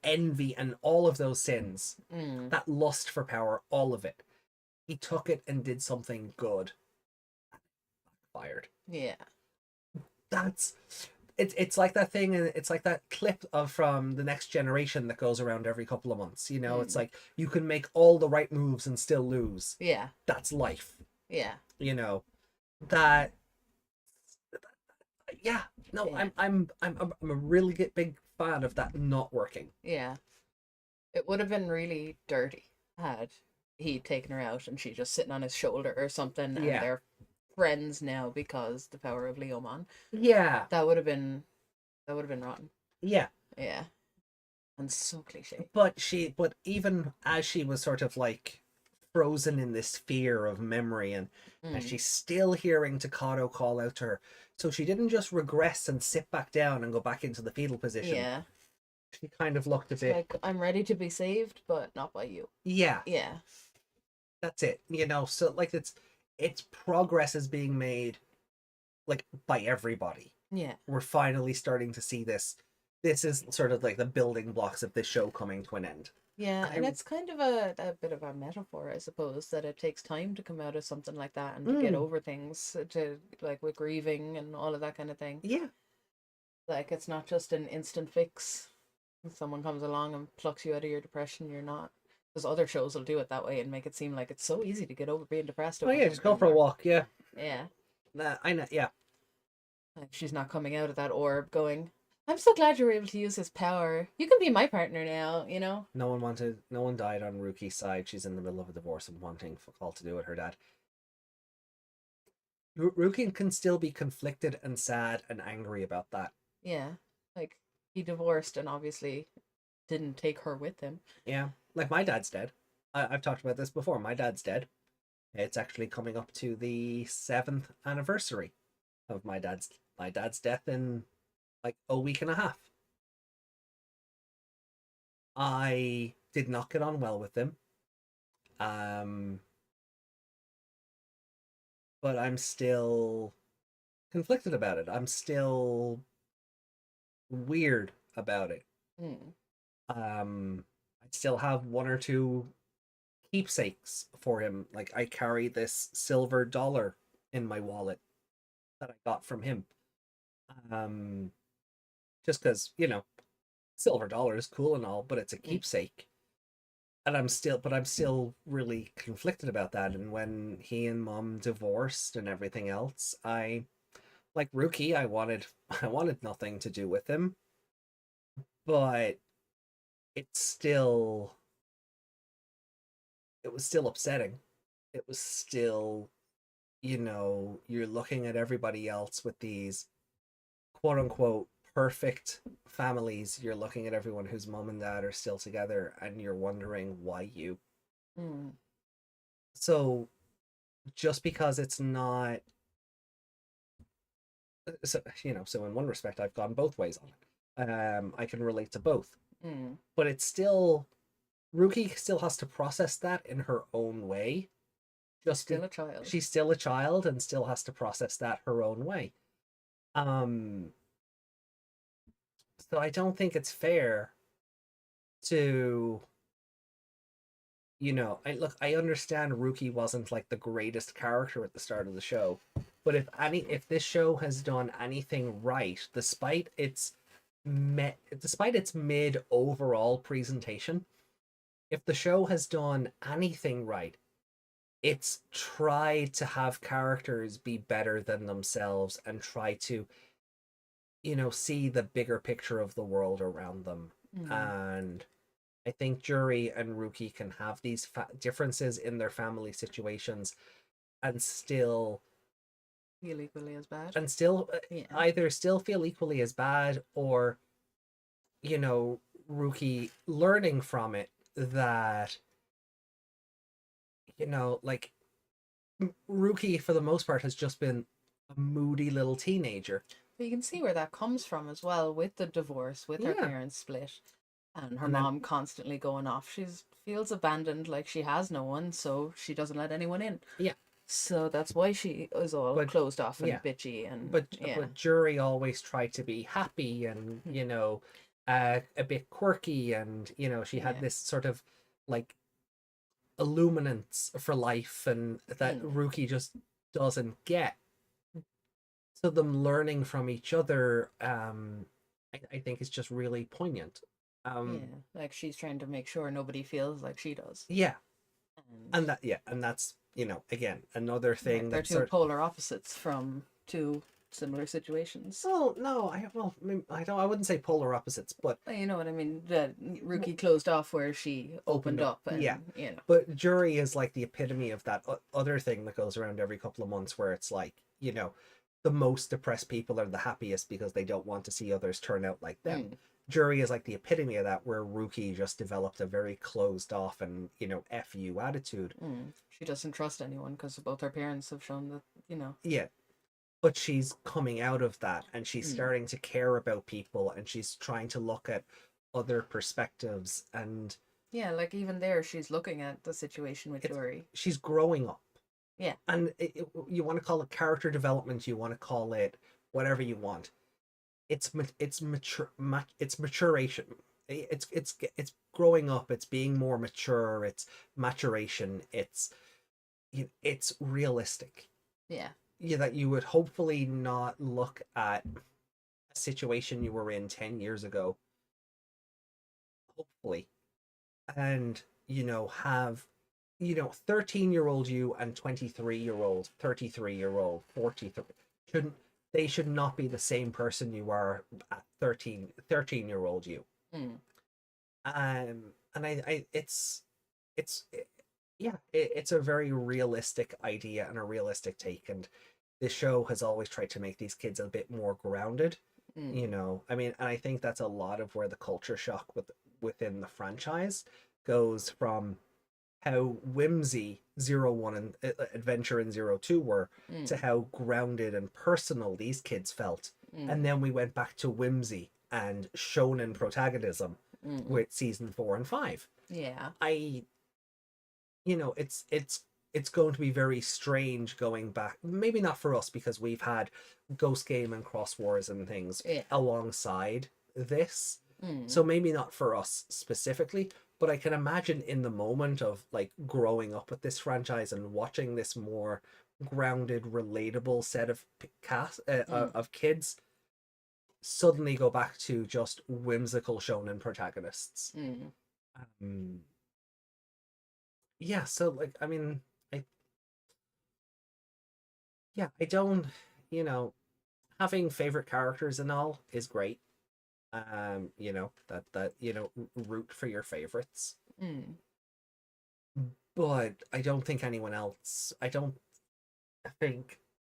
envy and all of those sins. That lust for power, all of it. He took it and did something good. Fired. Yeah. It's like that thing, and it's like that clip from The Next Generation that goes around every couple of months. It's like you can make all the right moves and still lose. Yeah. That's life. Yeah. That. Yeah. No, yeah. I'm a really big fan of that not working. Yeah. It would have been really dirty had he taken her out and she just sitting on his shoulder or something, and they're friends now because the power of Leomon. Yeah. That would have been rotten. Yeah. Yeah. And so cliche. But even as she was sort of like frozen in this fear of memory, and Mm. she's still hearing Takato call out to her, so she didn't just regress and sit back down and go back into the fetal position. Yeah. She kind of looked a It's bit, like, I'm ready to be saved, but not by you. yeah, Yeah. that's it, so like it's progress is being made like by everybody. Yeah. We're finally starting to see this is sort of like the building blocks of this show coming to an end. Yeah, And and it's kind of a bit of a metaphor, I suppose, that it takes time to come out of something like that and to get over things, to like with grieving and all of that kind of thing. yeah, Like it's not just an instant fix. If someone comes along and plucks you out of your depression, you're not. Because other shows will do it that way and make it seem like it's so easy to get over being depressed oh over yeah, just go something. for a walk, yeah. Yeah, I know, yeah. like she's not coming out of that orb going, I'm so glad you were able to use his power. You can be my partner now, you know? No one died on Ruki's side. She's in the middle of a divorce and wanting all to do with her dad. Ruki can still be conflicted and sad and angry about that. Yeah. Like he divorced and obviously didn't take her with him. Yeah, like my dad's dead. I've talked about this before. My dad's dead. It's actually coming up to the 7th anniversary of my dad's death in like a week and a half. I did not get on well with him. Um, but I'm still conflicted about it. I'm still weird about it. Mm. I still have one or two keepsakes for him. Like I carry this silver dollar in my wallet that I got from him. Um, just because silver dollar is cool and all, but it's a keepsake. And I'm still really conflicted about that. And when he and mom divorced and everything else, I like Ruki, I wanted nothing to do with him, but it's still it was still upsetting. It was still, you're looking at everybody else with these quote unquote perfect families. You're looking at everyone whose mom and dad are still together and you're wondering why you. Mm. So just because it's not so in one respect I've gone both ways on it. I can relate to both. Mm. But it's still Ruki still has to process that in her own way. Still a child. She's still a child and still has to process that her own way. Um so I don't think it's fair to I understand Ruki wasn't like the greatest character at the start of the show, but if this show has done anything right, despite its mid overall presentation, if the show has done anything right, it's tried to have characters be better than themselves and try to see the bigger picture of the world around them. Mm. And I think Jury and Ruki can have these differences in their family situations and still Feel equally as bad. yeah. Either still feel equally as bad, or Ruki learning from it that like Ruki for the most part has just been a moody little teenager. But you can see where that comes from as well, with the divorce, with her parents split, and her mom constantly going off. She feels abandoned, like she has no one, so she doesn't let anyone in. Yeah. So that's why she is all closed off and bitchy, and but Jury always tried to be happy and a bit quirky, and she had this sort of like illuminance for life, and that Ruki just doesn't get. So them learning from each other, I think is just really poignant. like she's trying to make sure nobody feels like she does. Yeah, and that's again another thing they're two polar opposites from two similar situations. Oh no, I wouldn't say polar opposites, but you know what I mean. The Ruki closed off where she opened up, and But Jury is like the epitome of that other thing that goes around every couple of months, where it's like the most depressed people are the happiest because they don't want to see others turn out like them. Jury is like the epitome of that, where Ruki just developed a very closed off and, you know, F you attitude. She doesn't trust anyone because both her parents have shown that, you know. Yeah. But she's coming out of that and she's Mm. starting to care about people and she's trying to look at other perspectives and Yeah, like even there, she's looking at the situation with Jury. she's growing up. Yeah. And you want to call it character development, you want to call it whatever you want. It's maturation. It's growing up. It's being more mature. It's maturation. It's realistic. Yeah. Yeah, that you would hopefully not look at a situation you were in 10 years ago, hopefully, and have 13-year-old you and 23-year-old, 33-year-old, 43 shouldn't they should not be the same person you are at 13-year-old you. And it's yeah, it's a very realistic idea and a realistic take, and this show has always tried to make these kids a bit more grounded. I mean, and I think that's a lot of where the culture shock within the franchise goes from how whimsy 01 and Adventure and 02 were to how grounded and personal these kids felt. And then we went back to whimsy and shonen protagonism with season 4 and 5. Yeah. It's going to be very strange going back. Maybe not for us because we've had Ghost Game and Cross Wars and things alongside this. So maybe not for us specifically, but I can imagine in the moment of like growing up with this franchise and watching this more grounded, relatable set of of kids suddenly go back to just whimsical shonen protagonists. Yeah, so like I mean, I don't, having favorite characters and all is great. Root for your favorites. But I don't think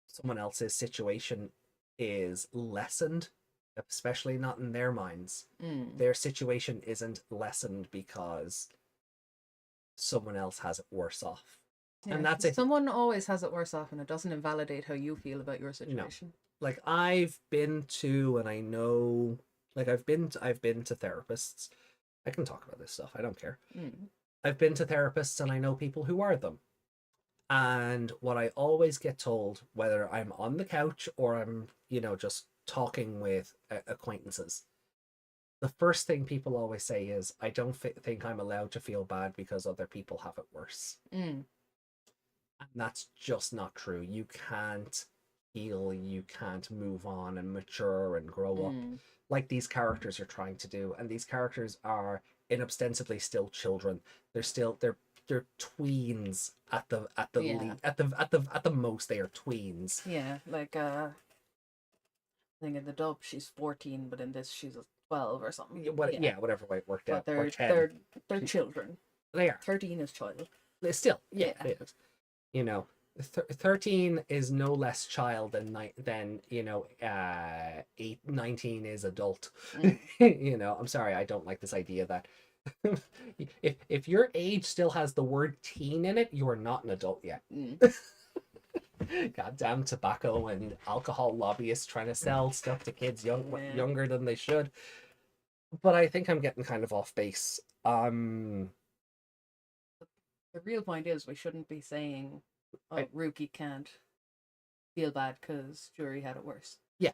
someone else's situation is lessened, especially not in their minds. Their situation isn't lessened because someone else has it worse off. Yeah, and that's it. Someone always has it worse off, and it doesn't invalidate how you feel about your situation. No. Like I've been to, and I know, like I've been to therapists. I can talk about this stuff. I don't care. I've been to therapists, and I know people who are them. And what I always get told, whether I'm on the couch or I'm, just talking with acquaintances, the first thing people always say is, I don't think I'm allowed to feel bad because other people have it worse. And that's just not true. You can't heal, you can't move on and mature and grow up like these characters are trying to do. And these characters are inostensibly still children. They're tweens at the most. They are tweens. Yeah, like I think in the dub she's 14, but in this she's 12 or something. Whatever way it worked out. But they're children. They are. 13 is child. They still, it is. 13 is no less child than 19 is adult. I'm sorry, I don't like this idea that if your age still has the word teen in it, you are not an adult yet. Goddamn tobacco and alcohol lobbyists trying to sell stuff to kids younger than they should. But I think I'm getting kind of off base. The real point is we shouldn't be saying, Ruki can't feel bad because Jury had it worse. Yeah.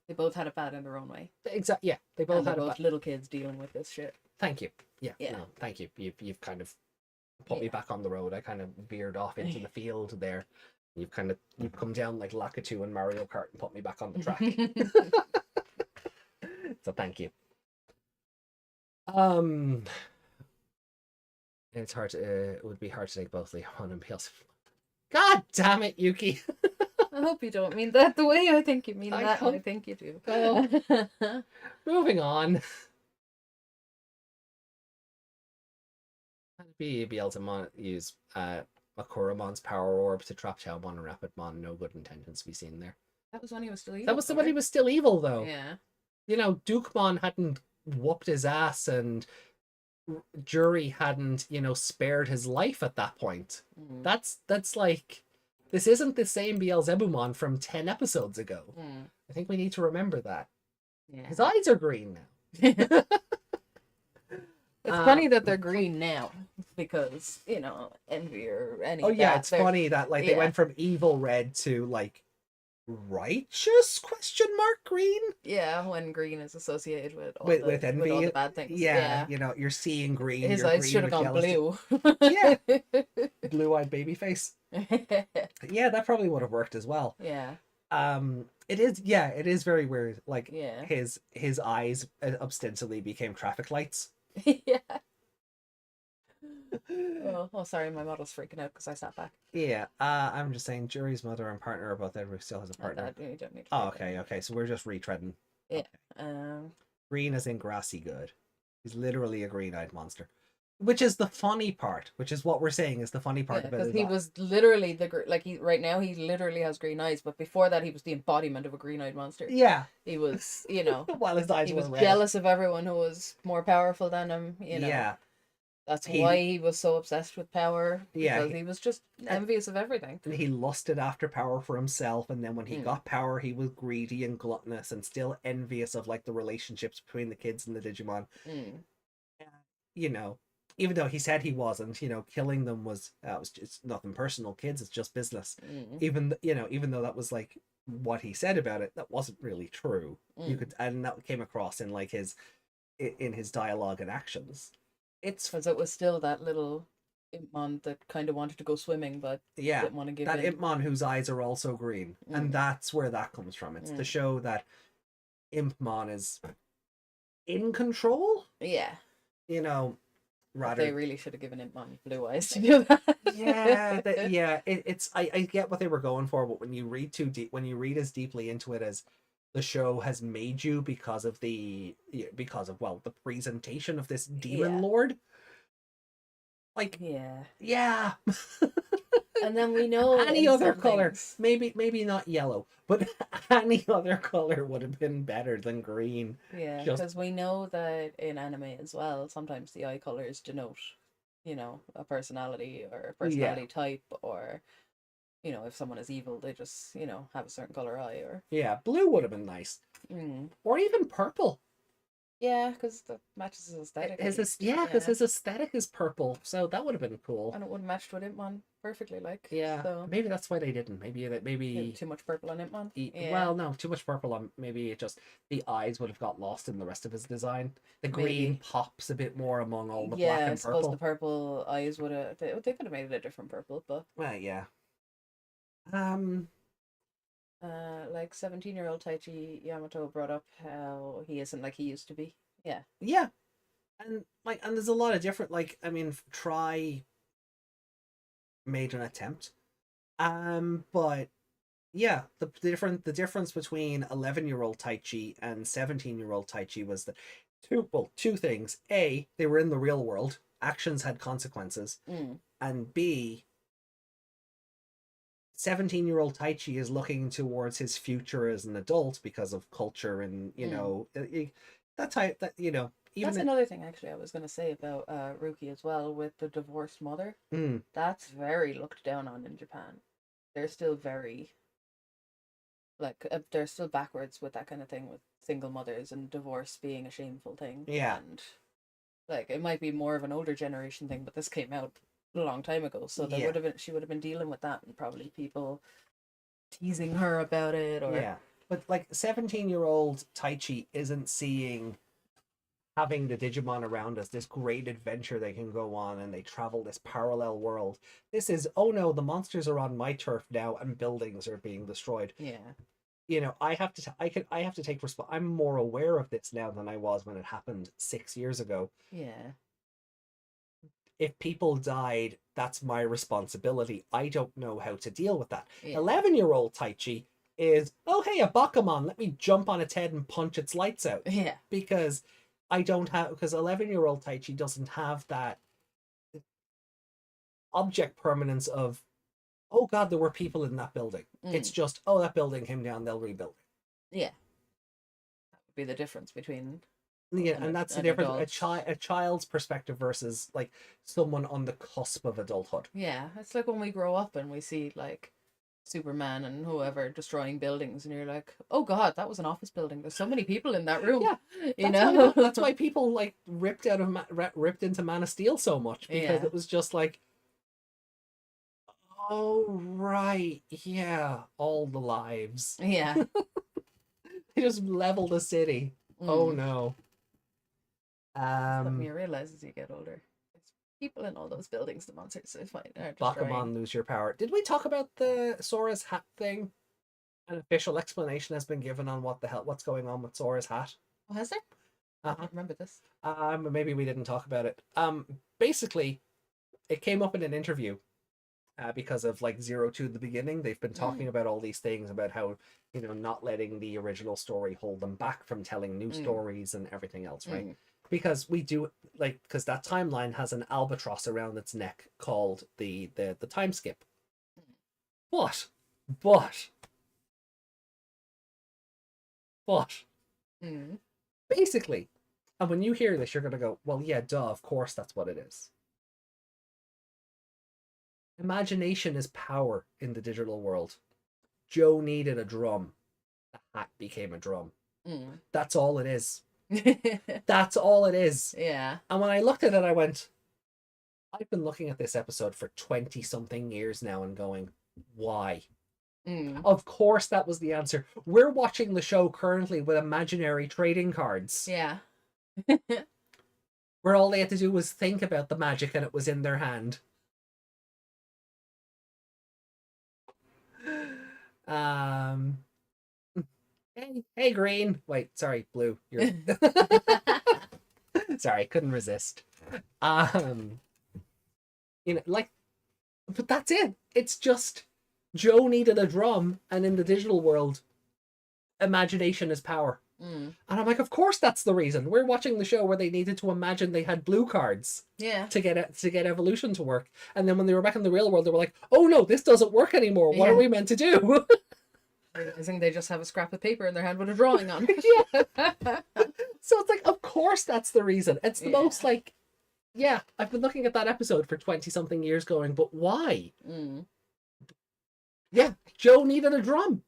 They both had it bad in their own way. Exactly. Yeah, they both had both little kids dealing with this shit. Thank you. Yeah. No, thank you. You've kind of put me back on the road. I kind of veered off into the field there. You've come down like Lakitu and Mario Kart and put me back on the track. So thank you. It's hard to. It would be hard to take both Leon and Beelzebub. God damn it, Yuki. I hope you don't mean that the way I think you mean that. I think you do. Moving on. Beelzebub use Makuramon's power orb to trap Chaomon and Rapidmon. No good intentions to be seen there. That was when he was still evil. That was when he was still evil, though. Yeah. Dukemon hadn't whooped his ass and Jury hadn't, spared his life at that point. Mm. That's like, this isn't the same Beelzebumon from 10 episodes ago. Mm. I think we need to remember that. Yeah. His eyes are green now. It's funny that they're green now because, envy or any Oh of yeah, that. it's funny that like they went from evil red to like righteous question mark green. Yeah, when green is associated with With envy. with all the bad things. Yeah, you're seeing green. His you're eyes green should have with gone jealousy. blue. Yeah. Blue-eyed baby face. Yeah, that probably would have worked as well. Yeah. It is very weird. Like Yeah. his eyes ostensibly became traffic lights. Yeah. Oh, sorry, my model's freaking out because I sat back. Yeah, I'm just saying Jury's mother and partner are both Edward still has a partner. You don't need to Oh, okay, so we're just retreading. Yeah. Okay. Green as in grassy good. He's literally a green-eyed monster. Which is the funny part, which is what we're saying is the funny part of it. Because he was literally right now he literally has green eyes, but before that he was the embodiment of a green-eyed monster. Yeah. He was, while his eyes he were was red. Jealous of everyone who was more powerful than him, Yeah. That's why he was so obsessed with power. Yeah. Because he was just envious of everything. And he lusted after power for himself, and then when he got power, he was greedy and gluttonous and still envious of like the relationships between the kids and the Digimon. Even though he said he wasn't, killing them was just nothing personal, kids, it's just business. Even though that was like what he said about it, that wasn't really true. And that came across in like his dialogue and actions. It's because it was still that little Impmon that kind of wanted to go swimming, but didn't want to give that in. Impmon whose eyes are also green, and that's where that comes from. It's to show that Impmon is in control. Yeah, rather they really should have given Impmon blue eyes to do that. I get what they were going for, but when you read as deeply into it as the show has made you because of the presentation of this demon lord, like yeah. And then we know any other color, maybe not yellow, but any other color would have been better than green. Yeah, because we know that in anime as well, sometimes the eye colors denote, a personality or a personality type, or if someone is evil, they just have a certain color eye. Or blue would have been nice, or even purple. Yeah, because that matches his aesthetic. Because his aesthetic is purple, so that would have been cool. And it would have matched with Impmon perfectly, like. Yeah, so. Maybe that's why they didn't. Maybe too much purple on Impmon. Well, no, too much purple on. Maybe it just the eyes would have got lost in the rest of his design. The green pops a bit more among all the black and purple. I suppose the purple eyes would have. They could have made it a different purple, but. Well, yeah. Like 17-year-old Taichi Yamato brought up how he isn't like he used to be. Yeah, and there's a lot of different Try made an attempt, but yeah, the difference between 11-year-old Taichi and 17-year-old Taichi was that two things: A, they were in the real world, actions had consequences, and B, 17-year-old Taichi is looking towards his future as an adult because of culture and that type that even that's another thing actually I was going to say about Ruki as well, with the divorced mother. That's very looked down on in Japan. They're still very they're still backwards with that kind of thing, with single mothers and divorce being a shameful thing. And it might be more of an older generation thing, but this came out a long time ago, so she would have been dealing with that, and probably people teasing her about it, or but 17-year-old Taichi isn't seeing having the Digimon around us this great adventure they can go on, and they travel this parallel world. This is, oh no, the monsters are on my turf now and buildings are being destroyed. I have to take I'm more aware of this now than I was when it happened 6 years ago. If people died, that's my responsibility. I don't know how to deal with that. 11-year-old Taichi is, oh hey, a Bakumon, let me jump on its head and punch its lights out. Because 11-year-old Taichi doesn't have that object permanence of, oh god, there were people in that building. It's just, oh, that building came down, they'll rebuild it. That would be the difference between Yeah, and that's the an difference. adult. A child's perspective versus like someone on the cusp of adulthood. Yeah, it's like when we grow up and we see like Superman and whoever destroying buildings, and you're like, oh God, that was an office building. There's so many people in that room, Yeah, you know? that's why people like ripped into Man of Steel so much, because Yeah, it was just like, oh right, yeah, all the lives. yeah. They just leveled a city. Oh Mm. no. That's something Um, you realize as you get older. It's people in all those buildings the monsters are destroying. Bakuman lose your power. Did we talk about the Sora's hat thing? An official explanation has been given on what's going on with Sora's hat. Oh, has there? I Uh-huh. don't remember this. Maybe we didn't talk about it. Basically, it came up in an interview, because of like Zero to the beginning. They've been Mm. talking about all these things about how, not letting the original story hold them back from telling new stories and everything else, right? Mm. Because we do because that timeline has an albatross around its neck called the time skip. But, but, but, Mm. basically, and when you hear this, you're gonna go, well, yeah, duh, of course that's what it is. Imagination is power in the digital world. Joe needed a drum. The hat became a drum. Mm. That's all it is. That's all it is. Yeah. And when I looked at it, I went, I've been looking at this episode for 20 something years now and going, why? Mm. Of course, that was the answer. We're watching the show currently with imaginary trading cards, Yeah. where all they had to do was think about the magic and it was in their hand. Um, hey, green. Wait, sorry, blue. You're sorry, couldn't resist. Um, like, but that's it. It's just Joe needed a drum, and in the digital world, imagination is power. Mm. And I'm like, of course that's the reason. We're watching the show where they needed to imagine they had blue cards Yeah. to get evolution to work. And then when they were back in the real world, they were like, oh no, this doesn't work anymore. What are we meant to do? Realizing they just have a scrap of paper in their hand with a drawing on. Yeah. So it's like, of course that's the reason. It's the most like, yeah, I've been looking at that episode for 20 something years going, but why? Mm. Yeah, Joe needed a drum.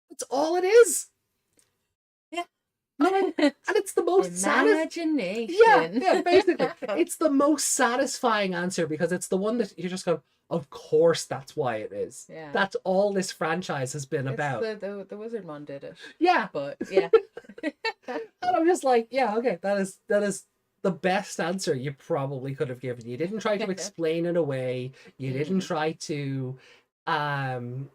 That's all it is. Yeah. And it's the most imagination. Yeah, basically. It's the most satisfying answer because it's the one that you just go, of course that's why it is. Yeah. That's all this franchise has been about. The Wizardmon did it. Yeah. But yeah. And I'm just like, yeah, okay, that is the best answer you probably could have given. You didn't try to explain it away. You didn't try to come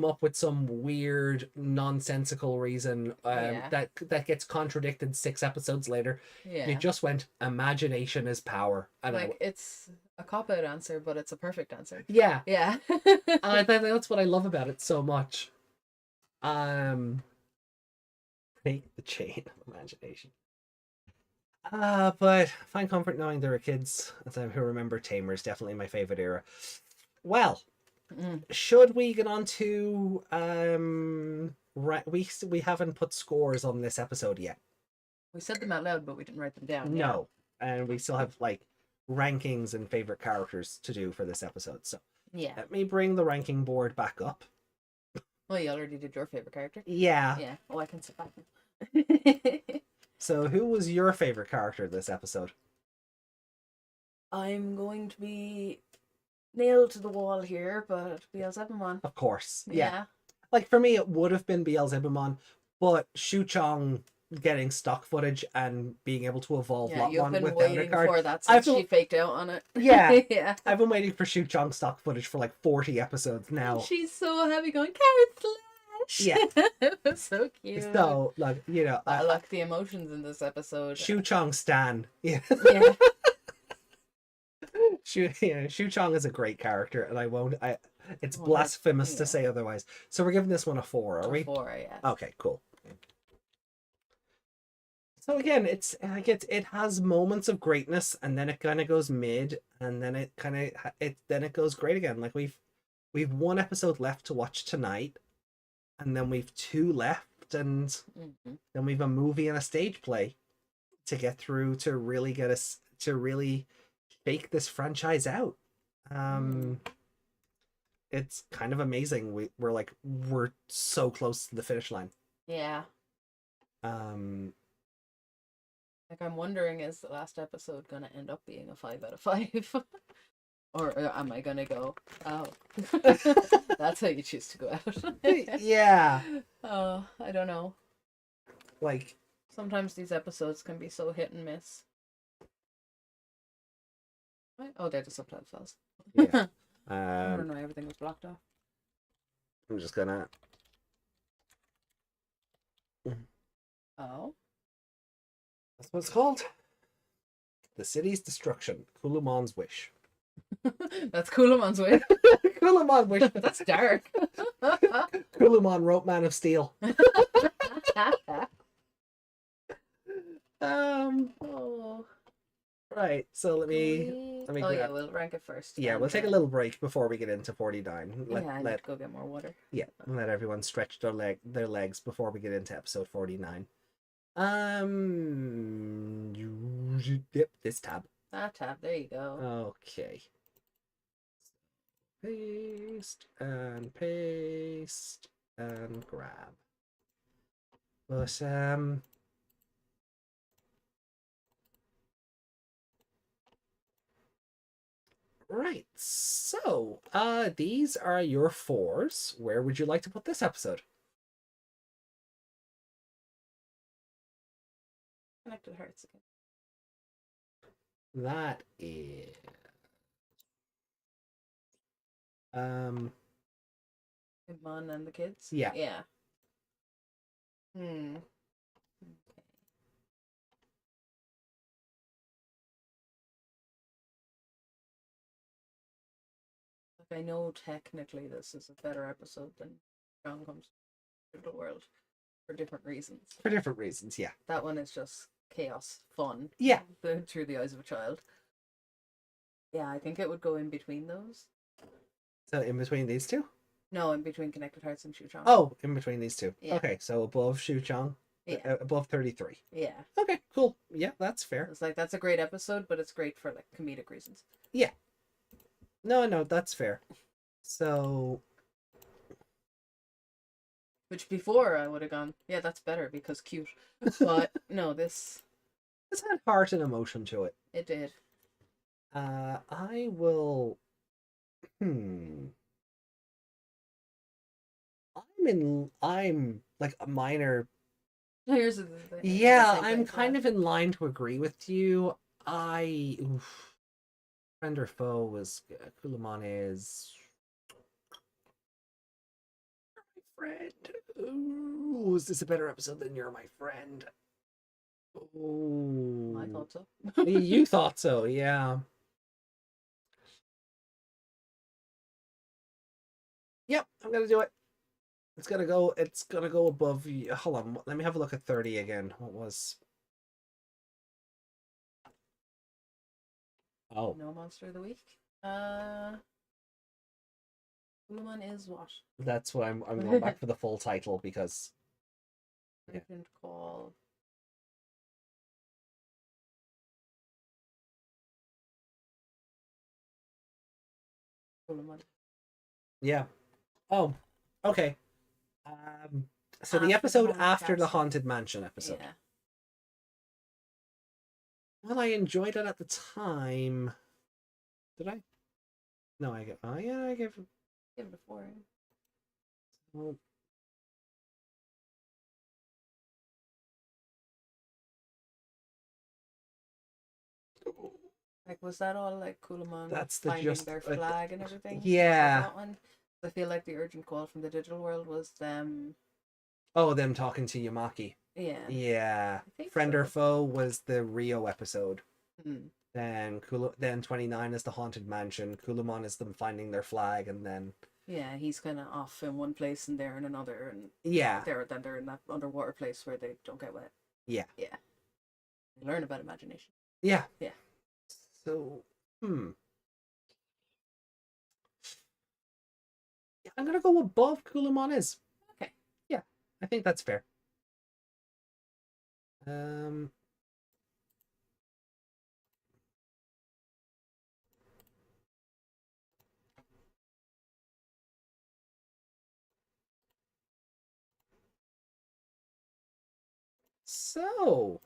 up with some weird nonsensical reason that gets contradicted 6 episodes later. Yeah. You just went, imagination is power. And like it's a cop-out answer, but it's a perfect answer. Yeah. Yeah. And I think that's what I love about it so much. Break the chain of imagination. But find comfort knowing there are kids who remember Tamers. Definitely my favorite era. Well, should we get on to we haven't put scores on this episode yet. We said them out loud, but we didn't write them down. No, and we still have like rankings and favorite characters to do for this episode. So yeah, let me bring the ranking board back up. Well, you already did your favorite character. Yeah. Yeah. Oh, I can sit back now. So, who was your favorite character this episode? I'm going to be nailed to the wall here, but Beelzebumon. Of course. Yeah. Like, for me, it would have been Beelzebumon, but Shu Chong getting stock footage and being able to evolve Lotmon without a card. For that since she faked out on it. Yeah. Yeah. I've been waiting for Shu Chong stock footage for like 40 episodes now. She's so happy going, carrot slash. Yeah. It was so cute. So, like, I like the emotions in this episode. Shu Chong stan. Yeah. Yeah. Shu Chong is a great character, and it's blasphemous to say otherwise. So we're giving this one a 4, are we? 4, yeah. Okay, cool. So again, it has moments of greatness, and then it kind of goes mid, and then it goes great again. Like we've 1 episode left to watch tonight, and then we've 2 left, and then we've a movie and a stage play. to get through to really get us to really fake this franchise out. Um, it's kind of amazing. We're so close to the finish line. Yeah. Um, Like, I'm wondering, is the last episode gonna end up being a 5 out of 5? Or am I gonna go, oh, that's how you choose to go out? yeah, Oh, I don't know. like Sometimes these episodes can be so hit and miss. Oh, there the subtitles fell. yeah. I don't know, everything was blocked off. I'm just gonna. Oh. That's what it's called. The city's destruction. Kulumon's wish. That's Kulamon's way. Kulumon wish. That's dark. Kulumon wrote Man of Steel. Oh. Right. So let me. Oh grab... yeah, we'll rank it first. Yeah, we'll take a little break before we get into 49. Yeah, I need to go get more water. Yeah, let everyone stretch their legs before we get into episode 49. Yep, this tab. Ah, tab. There you go. Okay. Paste and grab. But right. So, these are your 4s. Where would you like to put this episode? Connected Hearts again. That is Digimon and the kids? Yeah. Yeah. Okay. Like, I know technically this is a better episode than John Comes to the World for different reasons. For different reasons, yeah. That one is just chaos, fun. Yeah. Through the eyes of a child. Yeah, I think it would go in between those. So in between these two? No, in between Connected Hearts and Shuchong. Oh, in between these two. Yeah. Okay, so above Shuchong. Yeah. Above 33. Yeah. Okay, cool. Yeah, that's fair. It's like, that's a great episode, but it's great for like comedic reasons. Yeah. No, that's fair. So. Which before I would have gone, yeah, that's better because cute. But no, this had heart and emotion to it. It did. I will. I'm like a minor. Here's the Yeah, I'm kind of in line to agree with you. Friend or foe was Kulamon is my friend. Ooh, is this a better episode than You're My Friend? Oh, I thought so. You thought so, yeah. Yep, I'm gonna do it. It's gonna go above. Hold on, let me have a look at 30 again. What was? Oh, No Monster of the Week. Digimon is what? that's what I'm going back for the full title because. I didn't call. Digimon. Yeah. Oh, okay. So the After episode the Haunted after the Castle. Haunted Mansion episode. Yeah. Well, I enjoyed it at the time. Did I? No, I get. Oh yeah, I gave. Give it a 4. Well, Like, was that all like Kulamon That's the finding just their flag and everything? yeah. That one? I feel like the urgent call from the digital world was them. Oh, them talking to Yamaki. Yeah. Yeah. I think Friend or so. foe was the Rio episode. Hmm. Then 29 is the Haunted Mansion. Kulamon is them finding their flag, and then Yeah, he's kind of off in one place and they're in another, and yeah, they're in that underwater place where they don't get wet. yeah, Yeah. They learn about imagination. yeah. Yeah. So, yeah, I'm gonna go above Kulamon is. Okay. Yeah, I think that's fair. So,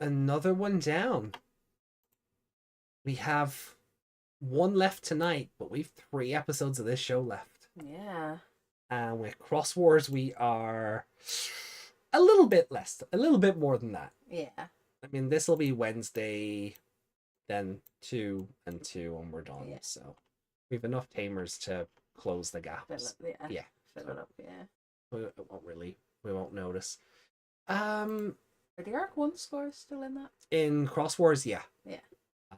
another one down. We have one left tonight, but we've 3 episodes of this show left. Yeah. And with Cross Wars, we are a little bit less, a little bit more than that. Yeah. I mean, this will be Wednesday, then 2 and 2, and we're done. Yeah. So we have enough Tamers to close the gaps. Fill it, Yeah. Fill it up, yeah. We won't notice. Are the Arc 1 scores still in that? In Cross Wars, yeah. Yeah.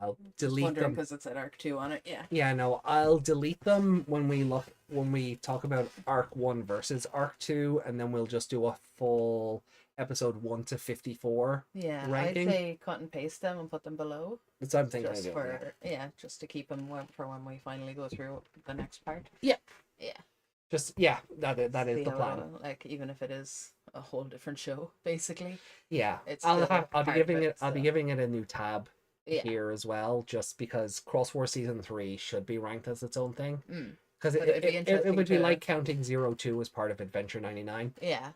I'll Just delete wondering them because it's at Arc 2 on it, yeah. Yeah, no, I'll delete them when we talk about Arc 1 versus Arc 2, and then we'll just do a full episode 1 to 54 Yeah, ranking. I'd say cut and paste them and put them below. That's what I'm thinking Just of doing, yeah. just to keep them for when we finally go through the next part. Yeah. Yeah. Just that is See the how, plan. like, even if it is a whole different show, basically. Yeah, It's I'll still be part of giving it, I'll be so. giving it a new tab Yeah. here as well, just because Cross War Season 3 should be ranked as its own thing. Because But it'd be it interesting would be to- like counting 02 as part of Adventure 99. Yeah.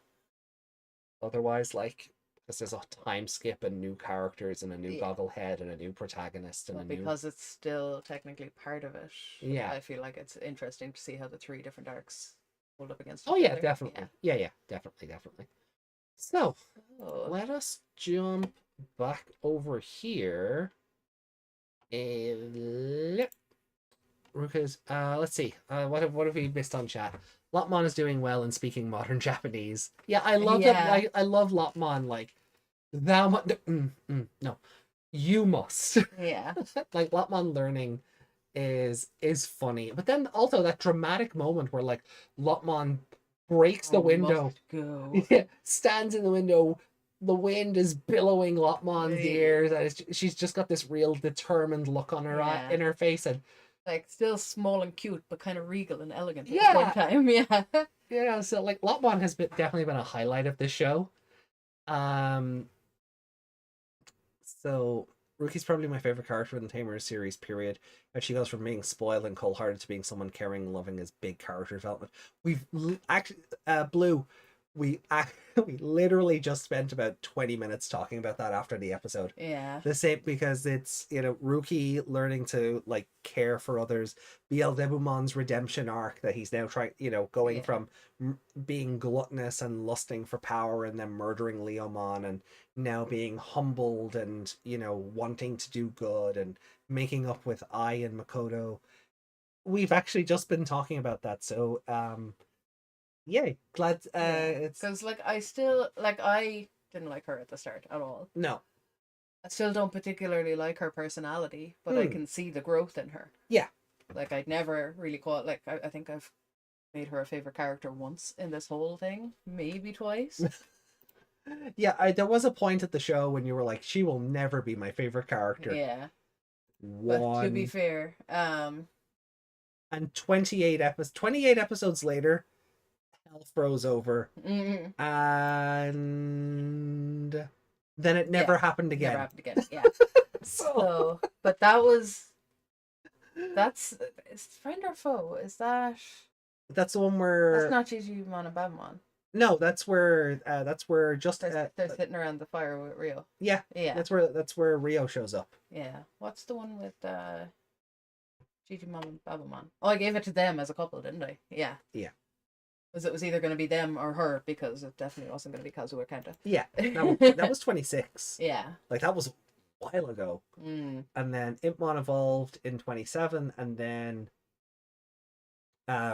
Otherwise, like, because there's a time skip and new characters and a new Yeah. goggle head and a new protagonist and But a new... because it's still technically part of it, Yeah. I feel like it's interesting to see how the 3 different arcs hold up against Oh each yeah, other. definitely. Yeah, definitely. So, Oh. let us jump back over here. Ruka's, let's see. What have we missed on chat? Lotmon is doing well in speaking modern Japanese. Yeah, I love that. I love Lotmon. Like, no, you must. Yeah. Like, Lotmon learning is funny, but then also that dramatic moment where like Lotmon breaks the window, Go. stands in the window. The wind is billowing Lotmon's ears, and she's just got this real determined look on her eye, in her face, and like still small and cute, but kind of regal and elegant at Yeah. the same time. Yeah. yeah. So like Lotmon has definitely been a highlight of this show. So Ruki's probably my favorite character in the Tamers series, period. And she goes from being spoiled and cold-hearted to being someone caring and loving as big character development. We've actually, Blue, we literally just spent about 20 minutes talking about that after the episode. Yeah. The same, because it's, Ruki learning to like care for others. Beelzebumon's redemption arc that he's now trying, going from being gluttonous and lusting for power and then murdering Leomon, and now being humbled and wanting to do good and making up with Ai and Makoto. We've actually just been talking about that, so yay, glad it's because I didn't like her at the start at all. No, I still don't particularly like her personality, but I can see the growth in her. Yeah. Like I'd never really caught, like I think I've made her a favorite character once in this whole thing, maybe twice. Yeah, there was a point at the show when you were like, she will never be my favorite character. Yeah. But to be fair, and 28 episodes later, hell froze over, and then it never happened again. Never happened again. Yeah. So, but that's is friend or foe? Is that's the one where that's not Digimon and Babamon. No, that's where just They're sitting around the fire with Rio. Yeah. That's where Rio shows up. Yeah. What's the one with Digimon and Babamon? Oh, I gave it to them as a couple, didn't I? Yeah. Yeah. Because it was either going to be them or her, because it definitely wasn't going to be Kazuo Kenta. Yeah. That was 26. Yeah. Like, that was a while ago. And then Impmon evolved in 27, and then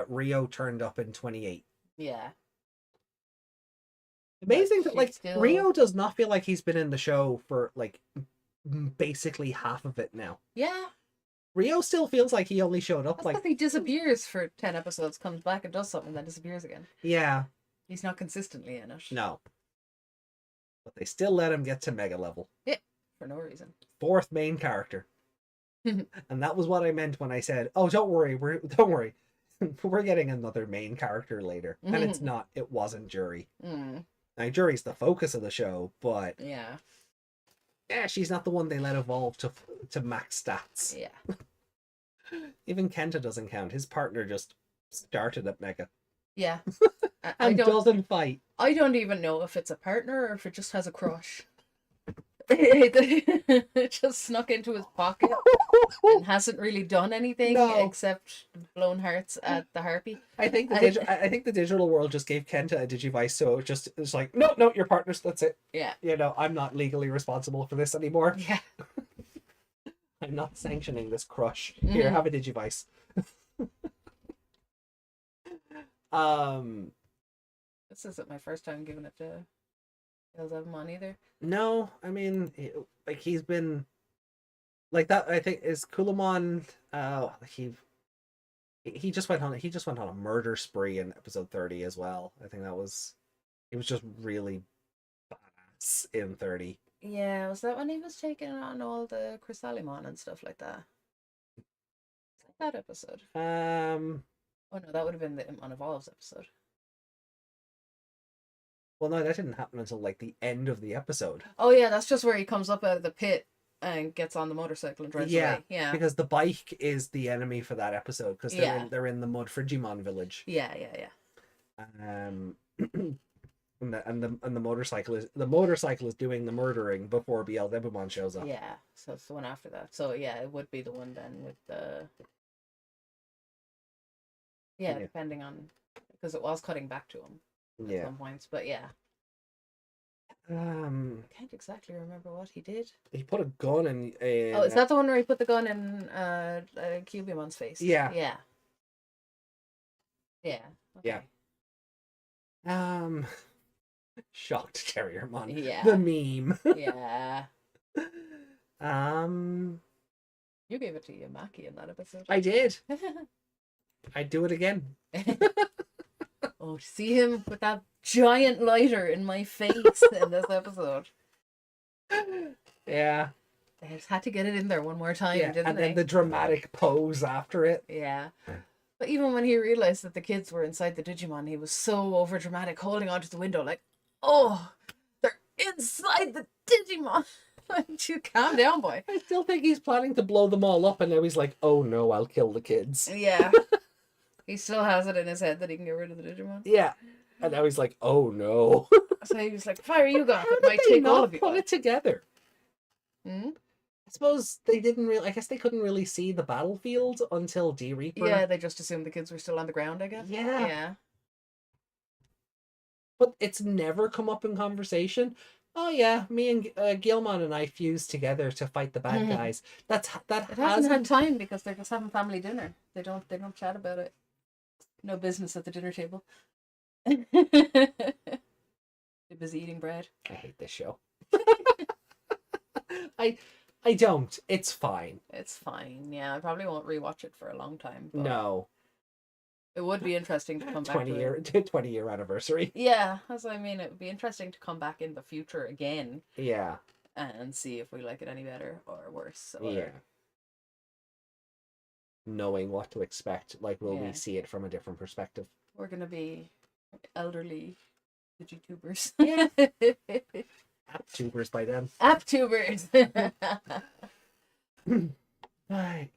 Rio turned up in 28. Yeah. Amazing that, like, still... Rio does not feel like he's been in the show for, like, basically half of it now. Yeah. Rio still feels like he only showed up, That's like... because he disappears for 10 episodes, comes back and does something, and then disappears again. Yeah. He's not consistently in it. No. But they still let him get to mega level. Yeah. For no reason. 4th main character. And that was what I meant when I said, oh, don't worry. We're getting another main character later. And it's not. It wasn't Jury. Now, Jury's the focus of the show, but yeah, she's not the one they let evolve to max stats. Yeah. Even Kenta doesn't count. His partner just started at Mega. Yeah. I and don't. doesn't fight. I don't even know if it's a partner or if it just has a crush. It just snuck into his pocket and hasn't really done anything No. except blown hearts at the harpy. I think the digital world just gave Kenta a Digivice, so it's like, no, no, you're partners, that's it. Yeah. You know, I'm not legally responsible for this anymore. Yeah. I'm not sanctioning this crush. Here, have a Digivice. This isn't my first time giving it to Elzevamon either. No, I mean, like he's been like that. I think is Kulamon. He just went on a murder spree in episode 30 as well. I think he was just really badass in 30. Yeah, was that when he was taking on all the Chrysalimon and stuff like that? That episode. Oh no, that would have been the Unevolves episode. Well, no, that didn't happen until like the end of the episode. Oh yeah, that's just where he comes up out of the pit and gets on the motorcycle and drives away. Yeah, because the bike is the enemy for that episode because they're in the Mud Frigimon village. Yeah. And the motorcycle is doing the murdering before Beelzebubon shows up. Yeah, so it's the one after that. So yeah, it would be the one then with the. Yeah, depending on because it was cutting back to him at some points, but yeah. I can't exactly remember what he did. He put a gun in. Oh, is that the one where he put the gun in Cubimon's face? Yeah. Yeah. Yeah. Okay. Yeah. Shocked Terriermon. Yeah. The meme. Yeah. You gave it to Yamaki in that episode. I did. I'd do it again. Oh, to see him with that giant lighter in my face in this episode. Yeah. They just had to get it in there one more time, didn't and they? then the dramatic pose after it. Yeah. But even when he realized that the kids were inside the Digimon, he was so overdramatic, holding onto the window like, oh, they're inside the Digimon. Like, you calm down, boy. I still think he's planning to blow them all up, and now he's like, oh no, I'll kill the kids. Yeah. He still has it in his head that he can get rid of the Digimon. Yeah. And now he's like, oh no. So he was like, fire you guys. It might take all of you. Put it together. Hmm? I suppose they didn't really, I guess they couldn't really see the battlefield until D-Reaper. Yeah, they just assumed the kids were still on the ground, I guess. Yeah. Yeah. But it's never come up in conversation. Oh yeah, me and Gilmon and I fused together to fight the bad guys. That it hasn't had time because they're just having family dinner. They don't chat about it. No business at the dinner table. They're busy eating bread. I hate this show. I don't. It's fine. It's fine. Yeah, I probably won't rewatch it for a long time. But no. It would be interesting to come back to 20-year anniversary. Yeah, as I mean, it would be interesting to come back in the future again. Yeah. And see if we like it any better or worse. Or... Yeah. Knowing what to expect, like, will we see it from a different perspective? We're gonna be elderly Digi-tubers. Yeah. App-tubers by then. App-tubers!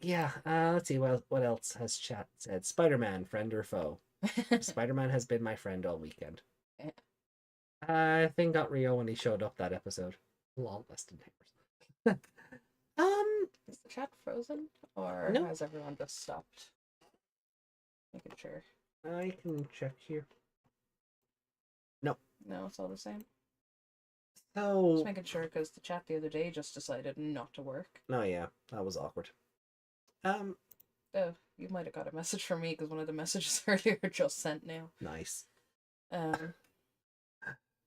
Yeah, let's see, what else has chat said? Spider-Man, friend or foe? Spider-Man has been my friend all weekend. Yeah. I think got Rio when he showed up that episode. Lol, less than Tamers. Is the chat frozen? Or has everyone just stopped? Making sure. I can check here. No. No, it's all the same. So... Just making sure, because the chat the other day just decided not to work. Oh yeah, that was awkward. Oh, you might have got a message from me because one of the messages earlier just sent now. Nice.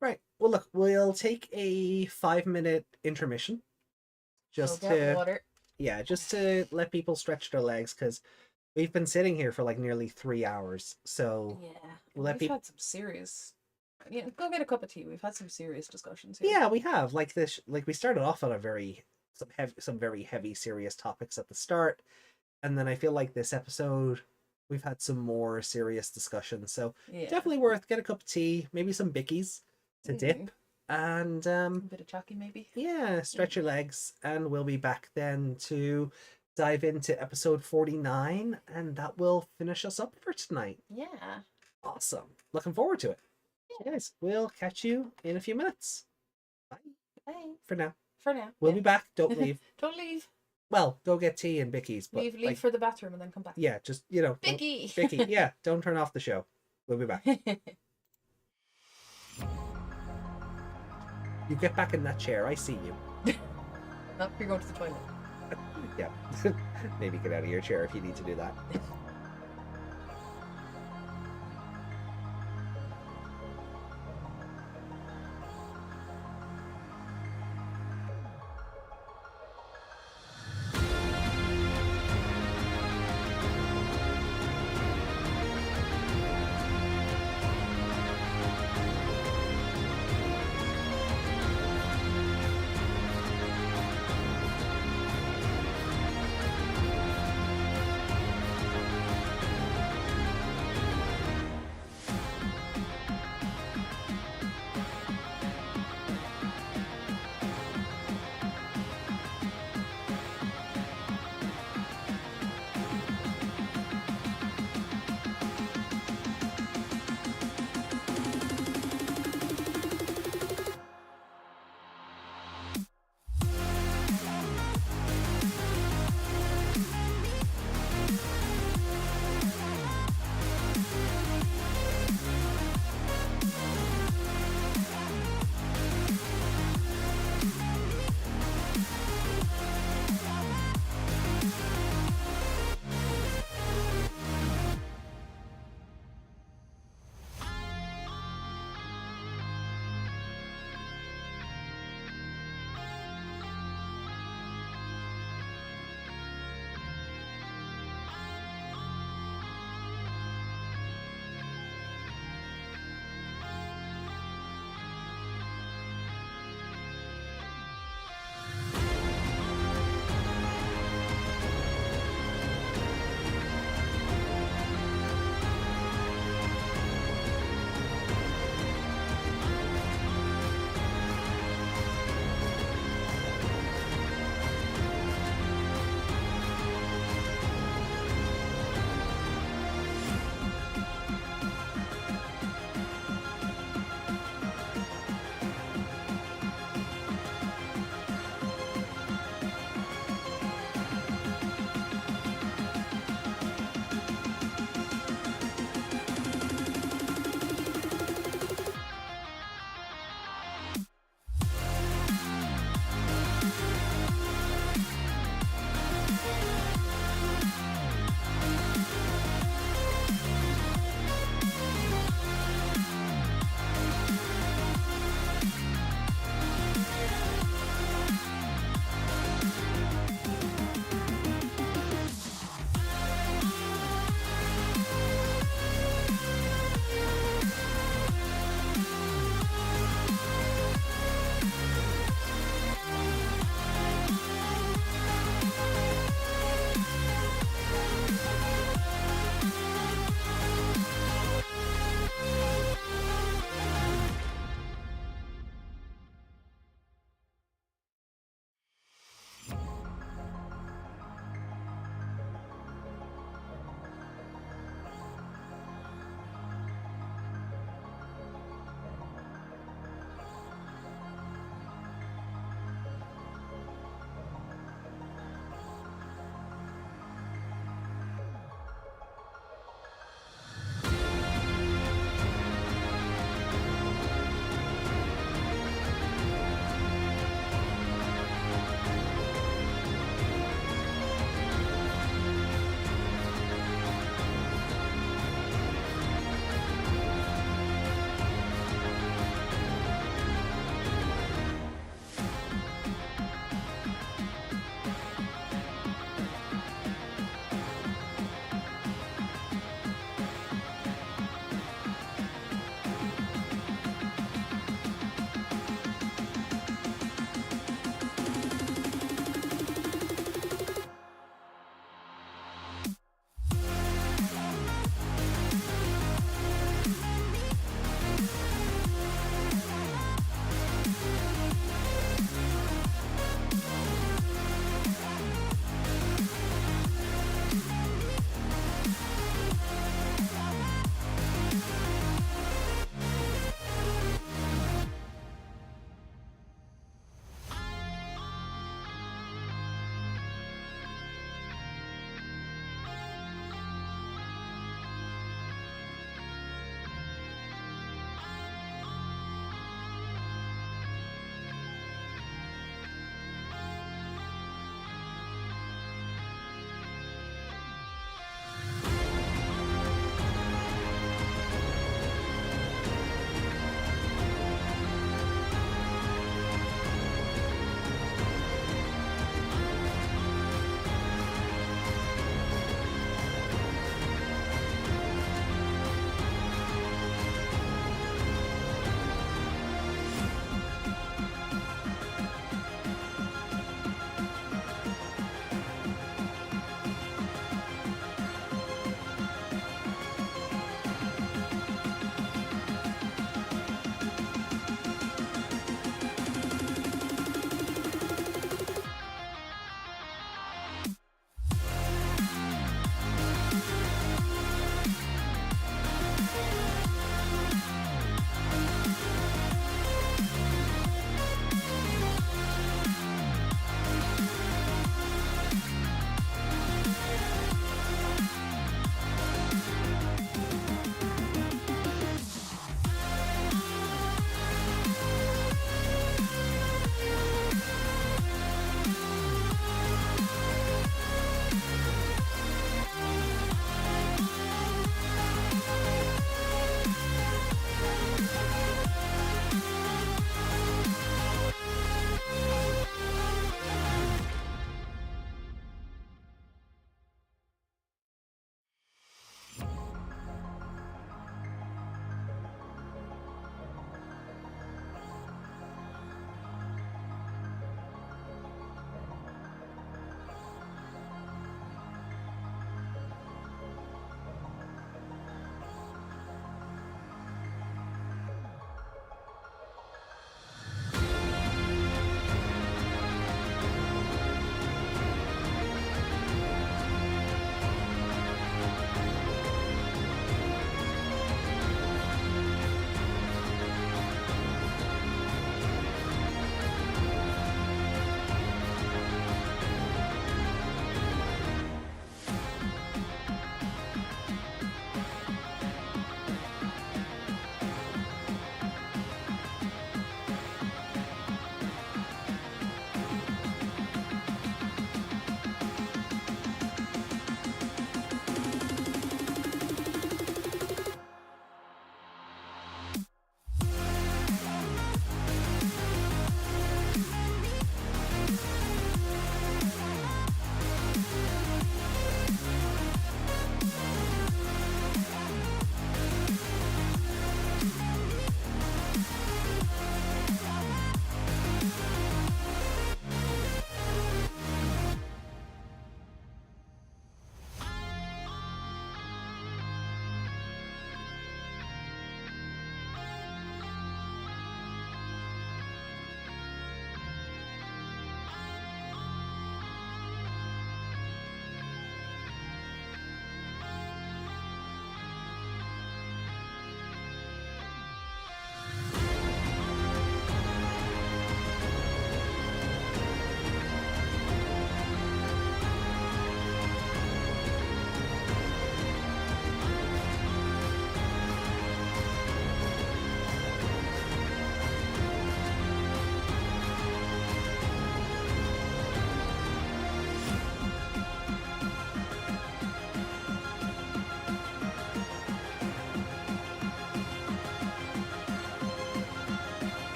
Right. Well, look, we'll take a 5-minute intermission. Just to water. Yeah, just to let people stretch their legs because we've been sitting here for like nearly 3 hours. So we've had some serious. Yeah, go get a cup of tea. We've had some serious discussions here. Yeah, we have. Like this, like we started off on some very heavy, serious topics at the start, and then I feel like this episode we've had some more serious discussions. So definitely worth get a cup of tea, maybe some bickies to dip, and a bit of chalky maybe. Yeah, stretch your legs, and we'll be back then to dive into episode 49, and that will finish us up for tonight. Yeah. Awesome. Looking forward to it. Yeah. Guys, we'll catch you in a few minutes. Bye. Bye. For now. For now. We'll yeah. be back. Don't leave. Don't leave. Well, go get tea and Bicky's. But Leave like, for the bathroom and then come back. yeah, just, you know. Bicky! Bicky, yeah, don't turn off the show. We'll be back. You get back in that chair. I see you. Not if you're going to the toilet. Yeah. Maybe get out of your chair if you need to do that.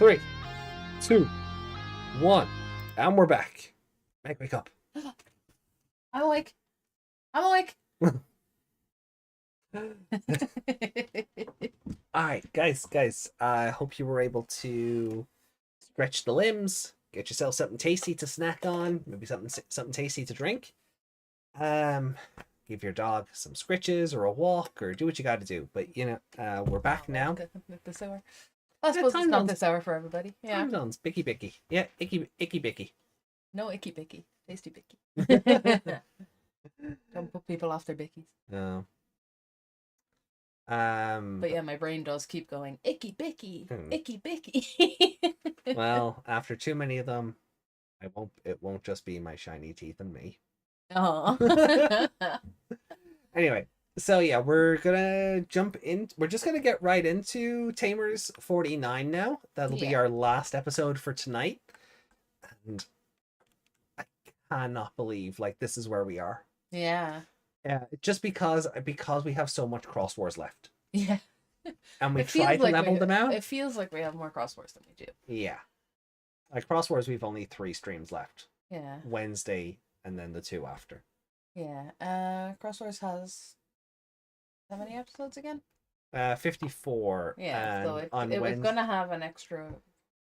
3, 2, 1, and we're back. Meg, wake up. I'm awake. I'm awake. All right, guys. I hope you were able to stretch the limbs, get yourself something tasty to snack on, maybe something tasty to drink. Give your dog some scritches or a walk or do what you got to do. But we're back now. This hour. I suppose it's not this hour for everybody. Yeah. Time zones, bicky. Yeah, icky bicky. No icky bicky. Tasty bicky. Don't put people off their bickies. No. But yeah, my brain does keep going icky bicky, icky bicky. Well, after too many of them, it won't just be my shiny teeth and me. Oh. Anyway, so yeah, we're gonna jump in. We're just gonna get right into Tamers 49 now. That'll be our last episode for tonight. And I cannot believe this is where we are. Yeah. Yeah, just because we have so much Cross Wars left. Yeah. And we try to level them out. It feels like we have more Cross Wars than we do. Yeah. Like Cross Wars, we've only 3 streams left. Yeah. Wednesday and then the 2 after. Yeah. Cross Wars has how many episodes again? 54. Yeah, so it was gonna have an extra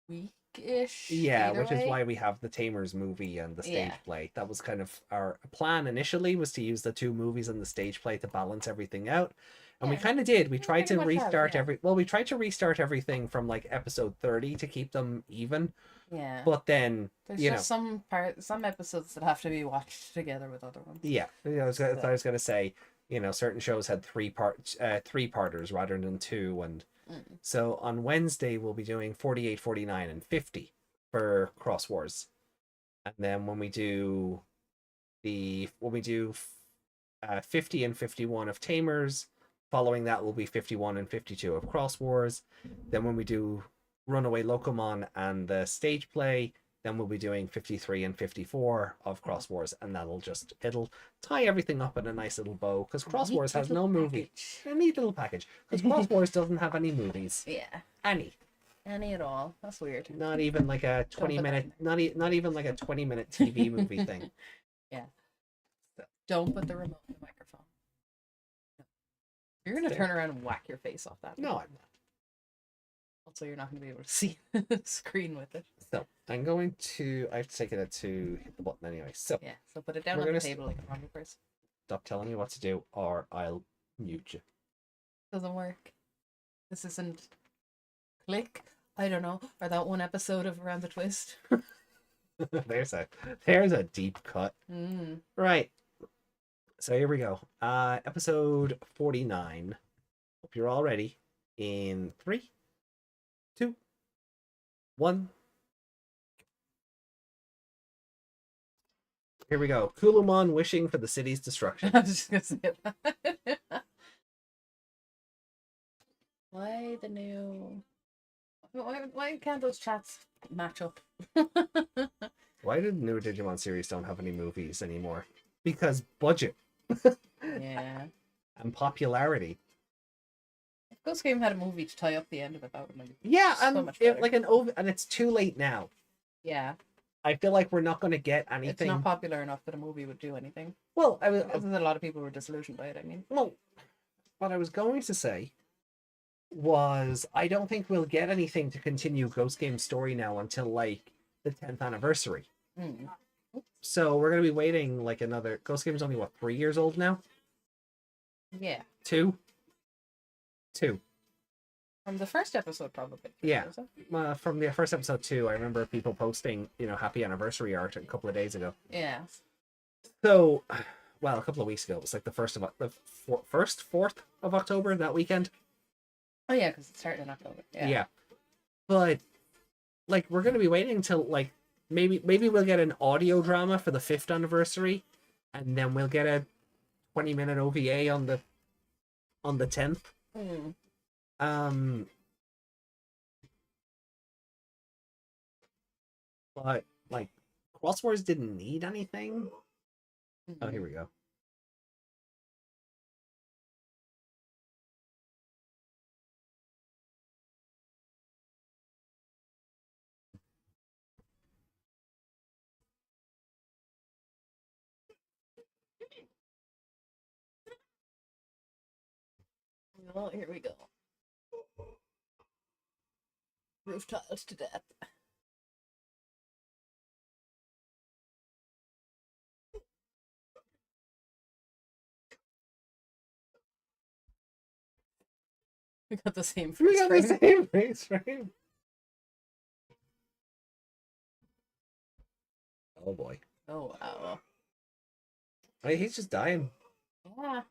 week-ish. Yeah, which is why we have the Tamers movie and the stage play. That was kind of our plan initially, was to use the 2 movies and the stage play to balance everything out. And we kind of did. We tried to restart we tried to restart everything from episode 30 to keep them even. Yeah. But then there's just some episodes that have to be watched together with other ones. Yeah. I was gonna say, certain shows had 3-parters rather than 2, and so on Wednesday we'll be doing 48, 49, and 50 for Cross Wars, and then when we do 50 and 51 of Tamers, following that will be 51 and 52 of Cross Wars. Then when we do Runaway Locomon and the stage play, then we'll be doing 53 and 54 of Cross Wars, and it'll tie everything up in a nice little bow, because Cross Wars has no movie. A neat little package, because Cross Wars doesn't have any movies. Yeah. Any at all. That's weird. Not even like a 20-minute, not even like a 20-minute TV movie thing. Yeah. So, don't put the remote in the microphone. You're gonna turn around and whack your face off that. No, I'm not. Also, you're not going to be able to see the screen with it. So, I have to take it to hit the button anyway. So, yeah, so put it down on the table like a normal person. Stop telling me what to do, or I'll mute you. Doesn't work. This isn't click. I don't know. Or that one episode of Around the Twist. There's a deep cut. Right. So here we go. Episode 49. Hope you're all ready. In 3, 2, 1. Here we go. Kulumon wishing for the city's destruction. I was just gonna say that. Why the new? Why can't those chats match up? Why did the new Digimon series don't have any movies anymore? Because budget. Yeah. And popularity. If Ghost Game had a movie to tie up the end of it, that would make and it's too late now. Yeah. I feel like we're not going to get anything. It's not popular enough that a movie would do anything. Well, a lot of people were disillusioned by it. I mean, well, what I was going to say was I don't think we'll get anything to continue Ghost Game's story now until the 10th anniversary. So we're going to be waiting another. Ghost Game's only 3 years old now. Yeah. 2. From the first episode, probably. Yeah. From the first episode 2, I remember people posting, happy anniversary art a couple of days ago. Yeah. So, a couple of weeks ago. It was the 4th of October, that weekend. Oh yeah, because it started in October. Yeah. But we're gonna be waiting until maybe we'll get an audio drama for the 5th anniversary, and then we'll get a 20-minute OVA on the 10th. But Cross Wars didn't need anything. Oh, here we go. Oh, here we go. Roof tiles to death. We got the same We freeze got frame. the same freeze frame. Oh boy. Oh wow. Wait, he's just dying. Yeah.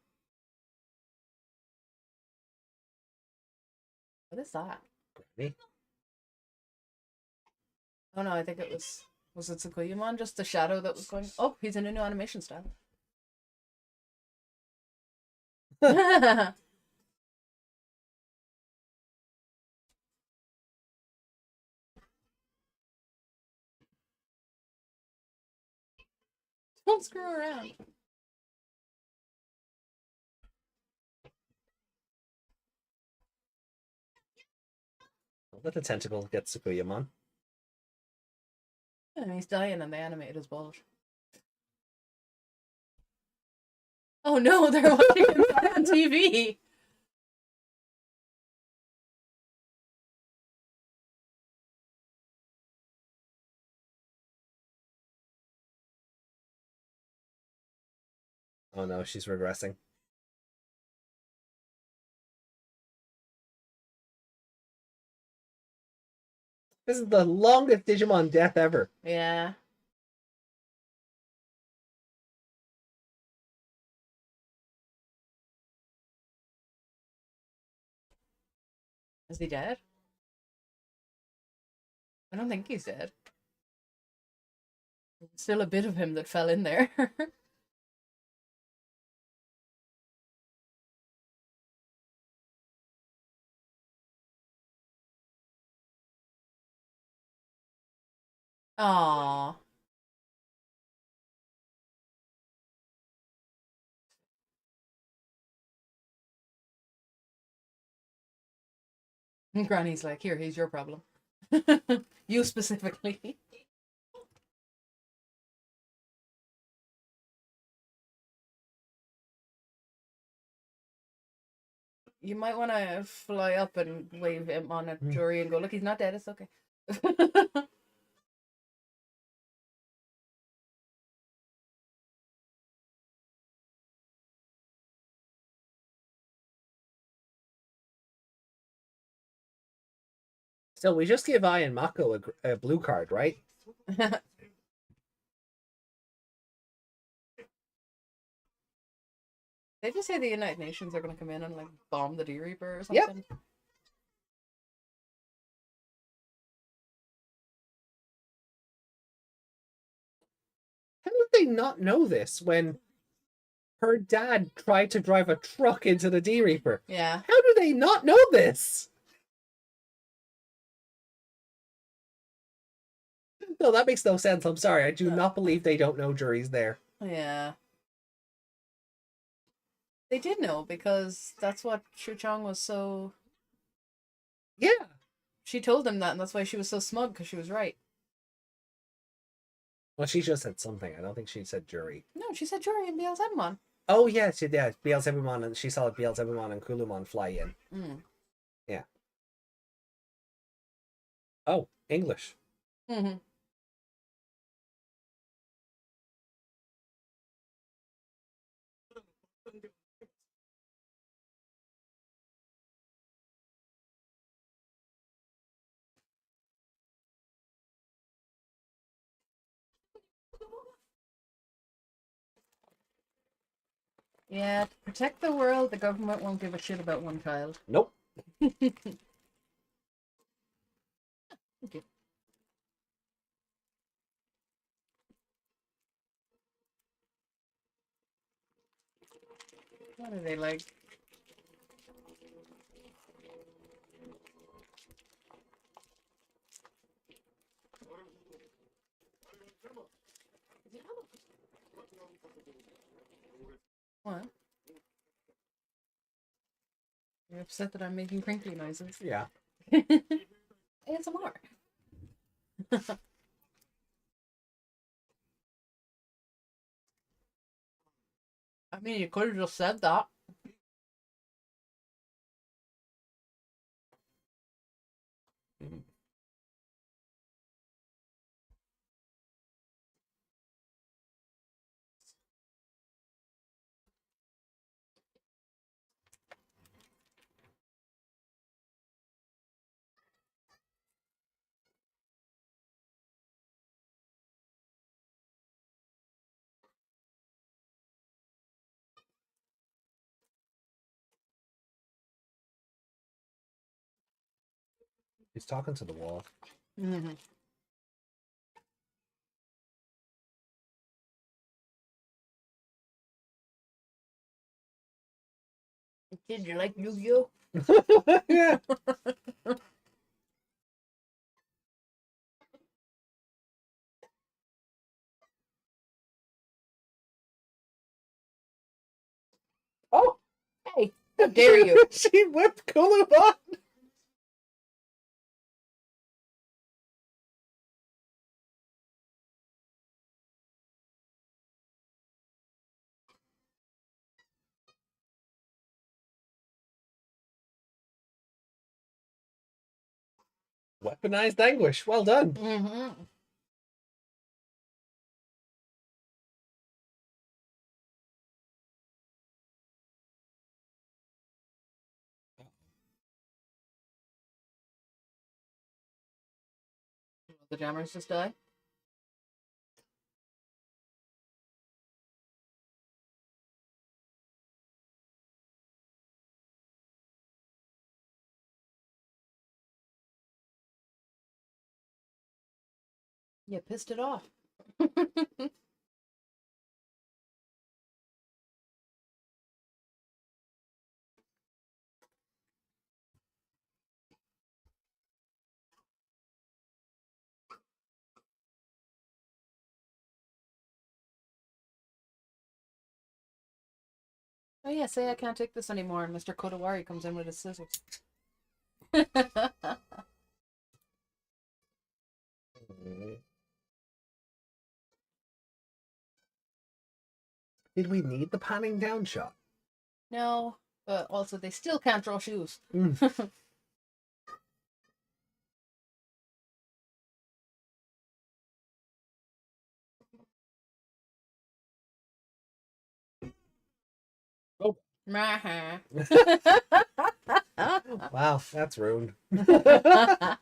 What is that? Granny. Oh no, I think it was it Tsukuyamon? Just the shadow that was going. Oh, he's in a new animation style. Don't screw around. I'll let the tentacle get Tsukuyamon. And he's dying and they animate his bulge. Oh no, they're watching him die on TV. Oh no, she's regressing. This is the longest Digimon death ever. Yeah. Is he dead? I don't think he's dead. There's still a bit of him that fell in there. Aww. And Granny's like, here, here's your problem. You specifically. You might want to fly up and wave him on a jury and go, look, he's not dead, it's okay. So we just give Ai and Mako a blue card, right? They just say the United Nations are going to come in and like bomb the D-Reaper or Yep. something. How did they not know this when her dad tried to drive a truck into the D-Reaper? Yeah. How do they not know this? No, that makes no sense. I'm sorry. I do not believe they don't know Jury's there. Yeah. They did know because that's what Shuchong was so... Yeah. She told them that and that's why she was so smug because she was right. Well, she just said something. I don't think she said Jury. No, she said Jury and BL7 Oh, yeah, she did. Beelzebumon, and she saw Beelzebumon and Kulumon fly in. Mm. Yeah. Oh, English. Mm-hmm. Yeah, to protect the world, the government won't give a shit about one child. Nope. Thank you. What are they like? What? You're upset that I'm making crinkly noises. Yeah. ASMR. I mean, you could have just said that. He's talking to the wall. Mm-hmm. Did you like Yu-Gi-Oh? Yeah. Oh, hey, how dare you? She whipped Kulubon. Weaponized anguish. Well done. Mm-hmm. The Tamers just die? You pissed it off. Oh yeah, say I can't take this anymore, and Mr. Kodawari comes in with his scissors. Did we need the panning down shot? No, but also they still can't draw shoes. Oh. Wow, that's ruined. That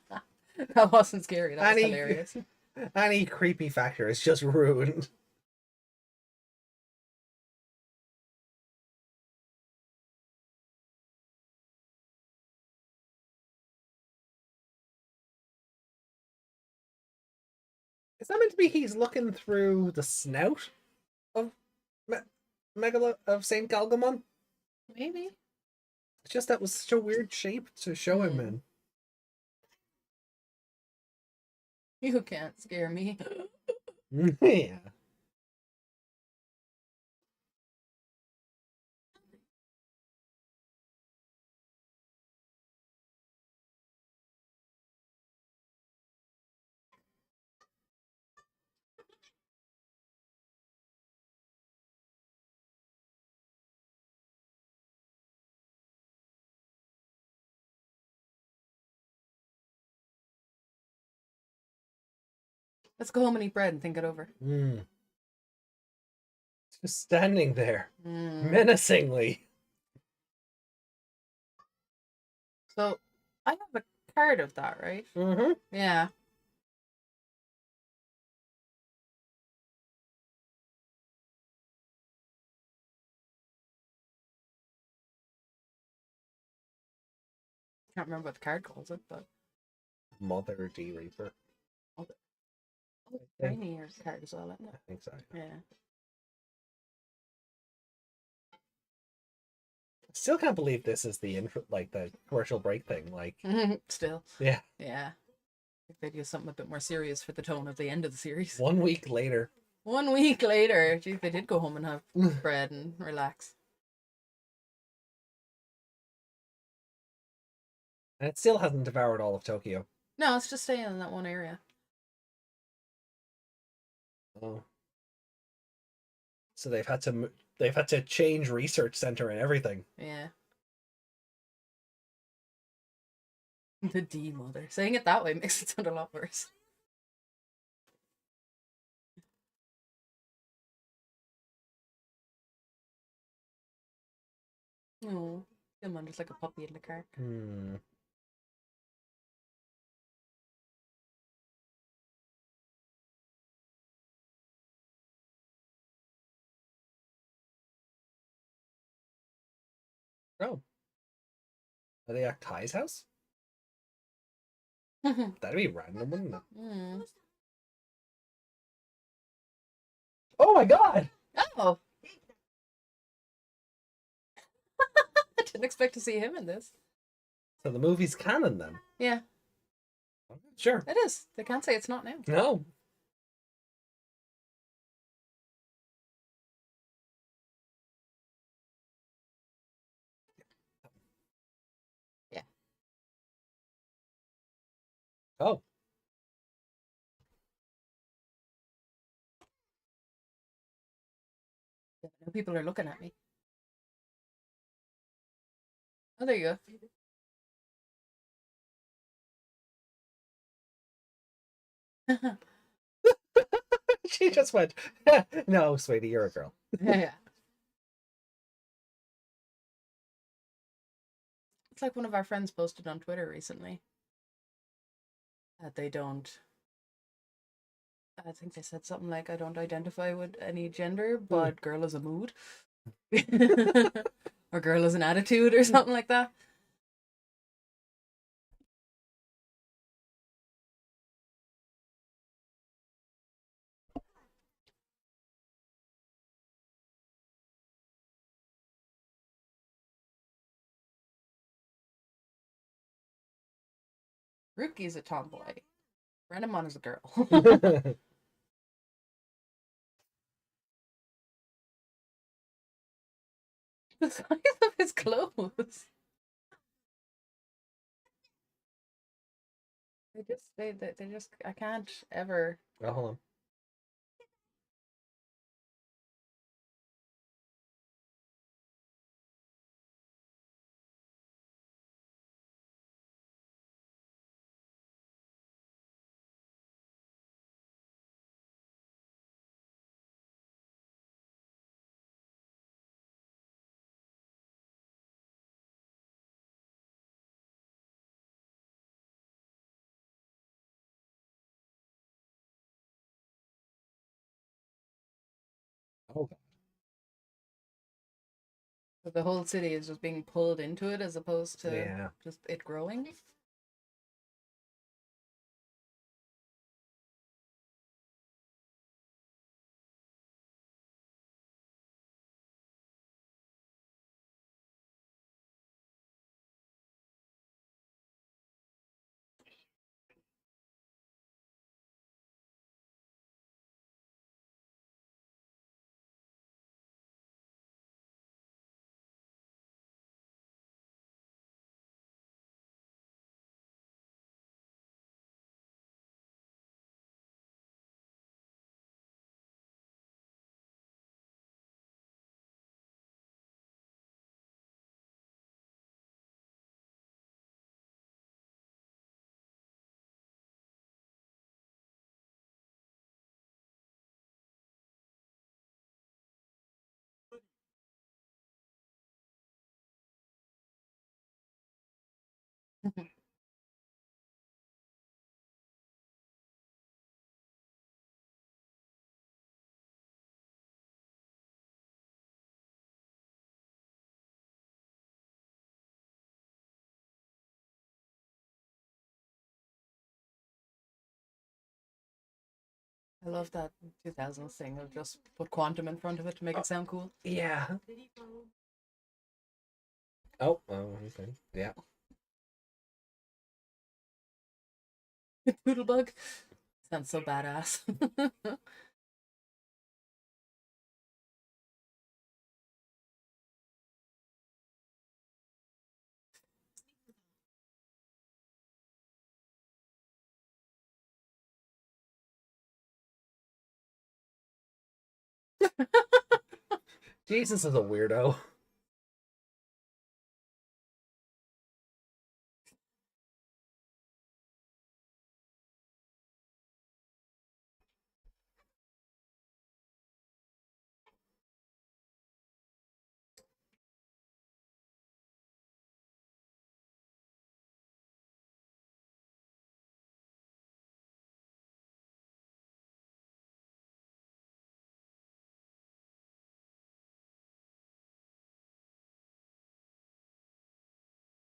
wasn't scary. That was hilarious. Any creepy factor is just ruined. Is that meant to be he's looking through the snout of Megalo of Saint Galgamon? Maybe. It's just that was such a weird shape to show him in. You can't scare me. Yeah. Let's go home and eat bread and think it over. Just standing there, menacingly. So, I have a card of that, right? Mm-hmm. Yeah. Can't remember what the card calls it, but Mother D Reaper. Tiny Year's card as well, isn't I it? think so. Yeah. Still can't believe this is the intro, like the commercial break thing. Like, Still. yeah. Yeah. If they'd use something a bit more serious for the tone of the end of the series. 1 week later. 1 week later, geez, they did go home and have bread and relax. And it still hasn't devoured all of Tokyo. No, it's just staying in that one area. Oh. So they've had to change research center and everything. Yeah. The D mother. Saying it that way makes it sound a lot worse. No. Come on, just like a puppy in the car. Oh. Are they at Kai's house? That'd be random, wouldn't it? Mm. Oh my god! Oh, I didn't expect to see him in this. So the movie's canon then? Yeah, Sure. it is. They can't say it's not now. No. Yeah. Oh. People are looking at me. Oh, there you go. She just went, no, sweetie, you're a girl. Yeah. It's like one of our friends posted on Twitter recently that they don't. I think they said something like, "I don't identify with any gender, but girl is a mood," or "girl is an attitude," or something like that. Ruki is a tomboy. Renamon is a girl. The size of his clothes. They just I can't ever. Oh, hold on. Oh god. The whole city is just being pulled into it as opposed to Yeah. just it growing. I love that 2000s thing of just put quantum in front of it to make it sound cool. Yeah. Oh, okay. Yeah. Doodlebug sounds so badass. Jesus is a weirdo.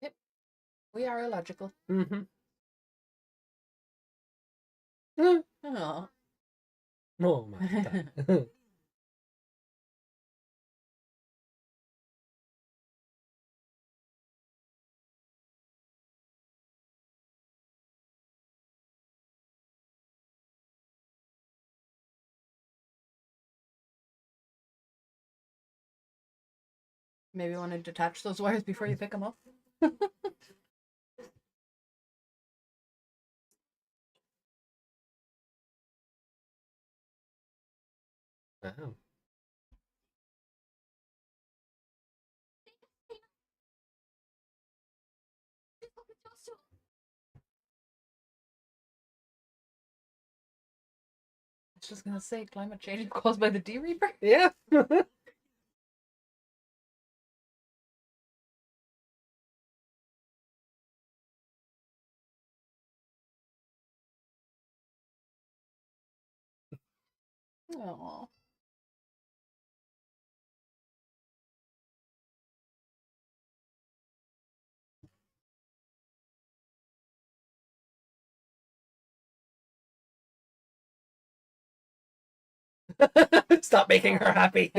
Yep, we are illogical. Mm-hmm. Oh. Oh my god. Maybe you want to detach those wires before you pick them up. Wow. I was just gonna say climate change caused by the D Reaper. Yeah. Oh. Stop making her happy.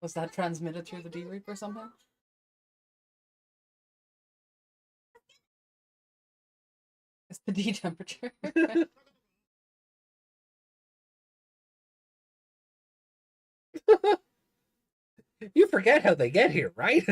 Was that transmitted through the D Reaper somehow? It's the D temperature. You forget how they get here, right?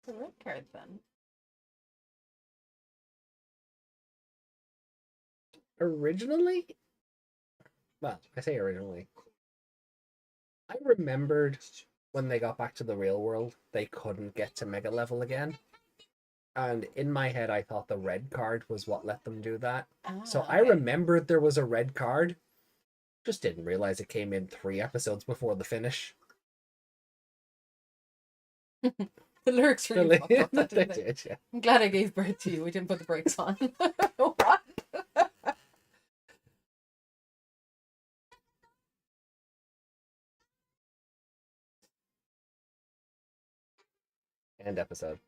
The red card then. Originally, well, I say originally, I remembered when they got back to the real world, they couldn't get to mega level again. And in my head, I thought the red card was what let them do that. So I Okay. remembered there was a red card, just didn't realize it came in 3 episodes before the finish. The lyrics really fucked up that, They didn't they? did, yeah. I'm glad I gave birth to you. We didn't put the brakes on. What? End episode.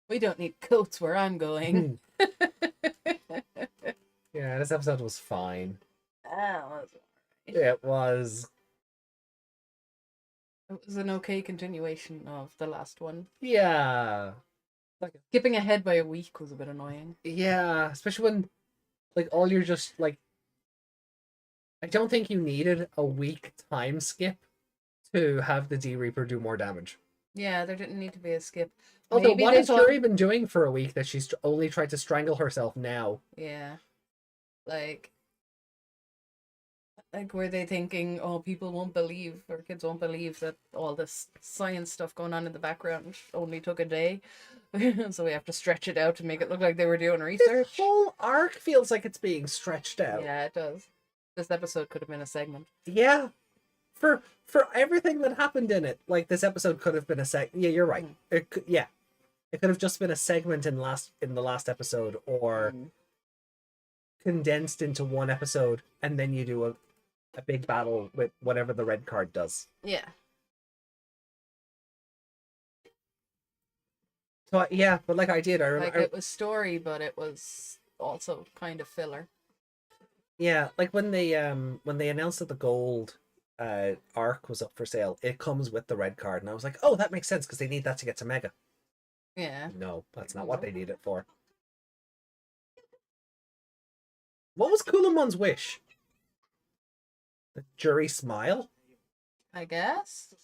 We don't need coats where I'm going. Yeah, this episode was fine. Oh, It was, it was an okay continuation of the last one. yeah. Like, Skipping ahead by a week was a bit annoying. yeah, especially when, like, all you're just, like, I don't think you needed a week time skip to have the D Reaper do more damage. Yeah, there didn't need to be a skip. Although, Maybe what they has thought, Shuri been doing for a week that she's only tried to strangle herself now? yeah, like were they thinking, oh, people won't believe, or kids won't believe that all this science stuff going on in the background only took a day, so we have to stretch it out to make it look like they were doing research. This whole arc feels like it's being stretched out. Yeah, it does. This episode could have been a segment. Yeah. For everything that happened in it, like this episode could have been a Yeah, you're right. It could, yeah, it could have just been a segment in the last episode, or condensed into one episode, and then you do a big battle with whatever the red card does. Yeah. But yeah, but like I did, I Like remember. it was story, but it was also kind of filler. Yeah, like when they announced that the gold arc was up for sale, it comes with the red card, and I was like, oh, that makes sense because they need that to get to Mega. Yeah. No, that's not what Nope. they need it for. What was Kulamon's wish? The jury smile? I guess.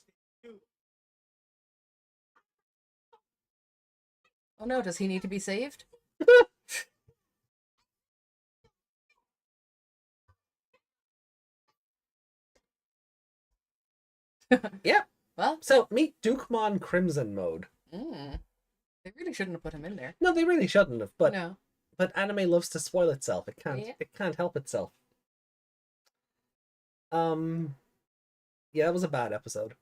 Oh no, does he need to be saved? Yeah. Well, So meet Dukemon Crimson mode. they really shouldn't have put him in there. No, they really shouldn't have, but No. anime loves to spoil itself. It can't Yeah. it can't help itself. Yeah, that was a bad episode.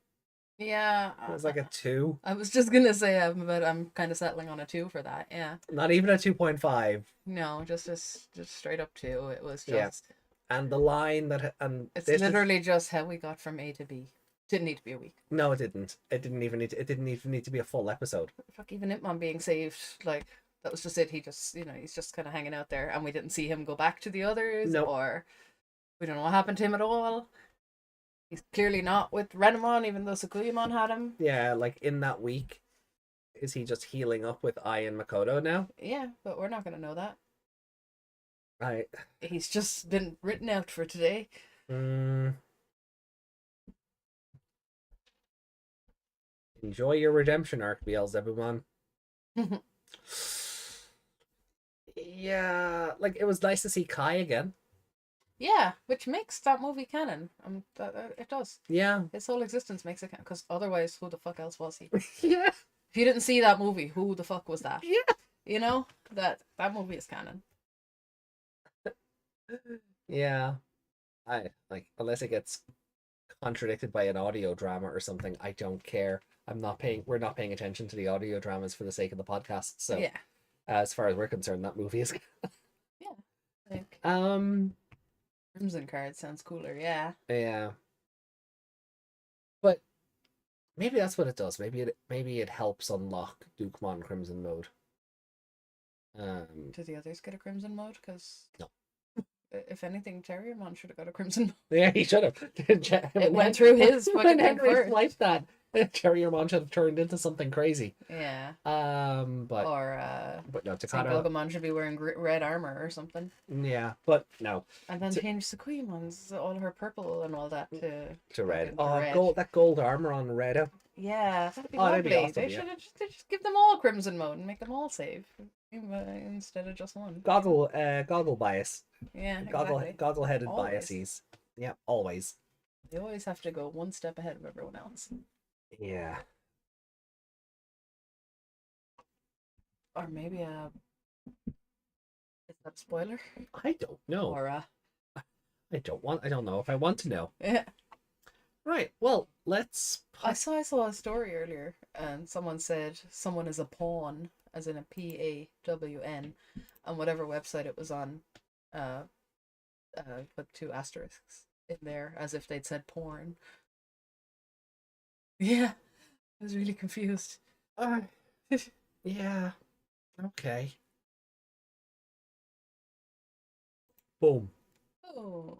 Yeah. It was like a 2. I was just gonna say, but I'm kind of settling on a 2 for that. Yeah. Not even a 2.5. No, just straight up 2. It was Yeah. just. And the line that It's this is- literally just how we got from A to B. Didn't need to be a week. No, it didn't. It didn't even need to be a full episode. Fuck, even Itmon being saved, like that was just it. He just, he's just kind of hanging out there, and we didn't see him go back to the others, Nope. or we don't know what happened to him at all. He's clearly not with Renamon, even though Sukuyamon had him. Yeah, like in that week, is he just healing up with Ai and Makoto now? Yeah, but we're not gonna know that. I He's just been written out for today. Enjoy your redemption arc, Beelzebubon. Yeah, like it was nice to see Kai again. Yeah, which makes that movie canon. It does. Yeah. His whole existence makes it canon, because otherwise, who the fuck else was he? Yeah. If you didn't see that movie, who the fuck was that? Yeah. You know, that movie is canon. Yeah. I like unless it gets contradicted by an audio drama or something, I don't care. We're not paying attention to the audio dramas for the sake of the podcast. So yeah, as far as we're concerned, that movie is yeah. Like Crimson Card sounds cooler. Yeah. yeah. But maybe that's what it does. Maybe it helps unlock Dukemon Crimson mode. Do the others get a Crimson mode? Because no. If anything, Terriermon should have got a Crimson mode. Yeah, he should have. It went through his fucking thing first. Like that. Terriermon should have turned into something crazy. Yeah. But no, Takata. Gilgamon should be wearing red armor or something. Yeah, but no. And then change Sukuyamon's all her purple and all that to red. red. Gold! That gold armor on Red. Yeah, that'd be that'd lovely. be awesome, They should just give them all Crimson mode and make them all save instead of just one. Goggle bias. Yeah, exactly. Goggle-headed Always. biases. Yeah, always. They always have to go one step ahead of everyone else. Yeah. Or maybe is that a spoiler? I don't know. Or I don't know if I want to know. yeah. Right. Well, let's. I saw a story earlier, and someone said someone is a pawn, as in a PAWN, and whatever website it was on, put 2 asterisks in there as if they'd said porn. Yeah, I was really confused. Yeah. Okay. Boom. Oh.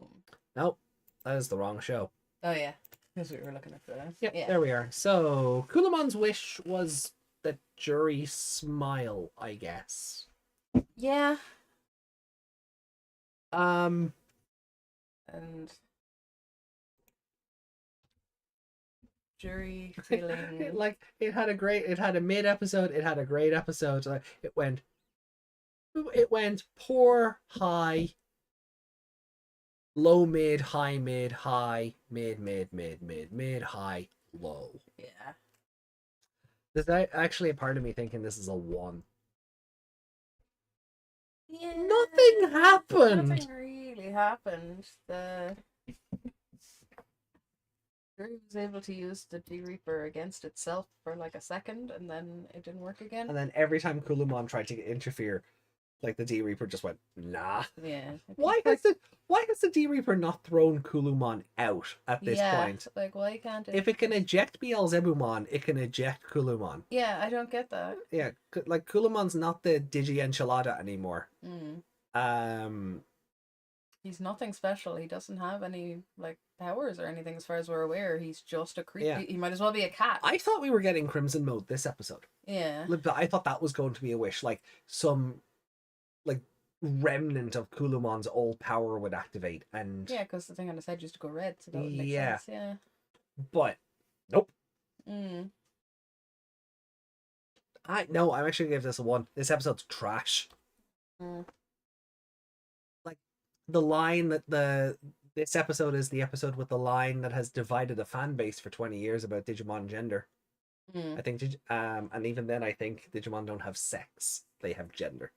Nope. That is the wrong show. Oh yeah, because we were looking at the. Yep, Yeah. there we are. So, Kulamon's wish was the jury smile, I guess. Yeah. And jury feeling it had a mid episode, it had a great episode. Like it went poor, high, low, mid, high, mid, high, mid, high, low. Yeah. There's actually a part of me thinking this is a 1. Yeah. Nothing happened. Nothing really happened. The jury was able to use the D-Reaper against itself for like a second, and then it didn't work again. And then every time Kulumon tried to interfere, Like the D Reaper just went, nah. Yeah. Why has the D Reaper not thrown Kulumon out at this point? Like why can't it? If it can eject Beelzebumon, it can eject Kulumon. Yeah, I don't get that. Yeah, like Kulumon's not the Digi Enchilada anymore. Mm. Um, He's nothing special. He doesn't have any like powers or anything as far as we're aware. He's just a creep. Yeah. He might as well be a cat. I thought we were getting Crimson Mode this episode. Yeah. I thought that was going to be a wish, like some like remnant of Kulumon's old power would activate, and Yeah, because the thing on his head used to go red, so that would make Yeah. sense. Yeah. but nope. Mm. I'm actually gonna give this a 1. This episode's trash. Mm. Like the line that this episode is the episode with the line that has divided a fan base for 20 years about Digimon gender. Mm. I think and even then I think Digimon don't have sex. They have gender.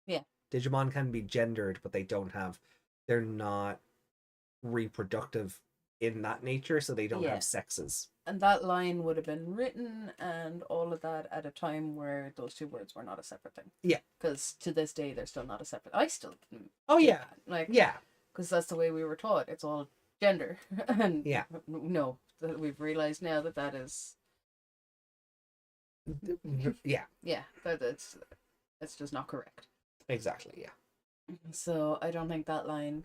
Yeah. Digimon can be gendered, but they're not reproductive in that nature, so they don't Yeah. have sexes. And that line would have been written and all of that at a time where those two words were not a separate thing. Yeah. Because to this day, they're still not a separate. I still can. Oh do yeah. that. Like Yeah. because that's the way we were taught. It's all gender, and Yeah. no, we've realized now that that is Yeah. that it's just not correct. Exactly. Yeah. So I don't think that line.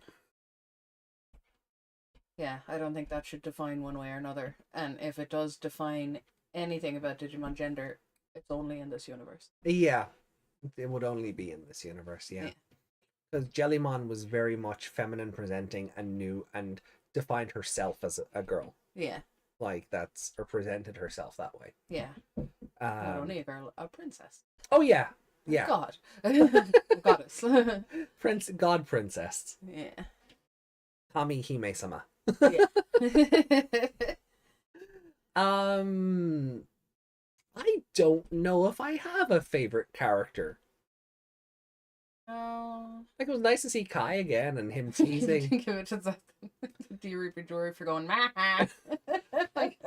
Yeah, I don't think that should define one way or another. And if it does define anything about Digimon gender, it's only in this universe. Yeah. It would only be in this universe. Yeah. Because Jellymon was very much feminine presenting and new and defined herself as a girl. Yeah. Like that's or presented herself that way. Yeah. Not only a girl, a princess. Oh yeah. Yeah. God. Goddess. God princess. Yeah. Kami Hime-sama. Yeah. I don't know if I have a favorite character. Oh. Like it was nice to see Kai again and him teasing. Give it to the D-Reaper Jory for going, like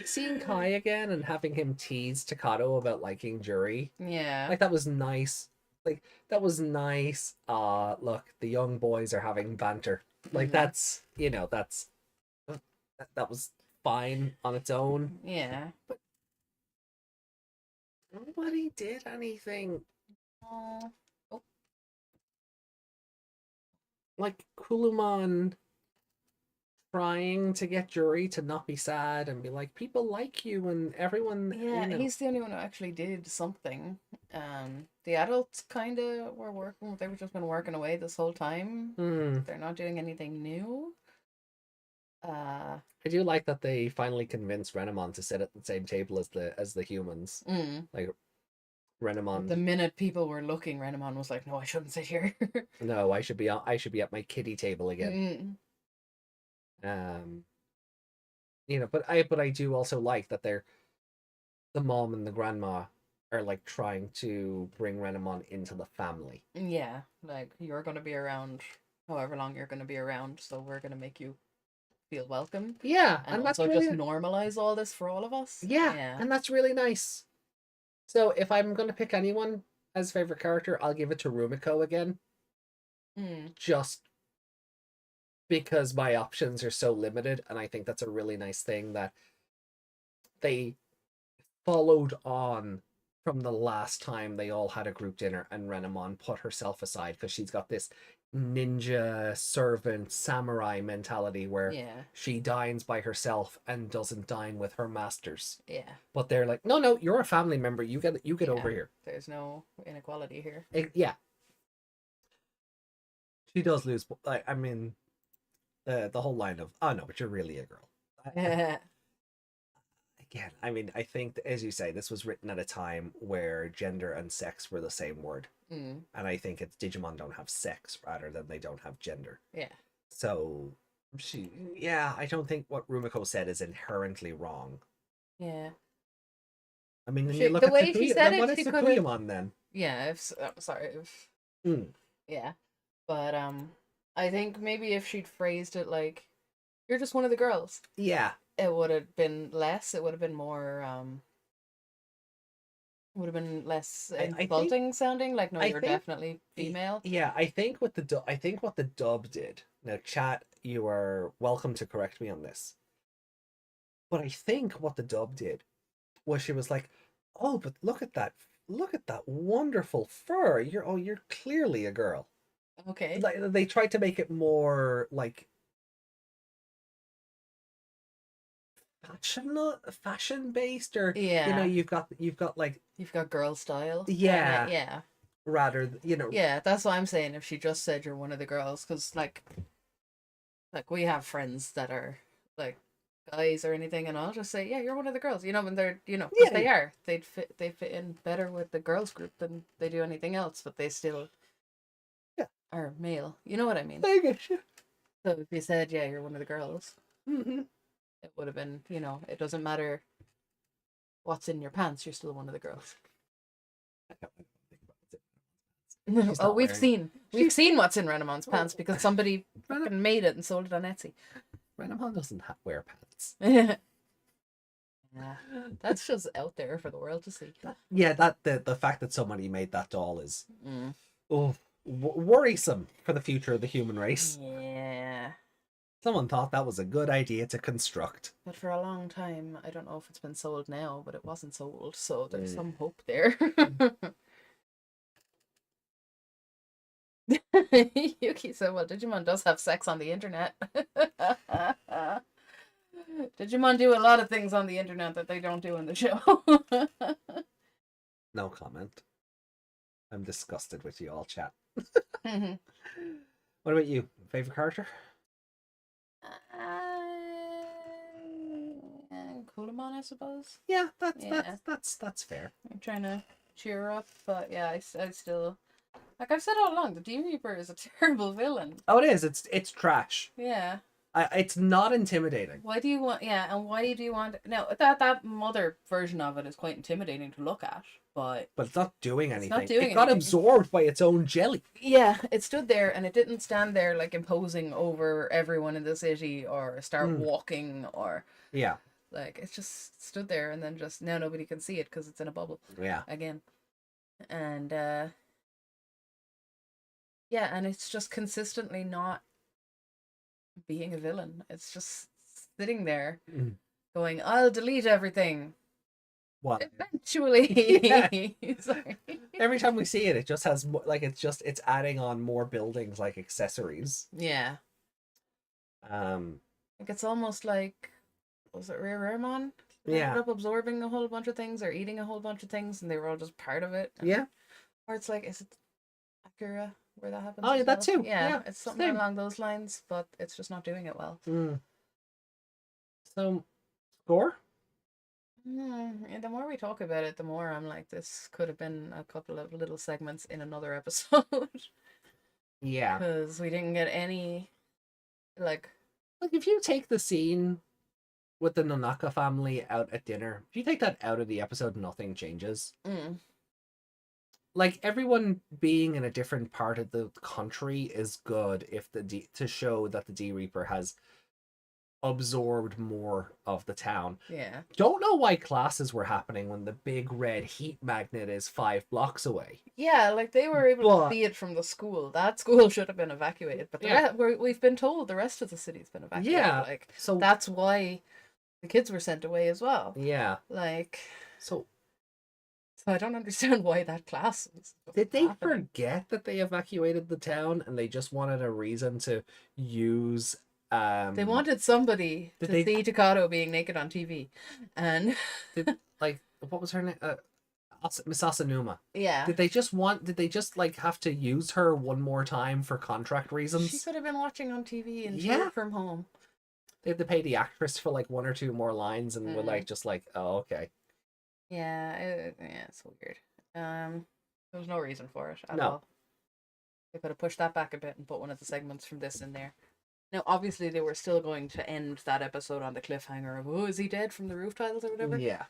seeing Kai again and having him tease Takato about liking Juri. Yeah. Like that was nice. Like that was nice. Look, the young boys are having banter. Like that's that was fine on its own. Yeah. But nobody did anything. Oh. Like Kulumon trying to get Juri to not be sad and be like, people like you and everyone. Yeah, he's the only one who actually did something. The adults kind of were working. They've just been working away this whole time. They're not doing anything new. I do like that they finally convinced Renamon to sit at the same table as the humans. Like Renamon. The minute people were looking, Renamon was like, "No, I shouldn't sit here." No, I should be at my kiddie table again. But I do also like that the mom and the grandma are like trying to bring Renamon into the family. Yeah, like you're gonna be around however long you're gonna be around, so we're gonna make you feel welcome. Yeah, and that's also really... just normalize all this for all of us. Yeah, and that's really nice. So if I'm gonna pick anyone as favorite character, I'll give it to Rumiko again. Just because my options are so limited, and I think that's a really nice thing that they followed on from the last time they all had a group dinner and Renamon put herself aside because she's got this ninja servant samurai mentality where she dines by herself and doesn't dine with her masters. Yeah. But they're like, no, you're a family member. You get over here. There's no inequality here. Yeah. She does lose. I mean, the whole line of, oh no, but you're really a girl. Again, I mean, I think, as you say, this was written at a time where gender and sex were the same word. And I think it's Digimon don't have sex rather than they don't have gender. Yeah. So, I don't think what Rumiko said is inherently wrong. Yeah. I mean, you look the at way she said it, what is Takuyamon then? Yeah, yeah. But, I think maybe if she'd phrased it like, you're just one of the girls. Yeah. It would have been less. It would have been more Would have been less I think insulting sounding. Like, no, I you're think definitely female. yeah, I think what the dub did. Now, chat, you are welcome to correct me on this. But I think what the dub did was she was like, "Oh, but look at that! Look at that wonderful fur! You're clearly a girl." Okay. Like they tried to make it more like fashion based, or Yeah. you've got like You've got girl style. yeah, Yeah. rather Yeah, that's what I'm saying. If she just said you're one of the girls, because like we have friends that are like guys or anything, and I'll just say, yeah, you're one of the girls. When they're, because yeah, they fit in better with the girls group than they do anything else, but they still yeah. are male. You know what I mean? I get you. So if you said, yeah, you're one of the girls, Mm-hmm. it would have been, it doesn't matter what's in your pants, you're still one of the girls. I don't think about it. She's Oh, not wearing. we've She's seen what's in Renamon's pants oh, because somebody Ren- fucking made it and sold it on Etsy. Renamon doesn't wear pants. Yeah, that's just out there for the world to see. Yeah, that the fact that somebody made that doll is Mm. worrisome for the future of the human race. Yeah, Someone thought that was a good idea to construct. but for a long time, I don't know if it's been sold now, but it wasn't sold, so there's Mm. some hope there. Yuki said, well, Digimon does have sex on the internet. Digimon do a lot of things on the internet that they don't do in the show. No comment. I'm disgusted with you all, chat. What about you? Favorite character? Kulamon, I suppose. Yeah, Yeah. that's fair. I'm trying to cheer her up, but yeah, I still, like I've said all along, the D Reaper is a terrible villain. Oh, it is. It's trash. Yeah. It's not intimidating. Why do you want? Yeah, and why do you want? No, that mother version of it is quite intimidating to look at, but But it's not doing anything. not doing It got anything. absorbed by its own jelly. yeah, it stood there and it didn't stand there like imposing over everyone in the city or start walking or Yeah. like it just stood there and then just now nobody can see it because it's in a bubble Yeah. again, and yeah, and it's just consistently not being a villain. It's just sitting there going, I'll delete everything. What? Eventually. Yeah. Sorry. Every time we see it, it just has like it's adding on more buildings like accessories. Yeah. Like it's almost like, was it Rareramon? Yeah. Ended up absorbing a whole bunch of things or eating a whole bunch of things and they were all just part of it. Yeah. Or it's like, is it Akira where that happens? Oh, as yeah, that well? too. Yeah, it's something same. along those lines, but it's just not doing it well. So, score? And the more we talk about it, the more I'm like, this could have been a couple of little segments in another episode. Yeah. Because we didn't get any, like if you take the scene with the Nonaka family out at dinner, if you take that out of the episode, nothing changes. Like everyone being in a different part of the country is good if to show that the D Reaper has absorbed more of the town. Yeah. Don't know why classes were happening when the big red heat magnet is 5 blocks away. Yeah, like they were able to see it from the school. That school should have been evacuated, but we've been told the rest of the city's been evacuated. Yeah, like so that's why the kids were sent away as well. Yeah. Like so I don't understand why that class was. Did they forget that they evacuated the town and they just wanted a reason to use they wanted somebody to see Takato being naked on TV, and what was her name? Miss Asanuma. Yeah. Did they just like have to use her one more time for contract reasons? She could have been watching on TV and work from home. They had to pay the actress for like 1 or 2 more lines, and were like just like, oh, okay. Yeah, it's weird. There was no reason for it at all. They could have pushed that back a bit and put one of the segments from this in there. Now, obviously, they were still going to end that episode on the cliffhanger of, oh, is he dead from the roof tiles or whatever? Yeah.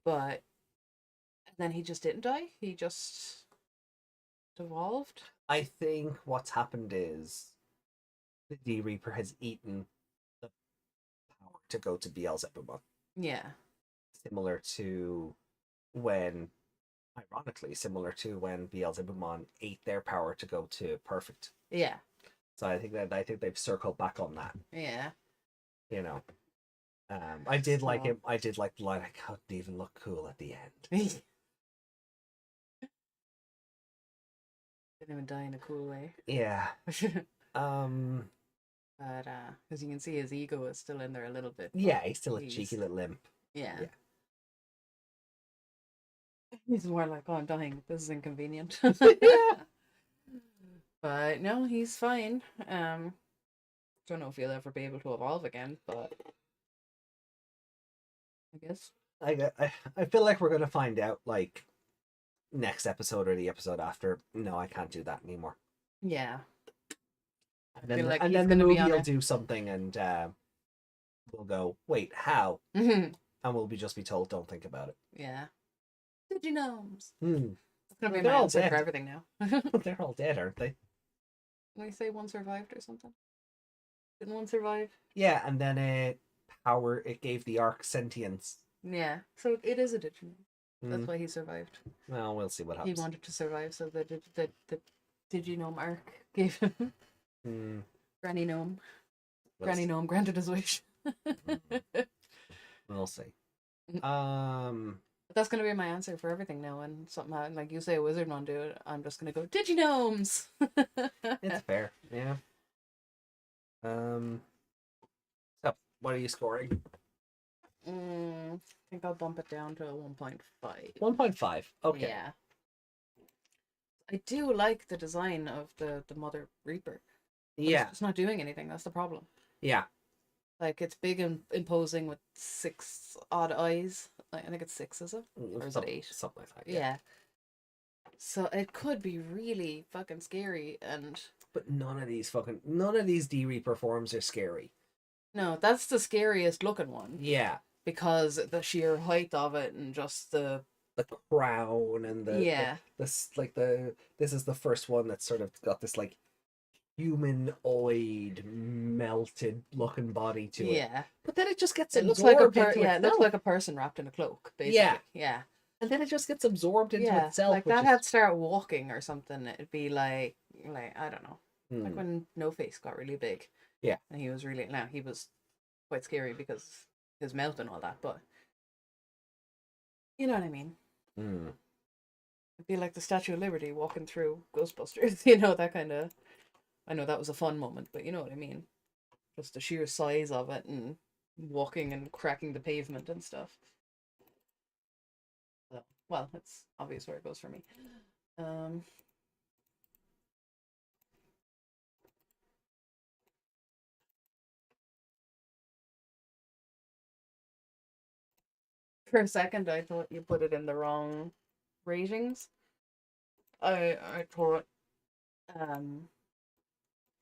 But then he just didn't die. He just devolved. I think what's happened is the D Reaper has eaten the power to go to Beelzebub. Yeah. Similar to when Ironically, similar to when Beelzebumon ate their power to go to perfect. Yeah. So I think they've circled back on that. Yeah. You know. I did like So him. I did like the line. I couldn't even look cool at the end. didn't even die in a cool way. Yeah. But as you can see, his ego is still in there a little bit. Yeah, he's still a cheeky little imp. Yeah. Yeah. He's more like, oh, I'm dying. This is inconvenient. Yeah. But no, he's fine. Don't know if he'll ever be able to evolve again, but I guess. I feel like we're gonna find out like next episode or the episode after. No, I can't do that anymore. Yeah. And then, feel like and he's then the gonna be movie on will it. do something, and we'll go, wait, how? Yeah. And we'll just be told, don't think about it. Digi-gnomes. Hmm. That's gonna be They're my all answer dead. for everything now. They're all dead, aren't they? Did I say one survived or something? Didn't one survive? Yeah, and then it gave the Ark sentience. Yeah. So it is a Digimon. That's Hmm. why he survived. Well, we'll see what He happens. wanted to survive, so the Digi-gnome arc gave him Hmm. Granny Gnome. We'll Granny see. Gnome granted his wish. We'll see. But that's gonna be my answer for everything now. And something like you say, a wizard non do it. I'm just gonna go Digi-gnomes. It's fair. Yeah. So what are you scoring? I think I'll bump it down to a 1.5. 1.5. Okay. Yeah. I do like the design of the Mother Reaper. But Yeah. it's not doing anything. That's the problem. Yeah. Like it's big and imposing with 6 odd eyes. Like, I think it's 6, is it? Or is it 8? Something like that. Yeah. So it could be really fucking scary, and But none of these D Reaper forms are scary. no, that's the scariest looking one Yeah. because the sheer height of it and just the crown and this is the first one that's sort of got this like humanoid melted looking body to it. Yeah. But then it just gets It looks like absorbed into it looks itself. like a person wrapped in a cloak, basically. Yeah. Yeah. And then it just gets absorbed into Yeah. itself. Like which that is... had to start walking or something. It'd be like I don't know. Like Hmm. when No Face got really big. Yeah. And he was he was quite scary because his mouth and all that, but you know what I mean. Hmm. It'd be like the Statue of Liberty walking through Ghostbusters, you know, that kind of. I know that was a fun moment, but you know what I mean. Just the sheer size of it and walking and cracking the pavement and stuff. So, well, it's obvious where it goes for me. For a second, I thought you put it in the wrong ratings. I thought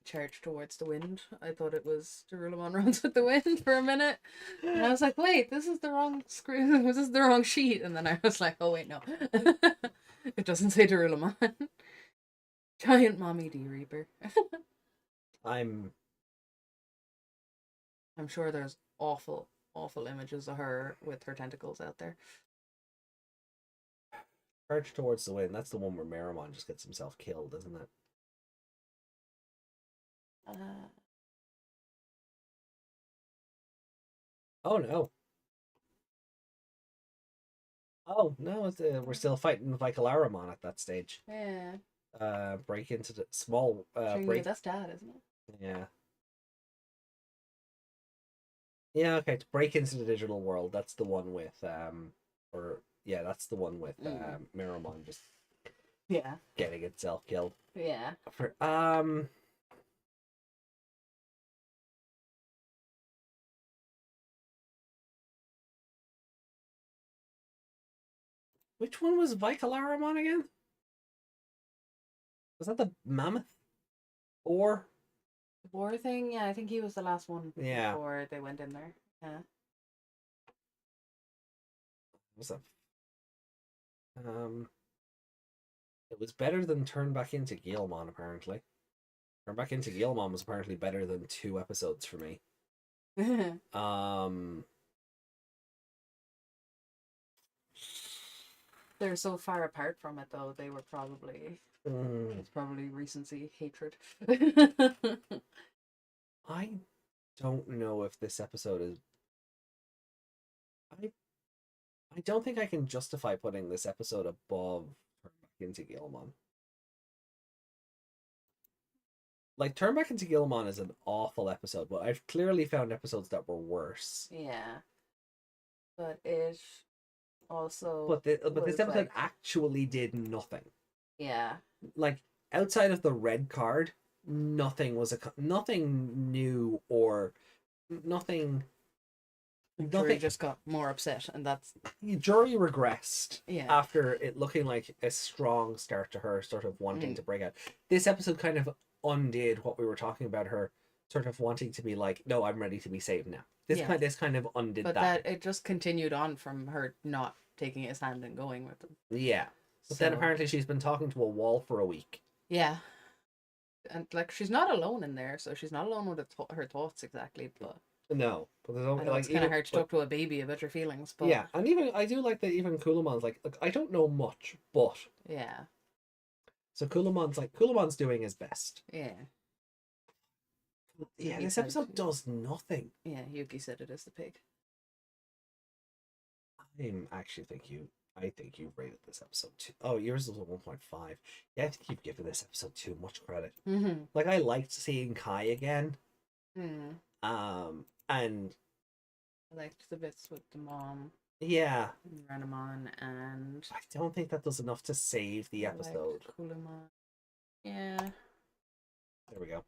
Charge Towards the Wind. I thought it was Derulemon Runs with the Wind for a minute. And I was like, wait, this is the wrong screen. This is the wrong sheet. And then I was like, oh, wait, no. It doesn't say Derulemon. Giant Mommy D Reaper. I'm sure there's awful, awful images of her with her tentacles out there. Charge Towards the Wind. That's the one where Meramon just gets himself killed, isn't it? Oh no. Oh no, it's, we're still fighting Vicalaramon at that stage. Yeah. Break into the small break. That's Dad, isn't it? Yeah. Yeah, okay, to break into the digital world, that's the one with that's the one with Meramon just getting itself killed. Yeah. For which one was Vicalaramon again? Was that the mammoth? Or The boar thing? Yeah, I think he was the last one yeah, before they went in there. Yeah. was that it was better than Turn Back into Guilmon, apparently. Turn Back into Guilmon was apparently better than 2 episodes for me. they're so far apart from it, though. They were probably it's probably recency hatred. I don't know if this episode is. I I don't think I can justify putting this episode above Turn Back into Gilmon. Like, Turn Back into Gilmon is an awful episode, but I've clearly found episodes that were worse. Yeah, but it also But this episode like, actually did nothing. yeah, Like, outside of the red card, nothing was nothing new or nothing. Jury just got more upset, and that's Jury regressed yeah. after it looking like a strong start to her sort of wanting to break out. This episode kind of undid what we were talking about, her sort of wanting to be like, no, I'm ready to be saved now. This kind of undid but that. But it just continued on from her not taking his hand and going with him. Yeah. But then apparently she's been talking to a wall for a week. Yeah. And like, she's not alone in there, so she's not alone with her thoughts exactly, but no, but there's only, I know, it's kind of hard to talk to a baby about your feelings, but yeah, and even I do like that. Even Kulamon's like, look, I don't know much, but yeah. So Kulamon's doing his best. Yeah. Yeah, this episode does nothing. Yeah, Yuki said it is the pig. I think you've rated this episode too. Oh, yours is a 1.5. Yeah, I think you've given this episode too much credit. Mm-hmm. Like, I liked seeing Kai again. Mm. And I liked the bits with the mom. Yeah. Renamon, and I don't think that does enough to save the episode. Kulamon. Yeah. There we go.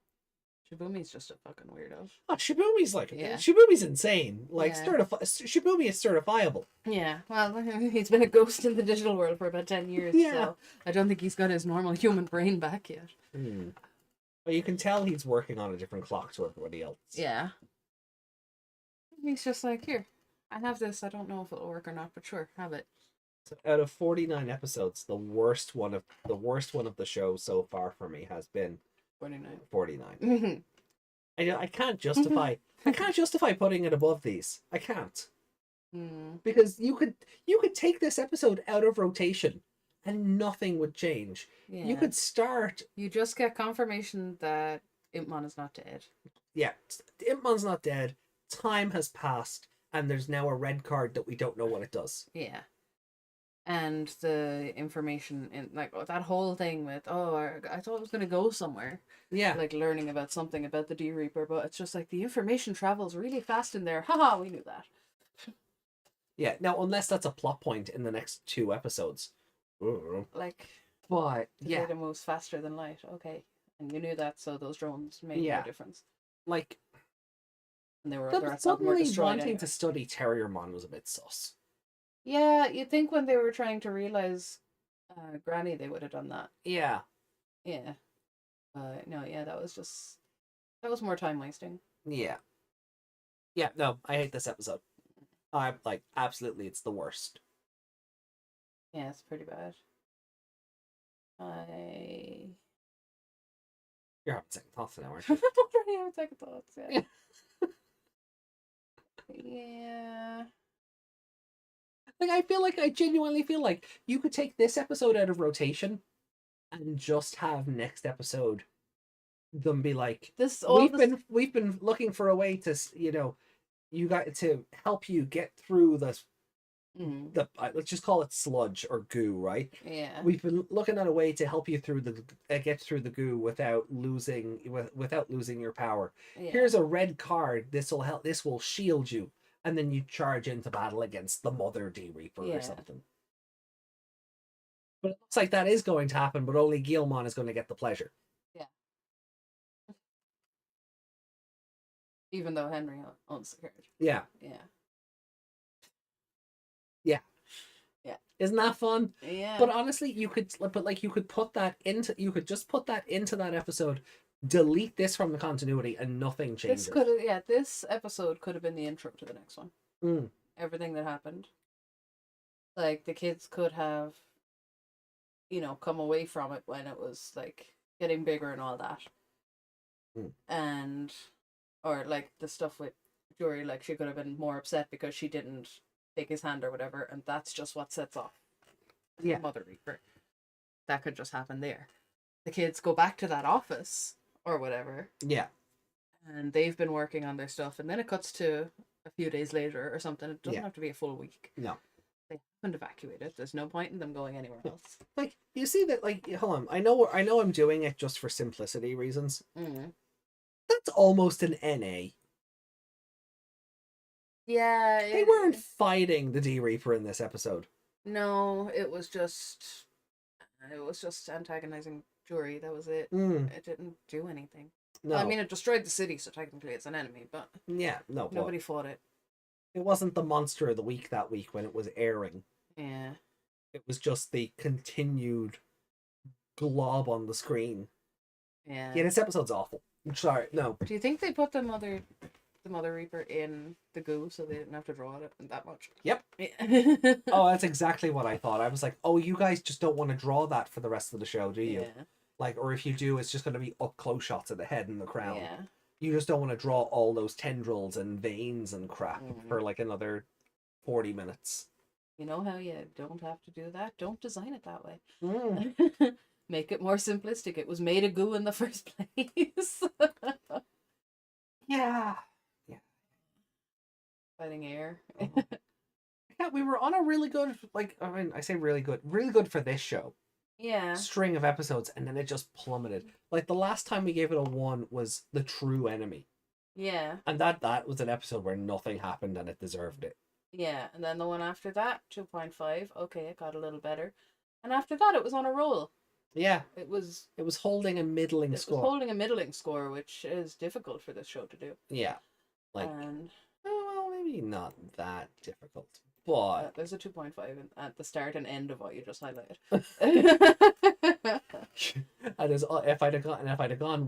Shibumi's just a fucking weirdo. Oh, Shibumi's insane. Like, yeah. Shibumi is certifiable. Yeah, well, he's been a ghost in the digital world for about 10 years, so I don't think he's got his normal human brain back yet. Well, you can tell he's working on a different clock to everybody else. Yeah. He's just like, here, I have this, I don't know if it'll work or not, but sure, have it. So out of 49 episodes, the worst one of the show so far for me has been 49. I can't justify putting it above these. I can't. Because you could take this episode out of rotation and nothing would change. Yeah. You could start. You just get confirmation that Impmon is not dead. Yeah, Impmon's not dead. Time has passed, and there's now a red card that we don't know what it does. Yeah. And the information in like that whole thing with I thought it was gonna go somewhere. Yeah. Like learning about something about the D Reaper, but it's just like the information travels really fast in there. Haha, we knew that. Yeah. Now, unless that's a plot point in the next 2 episodes. Like, but yeah, data moves faster than light. Okay, and you knew that, so those drones made no difference. Like, and they were suddenly wanting to study Terriermon was a bit sus. Yeah, you'd think when they were trying to realize Granny, they would have done that. Yeah. Yeah. No, yeah, that was more time wasting. Yeah. Yeah, no, I hate this episode. I'm like, absolutely, it's the worst. Yeah, it's pretty bad. You're having second thoughts now, aren't you? I'm already having second thoughts, yeah. Yeah. Like, I genuinely feel like you could take this episode out of rotation and just have next episode them be like, we've been looking for a way to, you got to help you get through this let's just call it sludge or goo, right? Yeah. We've been looking at a way to help you through get through the goo without losing your power. Yeah. Here's a red card. This will shield you, and then you charge into battle against the Mother D Reaper or something. But it looks like that is going to happen, but only Guilmon is going to get the pleasure. Yeah. Even though Henry owns the card. Yeah. Yeah. Yeah. Yeah. Isn't that fun? Yeah. But honestly, you could just put that into that episode, delete this from the continuity, and nothing changes. This episode could have been the intro to the next one. Everything that happened. Like, the kids could have, come away from it when it was, like, getting bigger and all that. And, or, like, the stuff with Jory, like, she could have been more upset because she didn't take his hand or whatever, and that's just what sets off Yeah. Mother Reaper. That could just happen there. The kids go back to that office or whatever, Yeah. and they've been working on their stuff, and then it cuts to a few days later or something. It doesn't Yeah. have to be a full week. No. They haven't evacuated. There's no point in them going anywhere No. else. Like, you see that, like, hold on. I know I'm doing it just for simplicity reasons. Mm. That's almost an NA. Yeah. They weren't fighting the D Reaper in this episode. No, it was just antagonizing Jury. That was it. Mm. It didn't do anything. No. Well, I mean, it destroyed the city, so technically it's an enemy, but yeah, no. nobody fought it. It wasn't the monster of the week that week when it was airing. Yeah. It was just the continued glob on the screen. Yeah. Yeah, this episode's awful. Sorry, no. Do you think they put the Mother Reaper in the goo so they didn't have to draw it that much? Yep. Yeah. Oh, that's exactly what I thought. I was like, oh, you guys just don't want to draw that for the rest of the show, do you? Yeah. Like, or if you do, it's just going to be up close shots of the head and the crown. Yeah. You just don't want to draw all those tendrils and veins and crap for like another 40 minutes. You know how you don't have to do that? Don't design it that way. Mm. Make it more simplistic. It was made of goo in the first place. Yeah. Fighting air. Yeah, we were on a really good, like, I mean, I say really good for this show. Yeah. String of episodes, and then it just plummeted. Like, the last time we gave it a 1 was The True Enemy. Yeah. And that was an episode where nothing happened and it deserved it. Yeah. And then the one after that, 2.5. Okay, it got a little better. And after that, it was on a roll. Yeah. It was holding a middling score. It was holding a middling score, which is difficult for this show to do. Yeah. Like, and well, maybe not that difficult. But there's a 2.5 at the start and end of what you just highlighted. and there's, if I'd have gone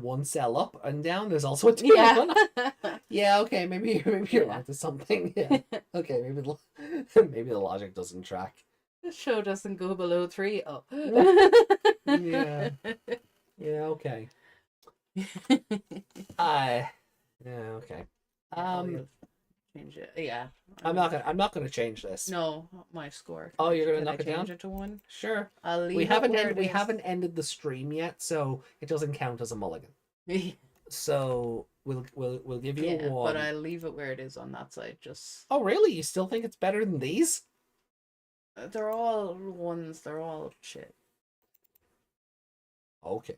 one cell up and down, there's also a 2. Yeah. Yeah, okay, maybe you're onto something. Yeah. Okay, maybe the logic doesn't track. This show doesn't go below 3. Oh. Yeah. Yeah, okay. Yeah, okay. Change it. Yeah. I'm not gonna change this. No, my score. Oh, you're gonna Can knock I it down? change it to 1? Sure. I'll leave We haven't it ended the stream yet, so it doesn't count as a mulligan. So we'll give you a 1. But I'll leave it where it is on that side. Just. Oh really? You still think it's better than these? They're all 1s. They're all shit. Okay.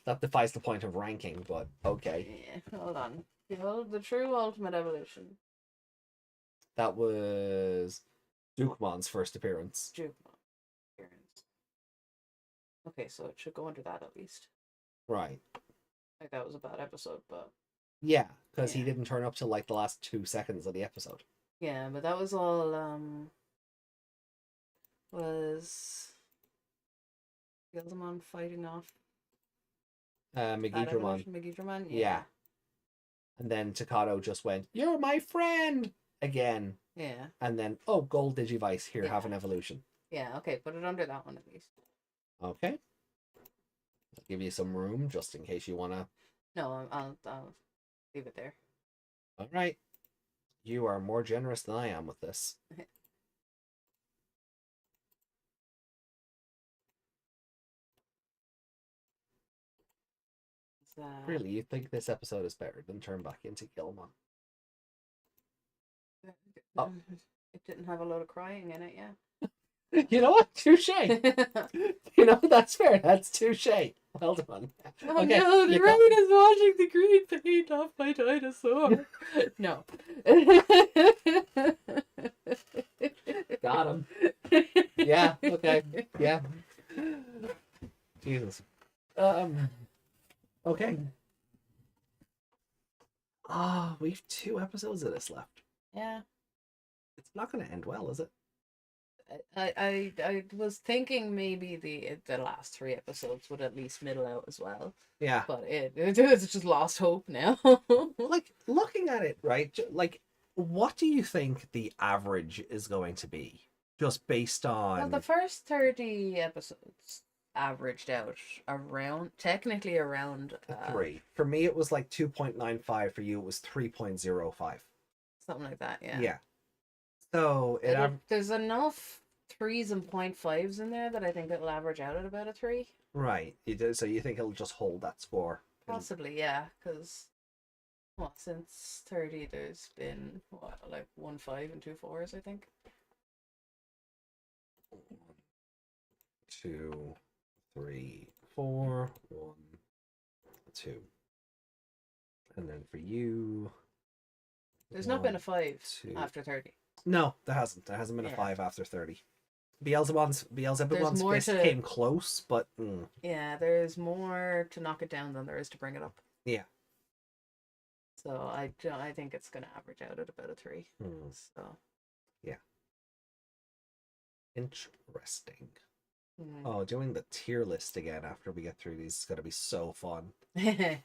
That defies the point of ranking, but okay. Yeah, hold on. The true ultimate evolution. That was Dukemon's first appearance. Digimon appearance. Okay, so it should go under that at least. Right. Like that was a bad episode, but yeah, because he didn't turn up till like the last 2 seconds of the episode. yeah, but that was all was Gildemon fighting off Megidramon. yeah. And then Takato just went, "You're my friend!" again. Yeah. And then, oh, gold Digivice, here, have an evolution. Yeah, okay, put it under that one at least. Okay. I'll give you some room just in case you want to. No, I'll leave it there. All right. You are more generous than I am with this. Really, you think this episode is better than Turn Back into Gilmon? Oh. It didn't have a lot of crying in it, yeah. You know what? Touche. You know, that's fair. That's touche. Well done. Oh okay, no, the rabbit is washing the green paint off my dinosaur. No. Got him. Yeah, okay. Yeah. Jesus. Okay. We've 2 episodes of this left. Yeah. It's not going to end well, is it? I was thinking maybe the last 3 episodes would at least middle out as well. Yeah. But it's just lost hope now. Like, looking at it, right? Like, what do you think the average is going to be? Just based on... Well, the first 30 episodes averaged out technically around 3. For me, it was like 2.95. For you, it was 3.05. Something like that, yeah. Yeah. So, there's enough 3s and 0.5s in there that I think it'll average out at about a 3. Right. You do. So you think it'll just hold that score? Possibly, yeah, because well, since 30, there's been what, like 1 5 and 2 4s, I think. 1, 2, 3, 4, 1, 2. And then for you, There's not been a 5 2. after 30. No, there hasn't. There hasn't been a Yeah. 5 after 30. Beelzebub's more fist to- came close, but Yeah, there's more to knock it down than there is to bring it up. yeah. So I think it's going to average out at about a 3. So Interesting. Oh, doing the tier list again after we get through these is gonna be so fun. Yeah,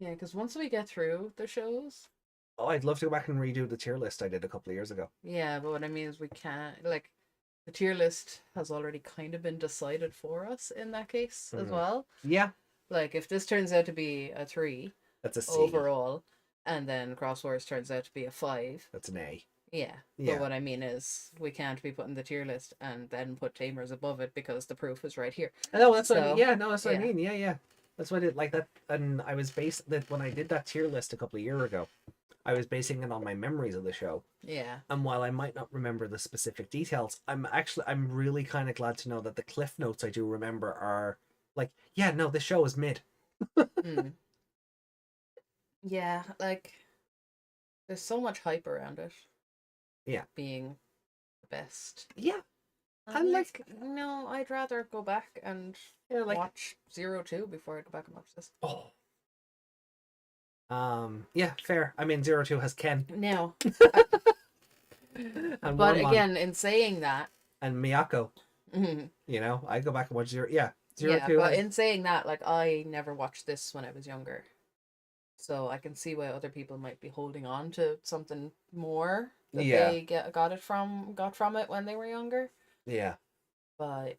because once we get through the shows, Oh, I'd love to go back and redo the tier list I did a couple of years ago. yeah, but what I mean is we can't, like, the tier list has already kind of been decided for us in that case as well. Yeah, Like, if this turns out to be a 3 that's a C. overall, and then Crosswords turns out to be a 5, That's an A. yeah. Yeah. But what I mean is we can't be putting the tier list and then put Tamers above it because the proof is right here. No, that's what I mean. So, Yeah, no, that's what I yeah. mean. Yeah. That's what it like that. And I was based that when I did that tier list a couple of years ago, I was basing it on my memories of the show. Yeah. And while I might not remember the specific details, I'm really kind of glad to know that the cliff notes I do remember are like, yeah, no, this show is mid. Yeah, like there's so much hype around it. Yeah. Being the best. Yeah. I'm like, no, I'd rather go back and watch 02 before I go back and watch this. Oh. Yeah, fair. I mean, 02 has Ken. No. And but Wormmon again, in saying that, and Miyako, you know, I go back and watch 02. yeah, 02 but has... in saying that, like, I never watched this when I was younger. So I can see why other people might be holding on to something more that they got from it when they were younger. Yeah. But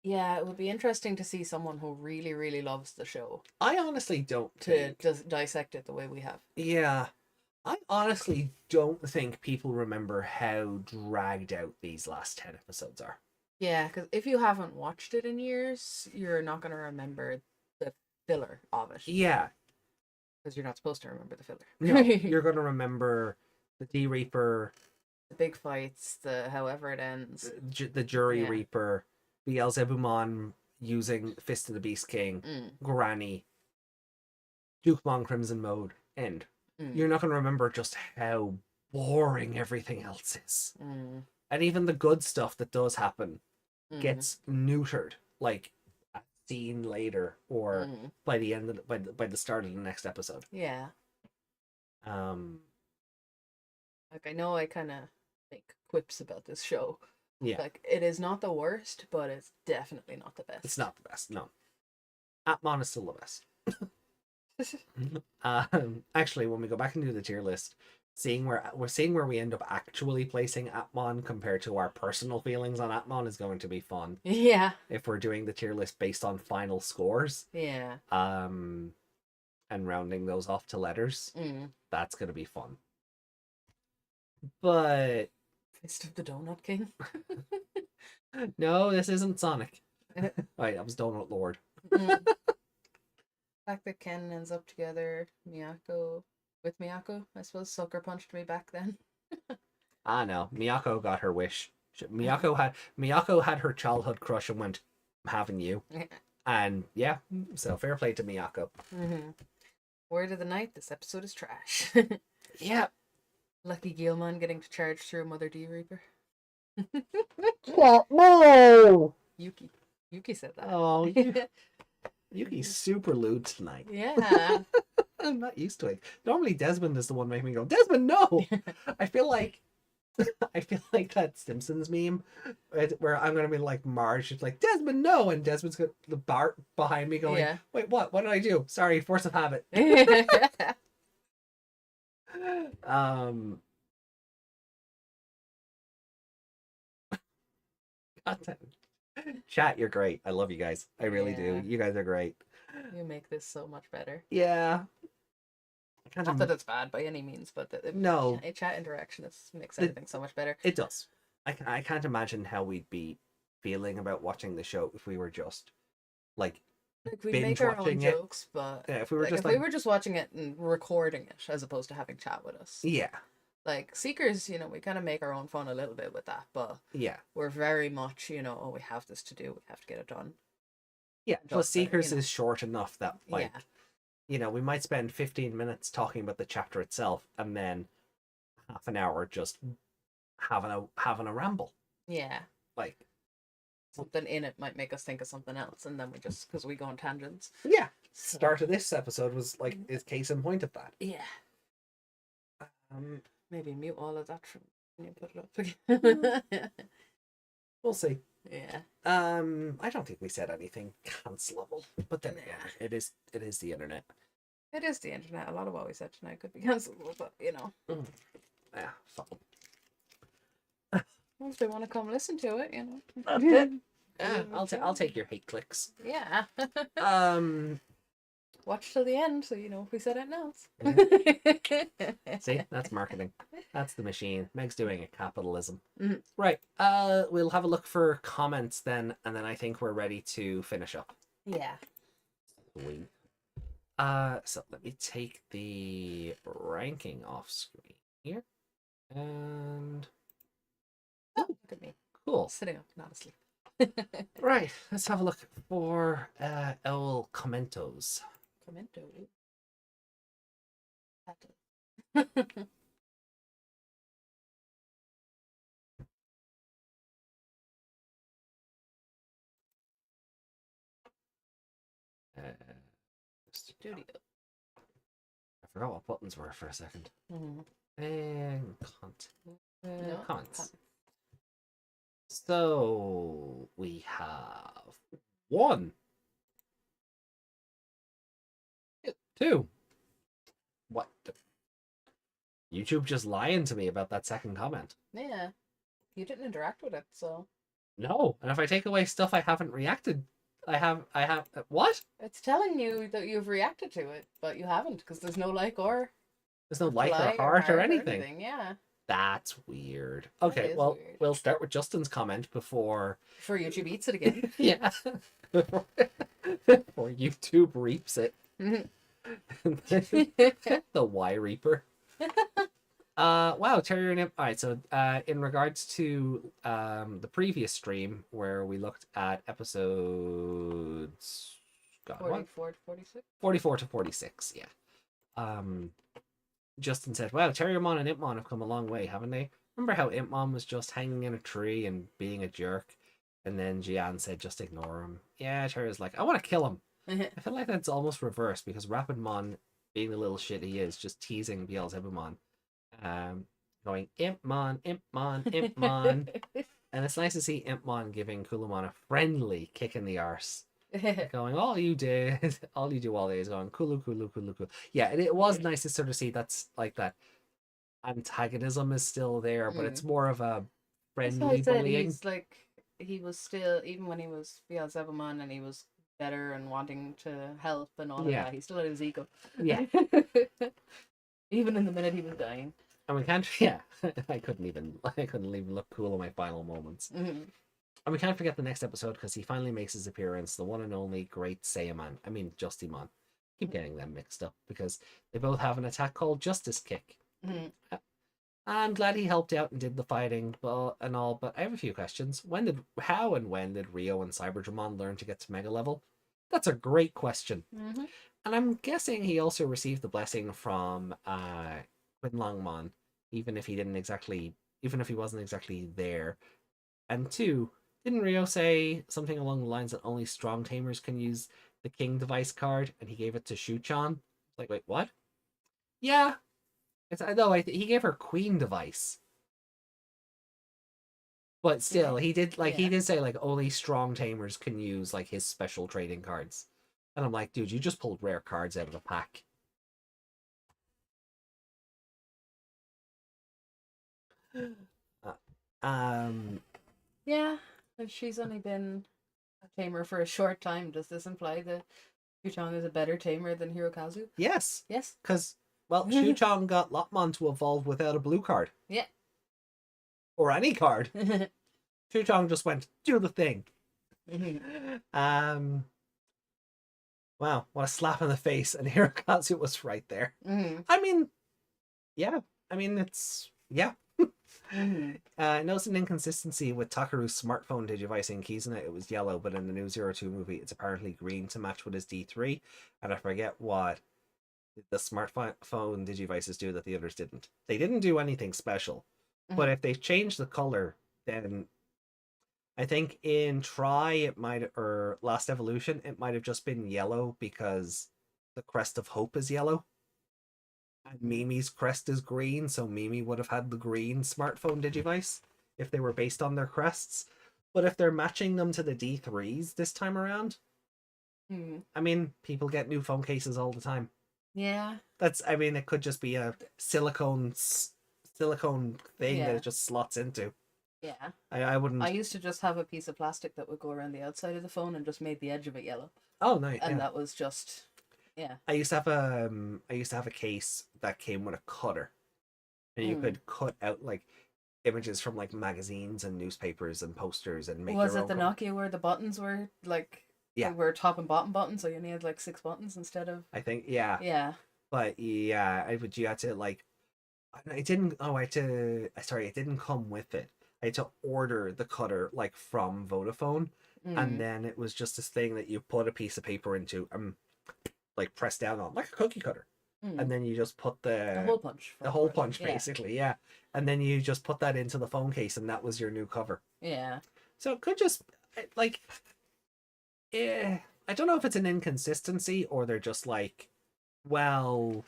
yeah, it would be interesting to see someone who really, really loves the show I honestly don't to just dissect it the way we have. Yeah. I honestly don't think people remember how dragged out these last 10 episodes are. Yeah, because if you haven't watched it in years, you're not going to remember the filler of it. Yeah. Because you're not supposed to remember the filler. No, you're going to remember the D-Reaper, the big fights, the however it ends. The Jury Reaper, Beelzebumon using Fist of the Beast King, Granny, Dukemon Crimson Mode, end. You're not going to remember just how boring everything else is. And even the good stuff that does happen gets neutered, like a scene later or by the end of by the start of the next episode. Yeah. Like, I know I kind of make quips about this show. Yeah. Like, it is not the worst, but it's definitely not the best. It's not the best, no. Atmon is still the best. Actually, when we go back and do the tier list, seeing where we end up actually placing Atmon compared to our personal feelings on Atmon is going to be fun. Yeah. If we're doing the tier list based on final scores. Yeah. And rounding those off to letters. That's gonna be fun. But Fist of the Donut King. no, this isn't Sonic. Right, that was Donut Lord. The fact that Ken ends up together, Miyako, I suppose, sucker punched me back then. No, Miyako got her wish. Miyako had her childhood crush and went, "I'm having you." And yeah, so fair play to Miyako. Word of the night: this episode is trash. Yeah. Lucky Gilman getting to charge through Mother D Reaper. No. Yuki said that. Oh, Yuki's super lewd tonight. Yeah. I'm not used to it. Normally Desmond is the one making me go, Desmond, no! I feel like that Simpsons meme where I'm gonna be like Marge, it's like, Desmond, no! And Desmond's got the Bart behind me going, wait, what? What did I do? Sorry, force of habit. God, chat, you're great. I love you guys. I really do. You guys are great. You make this so much better. Yeah. can't. Not that it's bad by any means, but No, chat interaction makes everything so much better. it does. I can't imagine how we'd be feeling about watching the show if we were just like Like, we binge make our own watching it. jokes, but Yeah, if we were like just if we were just watching it and recording it as opposed to having chat with us. yeah, Like Seekers, we kind of make our own fun a little bit with that, but yeah, we're very much, oh, we have this to do, we have to get it done. yeah. Plus, Just there, Seekers is short enough that like Yeah. we might spend 15 minutes talking about the chapter itself, and then half an hour just having a ramble. Yeah. Like Something in it might make us think of something else, and then because we go on tangents. yeah, So, start of this episode was like is case in point of that. yeah. Um, Maybe mute all of that from when you put it up again. we'll see. Yeah. I don't think we said anything cancelable, but then again, Nah. it is the internet. It is the internet. A lot of what we said tonight could be cancelable, but Yeah, fun. if they want to come listen to it, Yeah, I'll take your hate clicks. Yeah. Watch till the end, so if we said anything else. See, that's marketing. That's the machine. Meg's doing a capitalism. Mhm. Right. We'll have a look for comments then, and then I think we're ready to finish up. Yeah. Sweet. So let me take the ranking off screen here, and Oh, look at me. cool. Sitting up, not asleep. Right. Let's have a look for El Commentos. Commento. Studio. I forgot what buttons were for a second. Mm-hmm. And No, comments. So we have 1, 2. What? YouTube just lying to me about that second comment. Yeah. You didn't interact with it, so. No, and if I take away stuff I haven't reacted, I have what? It's telling you that you've reacted to it, but you haven't because there's no like or. There's no like reply or heart or anything. Yeah. That's weird. That Okay, is well, weird. we'll start with Justin's comment before Before YouTube eats it again. yeah. Before YouTube reaps it. The Y Reaper. Wow, Terrier and Imp. Alright, so in regards to the previous stream where we looked at episodes 44 to 46. 44 to 46, yeah. Justin said, wow, Terriermon and Impmon have come a long way, haven't they? Remember how Impmon was just hanging in a tree and being a jerk? And then Jian said, just ignore him. Yeah, Terrier's like, I want to kill him. I feel like that's almost reversed because Rapidmon, being the little shit he is, just teasing Beelzebumon. Going, Impmon, Impmon, Impmon. And it's nice to see Impmon giving Kulumon a friendly kick in the arse. Going, all you do all day is going, Kulu, Kulu, Kulu, Kulu. Yeah, it was nice to sort of see that's like that antagonism is still there, but it's more of a friendly bullying. He's like, he was still, even when he was Beelzebumon and he was better and wanting to help and all of that, he still had his ego. Yeah. Even in the minute he was dying. And we can't, I couldn't even look cool in my final moments. Mm-hmm. And we can't forget the next episode because he finally makes his appearance, the one and only great Sayaman. I mean, Justimon. Keep getting them mixed up because they both have an attack called Justice Kick. Mm-hmm. I'm glad he helped out and did the fighting and all, but I have a few questions. How and when did Rio and Cyberdramon learn to get to Mega Level? That's a great question. Mm-hmm. And I'm guessing he also received the blessing from Quinlongmon, even if he wasn't exactly there. And 2, didn't Rio say something along the lines that only strong tamers can use the King device card, and he gave it to Shuchan? Like, wait, what? Yeah. He gave her Queen device. But still, he did say like only strong tamers can use like his special trading cards. And I'm like, dude, you just pulled rare cards out of a pack. Yeah, if she's only been a tamer for a short time, does this imply that Yutong is a better tamer than Hirokazu? Yes. Yes. Because, Well, Shuchong got Lopmon to evolve without a blue card. Yeah. Or any card. Shuchong just went, do the thing. Wow, what a slap in the face. And Hirokazu was right there. I mean, yeah. I mean, it's, yeah. I noticed an inconsistency with Takaru's smartphone Digivice in Kizuna. It was yellow, but in the new Zero Two movie, it's apparently green to match with his D3. And I forget what the smartphone Digivices do that the others didn't. They didn't do anything special. But if they change the color, then I think in Try it might, or Last Evolution, it might have just been yellow because the Crest of Hope is yellow. And Mimi's crest is green, so Mimi would have had the green smartphone Digivice if they were based on their crests. But if they're matching them to the D3s this time around, I mean, people get new phone cases all the time. Yeah. I mean, it could just be a silicone thing that it just slots into. Yeah. I wouldn't. I used to just have a piece of plastic that would go around the outside of the phone and just made the edge of it yellow. Oh, nice. And that was just, yeah. I used to have a case that came with a cutter, and you could cut out like images from like magazines and newspapers and posters and make. Was it the Nokia where the buttons were like? Yeah. They were top and bottom buttons, so you only had like 6 buttons instead of. I think yeah. Yeah. But yeah, you had to like. It didn't. Oh, I had to. Sorry, it didn't come with it. I had to order the cutter like from Vodafone, and then it was just this thing that you put a piece of paper into, like press down on like a cookie cutter, and then you just put the hole punch basically, yeah, and then you just put that into the phone case, and that was your new cover. Yeah. So it could just like, I don't know if it's an inconsistency or they're just like, well,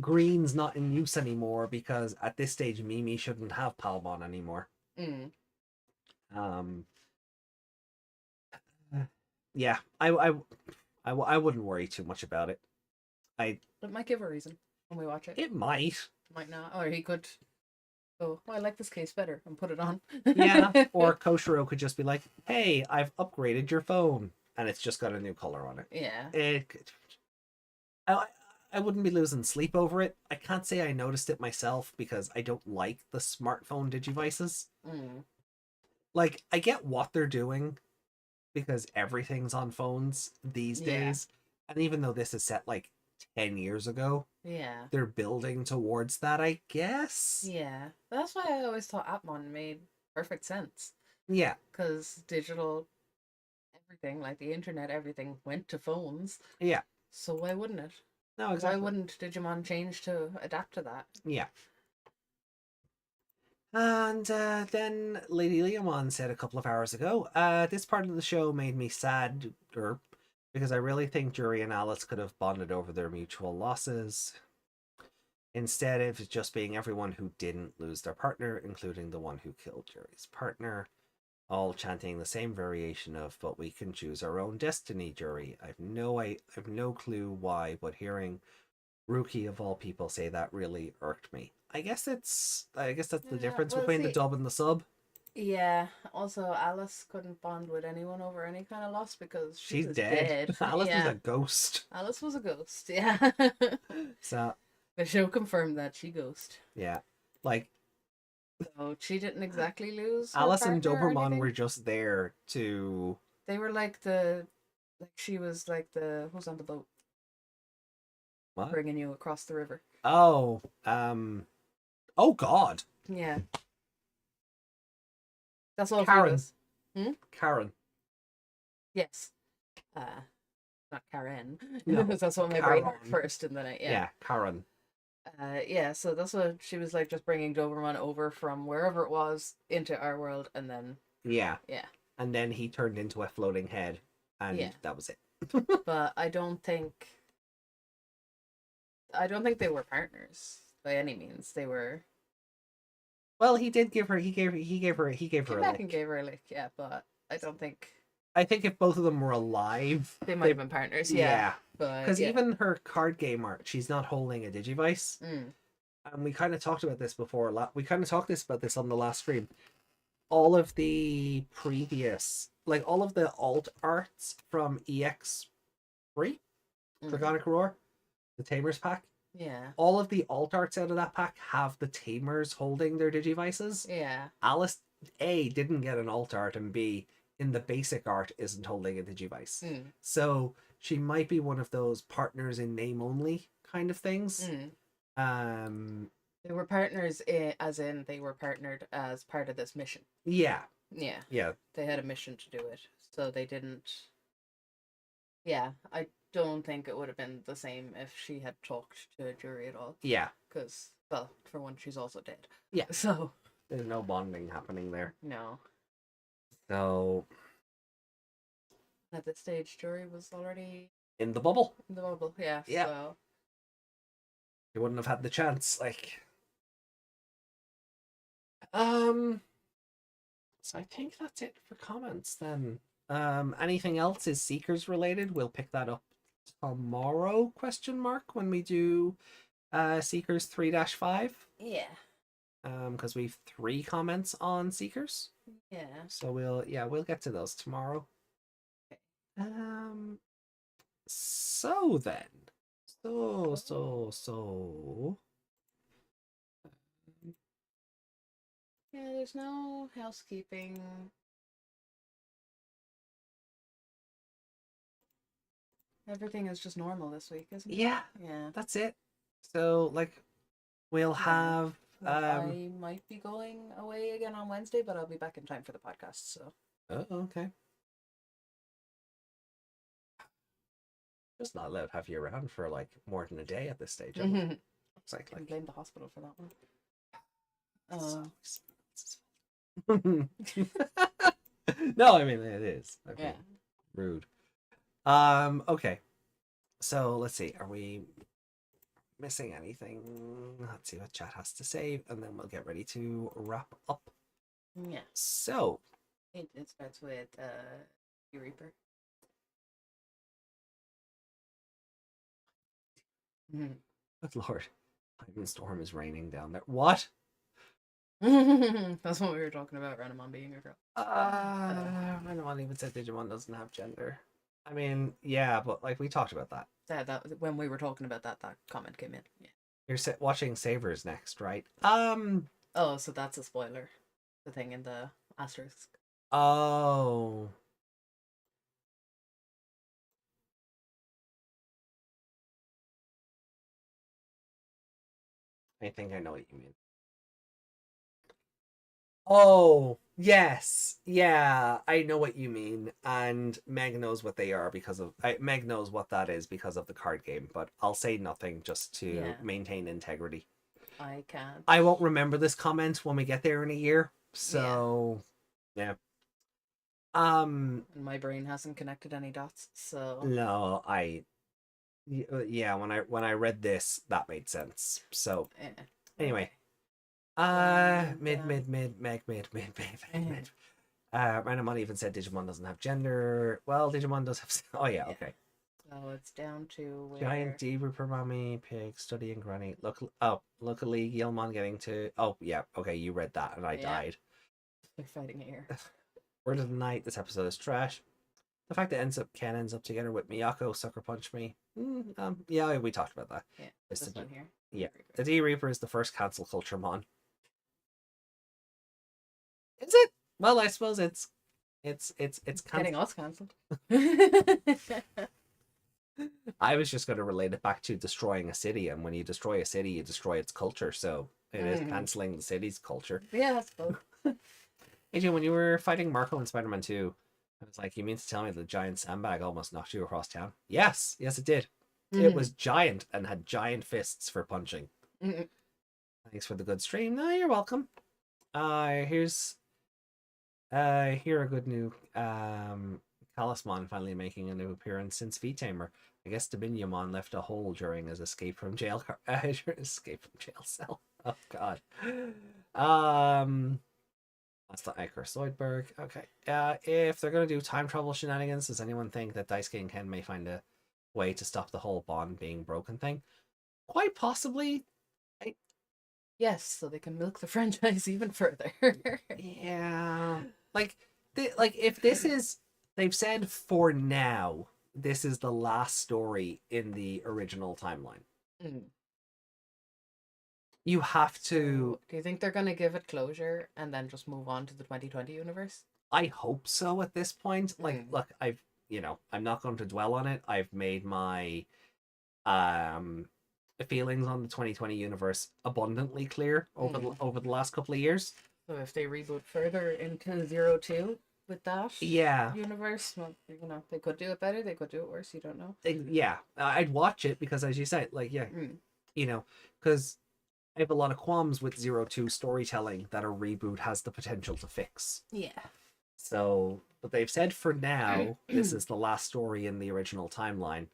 green's not in use anymore because at this stage Mimi shouldn't have Palmon anymore. Yeah, I wouldn't worry too much about it. It might give a reason when we watch it. It might. Might not. Or he could go, I like this case better, and put it on. Yeah, or Koshiro could just be like, hey, I've upgraded your phone, and it's just got a new color on it. Yeah. I wouldn't be losing sleep over it. I can't say I noticed it myself because I don't like the smartphone Digivices. Like, I get what they're doing because everything's on phones these days. And even though this is set like 10 years ago, they're building towards that, I guess. Yeah. That's why I always thought Appmon made perfect sense. Yeah. Because digital everything, like the internet, everything went to phones. Yeah. So why wouldn't it? No, exactly. Why wouldn't Digimon change to adapt to that? Yeah. And then Lady Leomon said a couple of hours ago, this part of the show made me sad, because I really think Jury and Alice could have bonded over their mutual losses. Instead of it just being everyone who didn't lose their partner, including the one who killed Jury's partner, all chanting the same variation of, but we can choose our own destiny, Jury. I've no clue why, but hearing Rookie of all people say that really irked me. I guess that's the difference between the dub and the sub. Yeah. Also, Alice couldn't bond with anyone over any kind of loss because she's dead. Alice was a ghost. Alice was a ghost. Yeah. So the show confirmed that she ghost. Yeah, like. So she didn't exactly lose. Alice and Doberman were just there to. They were she was like the who's on the boat. What? Bringing you across the river. Oh, oh God. Yeah. That's all. Karen. Karen. Yes. Not Karen. No, that's what my brain heard first in the night. Yeah, Karen. Yeah, so that's what she was like, just bringing Doberman over from wherever it was into our world, and then yeah, and then he turned into a floating head, and that was it. But I don't think they were partners by any means. They were. Well, he did give her. He gave her a lick. And gave her a lick, yeah, but I don't think. I think if both of them were alive, they might have been partners. Yeah. Because even her card game art, she's not holding a Digivice. And we kind of talked about this before. We kind of talked about this on the last stream. All of the previous, like all of the alt arts from EX3, Dragonic Roar, the Tamers pack. Yeah. All of the alt arts out of that pack have the Tamers holding their Digivices. Yeah. Alice A didn't get an alt art, and B in the basic art isn't holding a Digivice. So she might be one of those partners in name only kind of things. They were partners, as in they were partnered as part of this mission. Yeah. Yeah. Yeah. They had a mission to do it, so they didn't. Yeah, I don't think it would have been the same if she had talked to a jury at all. Yeah. Because, well, for one, she's also dead. Yeah. So there's no bonding happening there. No. So at this stage, jury was already in the bubble. In the bubble, yeah. Yeah. So you wouldn't have had the chance, like. So I think that's it for comments then. Anything else is Seekers related? We'll pick that up tomorrow, question mark, when we do Seekers 3-5. Yeah. Because we've 3 comments on Seekers. Yeah. So we'll get to those tomorrow. Okay. So then. So yeah, there's no housekeeping. Everything is just normal this week, isn't it? Yeah. Yeah. That's it. So like we'll have I might be going away again on Wednesday, but I'll be back in time for the podcast, so. Oh, okay. Just not allowed to have you around for like more than a day at this stage. It's like blame the hospital for that one. No, I mean it is. Yeah. Rude. Okay. So let's see. Are we missing anything? Let's see what chat has to say, and then we'll get ready to wrap up. Yeah. So it starts with Reaper. Good lord. Time storm is raining down there. What? That's what we were talking about, Renamon being a girl. Renamon even said Digimon doesn't have gender. I mean, yeah, but like we talked about that. Yeah, that when we were talking about that comment came in. Yeah. You're watching Savers next, right? Oh, so that's a spoiler. The thing in the asterisk. Oh. I think I know what you mean. Oh, yes. Yeah, I know what you mean. And Meg knows what they are because of Meg knows what that is because of the card game, but I'll say nothing just to maintain integrity. I can't. I won't remember this comment when we get there in a year. So, yeah. My brain hasn't connected any dots, so no, yeah, when I read this, that made sense. So anyway, mid. Renamon even said Digimon doesn't have gender. Well, Digimon does have. Oh yeah, okay. So it's down to where... Giant D Reaper Mommy, Pig, Studying Granny. Luckily Gilmon getting to. Oh yeah, okay, you read that and I died. They're fighting here. Word of the night. This episode is trash. The fact that Ken ends up together with Miyako sucker punch me. Yeah, we talked about that. Yeah, this one here. Yeah, the D Reaper is the first cancel culture mon. Is it? Well, I suppose it's getting us cancelled. I was just going to relate it back to destroying a city, and when you destroy a city, you destroy its culture. So it is canceling the city's culture. Yeah, I suppose. AJ, when you were fighting Marco in Spider-Man 2, I was like, you mean to tell me the giant sandbag almost knocked you across town? Yes, it did. It was giant and had giant fists for punching. Thanks for the good stream. No, you're welcome. Here's here a good new Talisman finally making a new appearance since V-Tamer. I guess Diginomon left a hole during his escape from jail cell. Oh god. That's the Iker Soydberg. Okay. If they're gonna do time travel shenanigans, does anyone think that Daisuke and Ken may find a way to stop the whole bond being broken thing? Quite possibly. Yes, so they can milk the franchise even further. Yeah. Like if this is, they've said for now this is the last story in the original timeline. Mm. You have to. So, do you think they're going to give it closure and then just move on to the 2020 universe? I hope so at this point. Like, Mm. look, I'm not going to dwell on it. I've made my um feelings on the 2020 universe abundantly clear Mm. over the last couple of years. So if they reboot further into 02 with that Yeah, universe, well, they could do it better, they could do it worse, you don't know. yeah, I'd watch it because, as you said, like, yeah, Mm. because I have a lot of qualms with 02 storytelling that a reboot has the potential to fix. Yeah. So, but they've said for now this is the last story in the original timeline.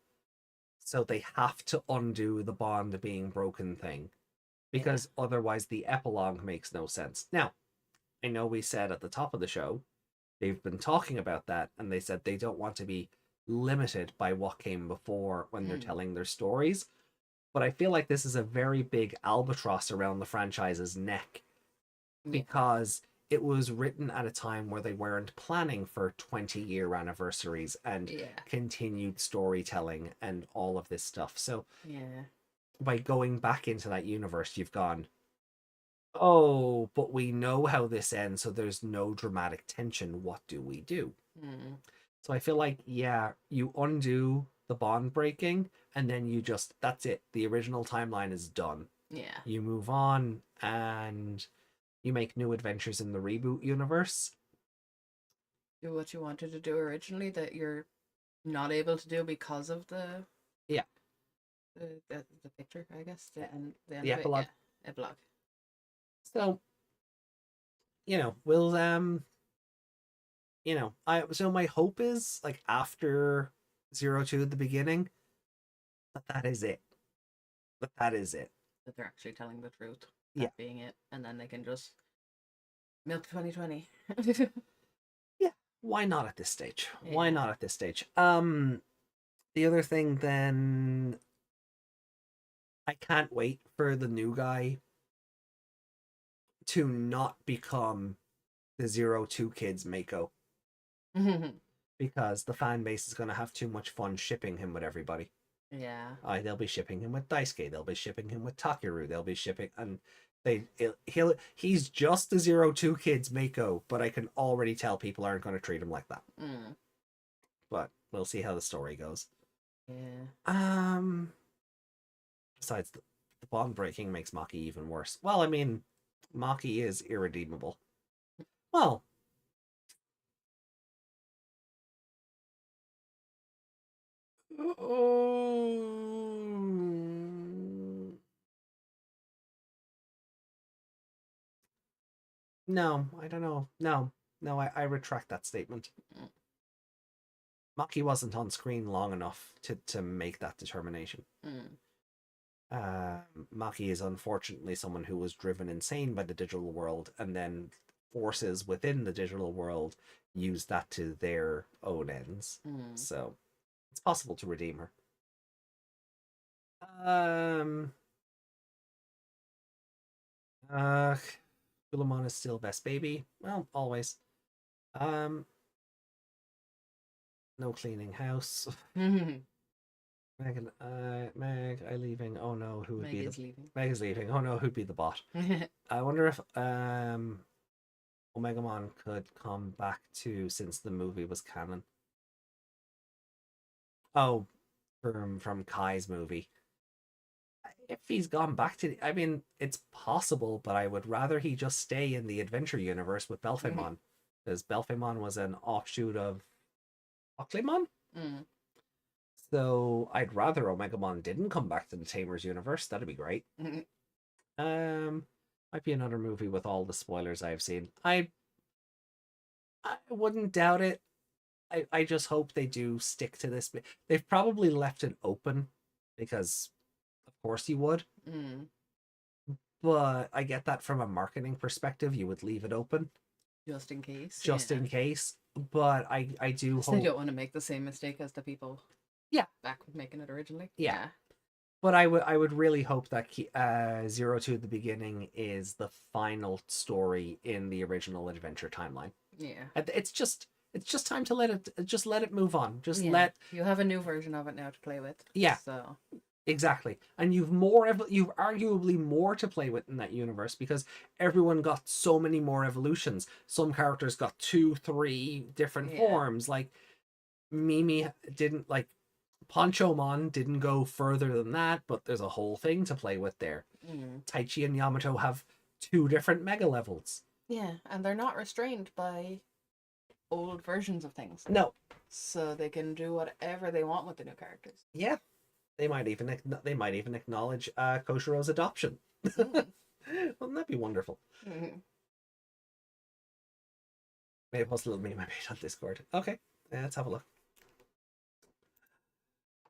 So they have to undo the bond being broken thing, because otherwise the epilogue makes no sense. Now, I know we said at the top of the show they've been talking about that, and they said they don't want to be limited by what came before when they're telling their stories. But I feel like this is a very big albatross around the franchise's neck, because it was written at a time where they weren't planning for 20-year anniversaries and continued storytelling and all of this stuff. So by going back into that universe, you've gone, oh, but we know how this ends, so there's no dramatic tension. What do we do? So I feel like, yeah, you undo the bond breaking, and then that's it. The original timeline is done. Yeah. You move on, and you make new adventures in the reboot universe. Do what you wanted to do originally that you're not able to do because of the the picture, I guess, the end of epilogue. It, epilogue. So, we'll so my hope is, like, after 02 at the beginning, that is it. That is it. That they're actually telling the truth. That being it, and then they can just milk 2020. Yeah, why not at this stage? Yeah. Why not at this stage? The other thing then, I can't wait for the new guy to not become the 02 kids Mako, because the fan base is going to have too much fun shipping him with everybody. Yeah. They'll be shipping him with Daisuke. They'll be shipping him with Takeru. They'll be shipping, and he's just the 02 kids Mako, but I can already tell people aren't going to treat him like that. But we'll see how the story goes. Yeah. Besides, the bond breaking makes Maki even worse. Well, I mean, Maki is irredeemable. Well, no, I don't know. No, I retract that statement. Maki wasn't on screen long enough to make that determination. Maki is unfortunately someone who was driven insane by the digital world, and then forces within the digital world use that to their own ends. So it's possible to redeem her. Gulamon is still best baby. Well, always. No cleaning house. Megan, Meg, I leaving. Oh no, who would Meg be is leaving. Meg is leaving. Oh no, who'd be the bot? I wonder if Omegamon could come back to, since the movie was canon. Oh, from Kai's movie. If he's gone back to, I mean, it's possible, but I would rather he just stay in the adventure universe with Belphemon, because Belphemon was an offshoot of Ockleymon. So I'd rather Omegamon didn't come back to the Tamers universe. That'd be great. Might be another movie with all the spoilers I've seen. I wouldn't doubt it. I just hope they do stick to this. They've probably left it open because, of course, you would. But I get that from a marketing perspective, you would leave it open just in case. Just in case. But I do hope they don't want to make the same mistake as the people. Back with making it originally. Yeah. But I would really hope that 02 at the beginning is the final story in the original adventure timeline. Yeah. It's just it's just time to let it move on. Just Yeah. let You have a new version of it now to play with. Yeah. So Exactly. And you've arguably more to play with in that universe because everyone got so many more evolutions. Some characters got 2, 3 different Yeah. forms. Like Mimi didn't like Ponchomon didn't go further than that, but there's a whole thing to play with there. Taichi and Yamato have 2 different mega levels. Yeah, and they're not restrained by old versions of things. No. So they can do whatever they want with the new characters. Yeah. They might even acknowledge Koshiro's adoption. Wouldn't that be wonderful? Maybe post a little meme I made on Discord. Okay, let's have a look.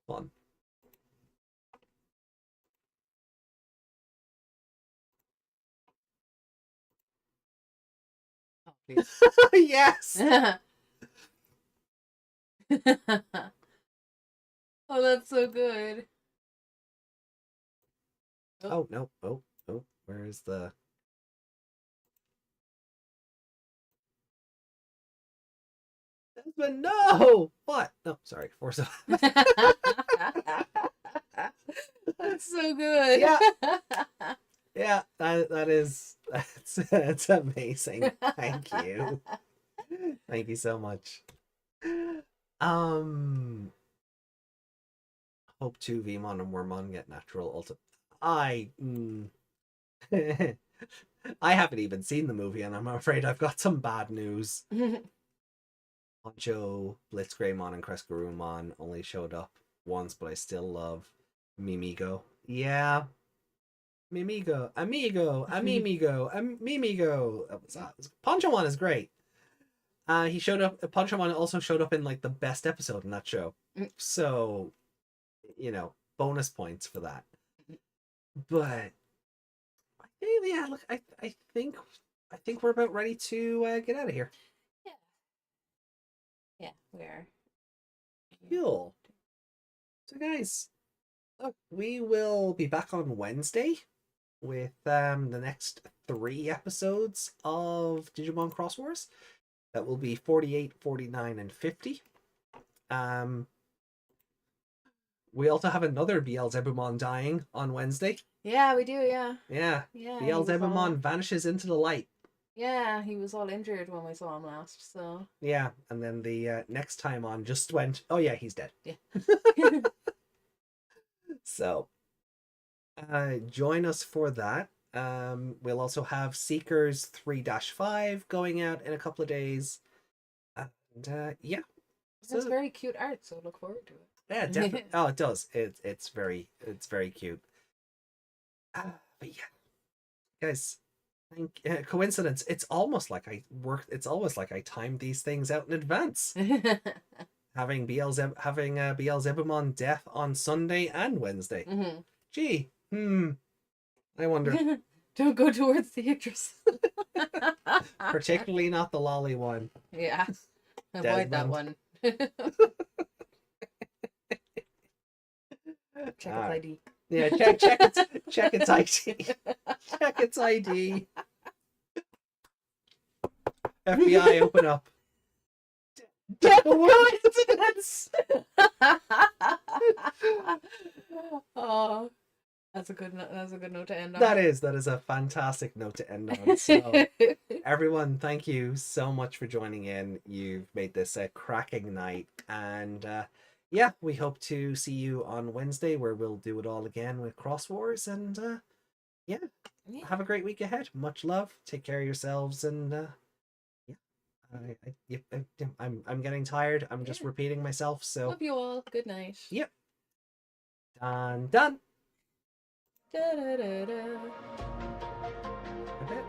Fun. Oh, please. Yes. Oh, that's so good. Oh no! Oh, where's the? But no! What? No, sorry. Force of. That's so good. Yeah. Yeah, that's amazing. Thank you. Thank you so much. Hope 2 Vmon and Wormmon get natural ultimate. I haven't even seen the movie, and I'm afraid I've got some bad news. Honcho, Blitzgreymon, and Crescarumon only showed up once, but I still love Mimigo. Yeah. Mimigo, Amigo, Amimigo, Mimigo. Ponchomon is great. He showed up. Ponchomon also showed up in like the best episode in that show. So, bonus points for that. But yeah, look, I think we're about ready to get out of here. Yeah, we are. Cool. So guys, look, we will be back on Wednesday with the next 3 episodes of Digimon Cross Wars. That will be 48, 49, and 50. We also have another Beelzebumon dying on Wednesday. Yeah, we do, yeah. Yeah. Beelzebumon vanishes into the light. Yeah, he was all injured when we saw him last, so. Yeah, and then the next time on just went, oh yeah, he's dead. Yeah. So, join us for that. We'll also have Seekers 3-5 going out in a couple of days. And yeah. It's very cute art, so look forward to it. Yeah, definitely. Oh, it does. It's very cute. But yeah, guys, coincidence. It's almost like I timed these things out in advance. having Beelzebumon death on Sunday and Wednesday. Gee, I wonder. Don't go towards the actress. Particularly not the lolly one. Yeah, avoid that one. Check its ID. Yeah, check its ID. Check its ID. FBI, open up. Coincidence. Oh, that's a good note to end on. That is a fantastic note to end on. So, everyone, thank you so much for joining in. You've made this a cracking night, and yeah, we hope to see you on Wednesday, where we'll do it all again with Cross Wars. And yeah, have a great week ahead. Much love. Take care of yourselves, and I'm getting tired. I'm just repeating myself. So love you all. Good night. Yep. Done. Da, da, da, da. A bit.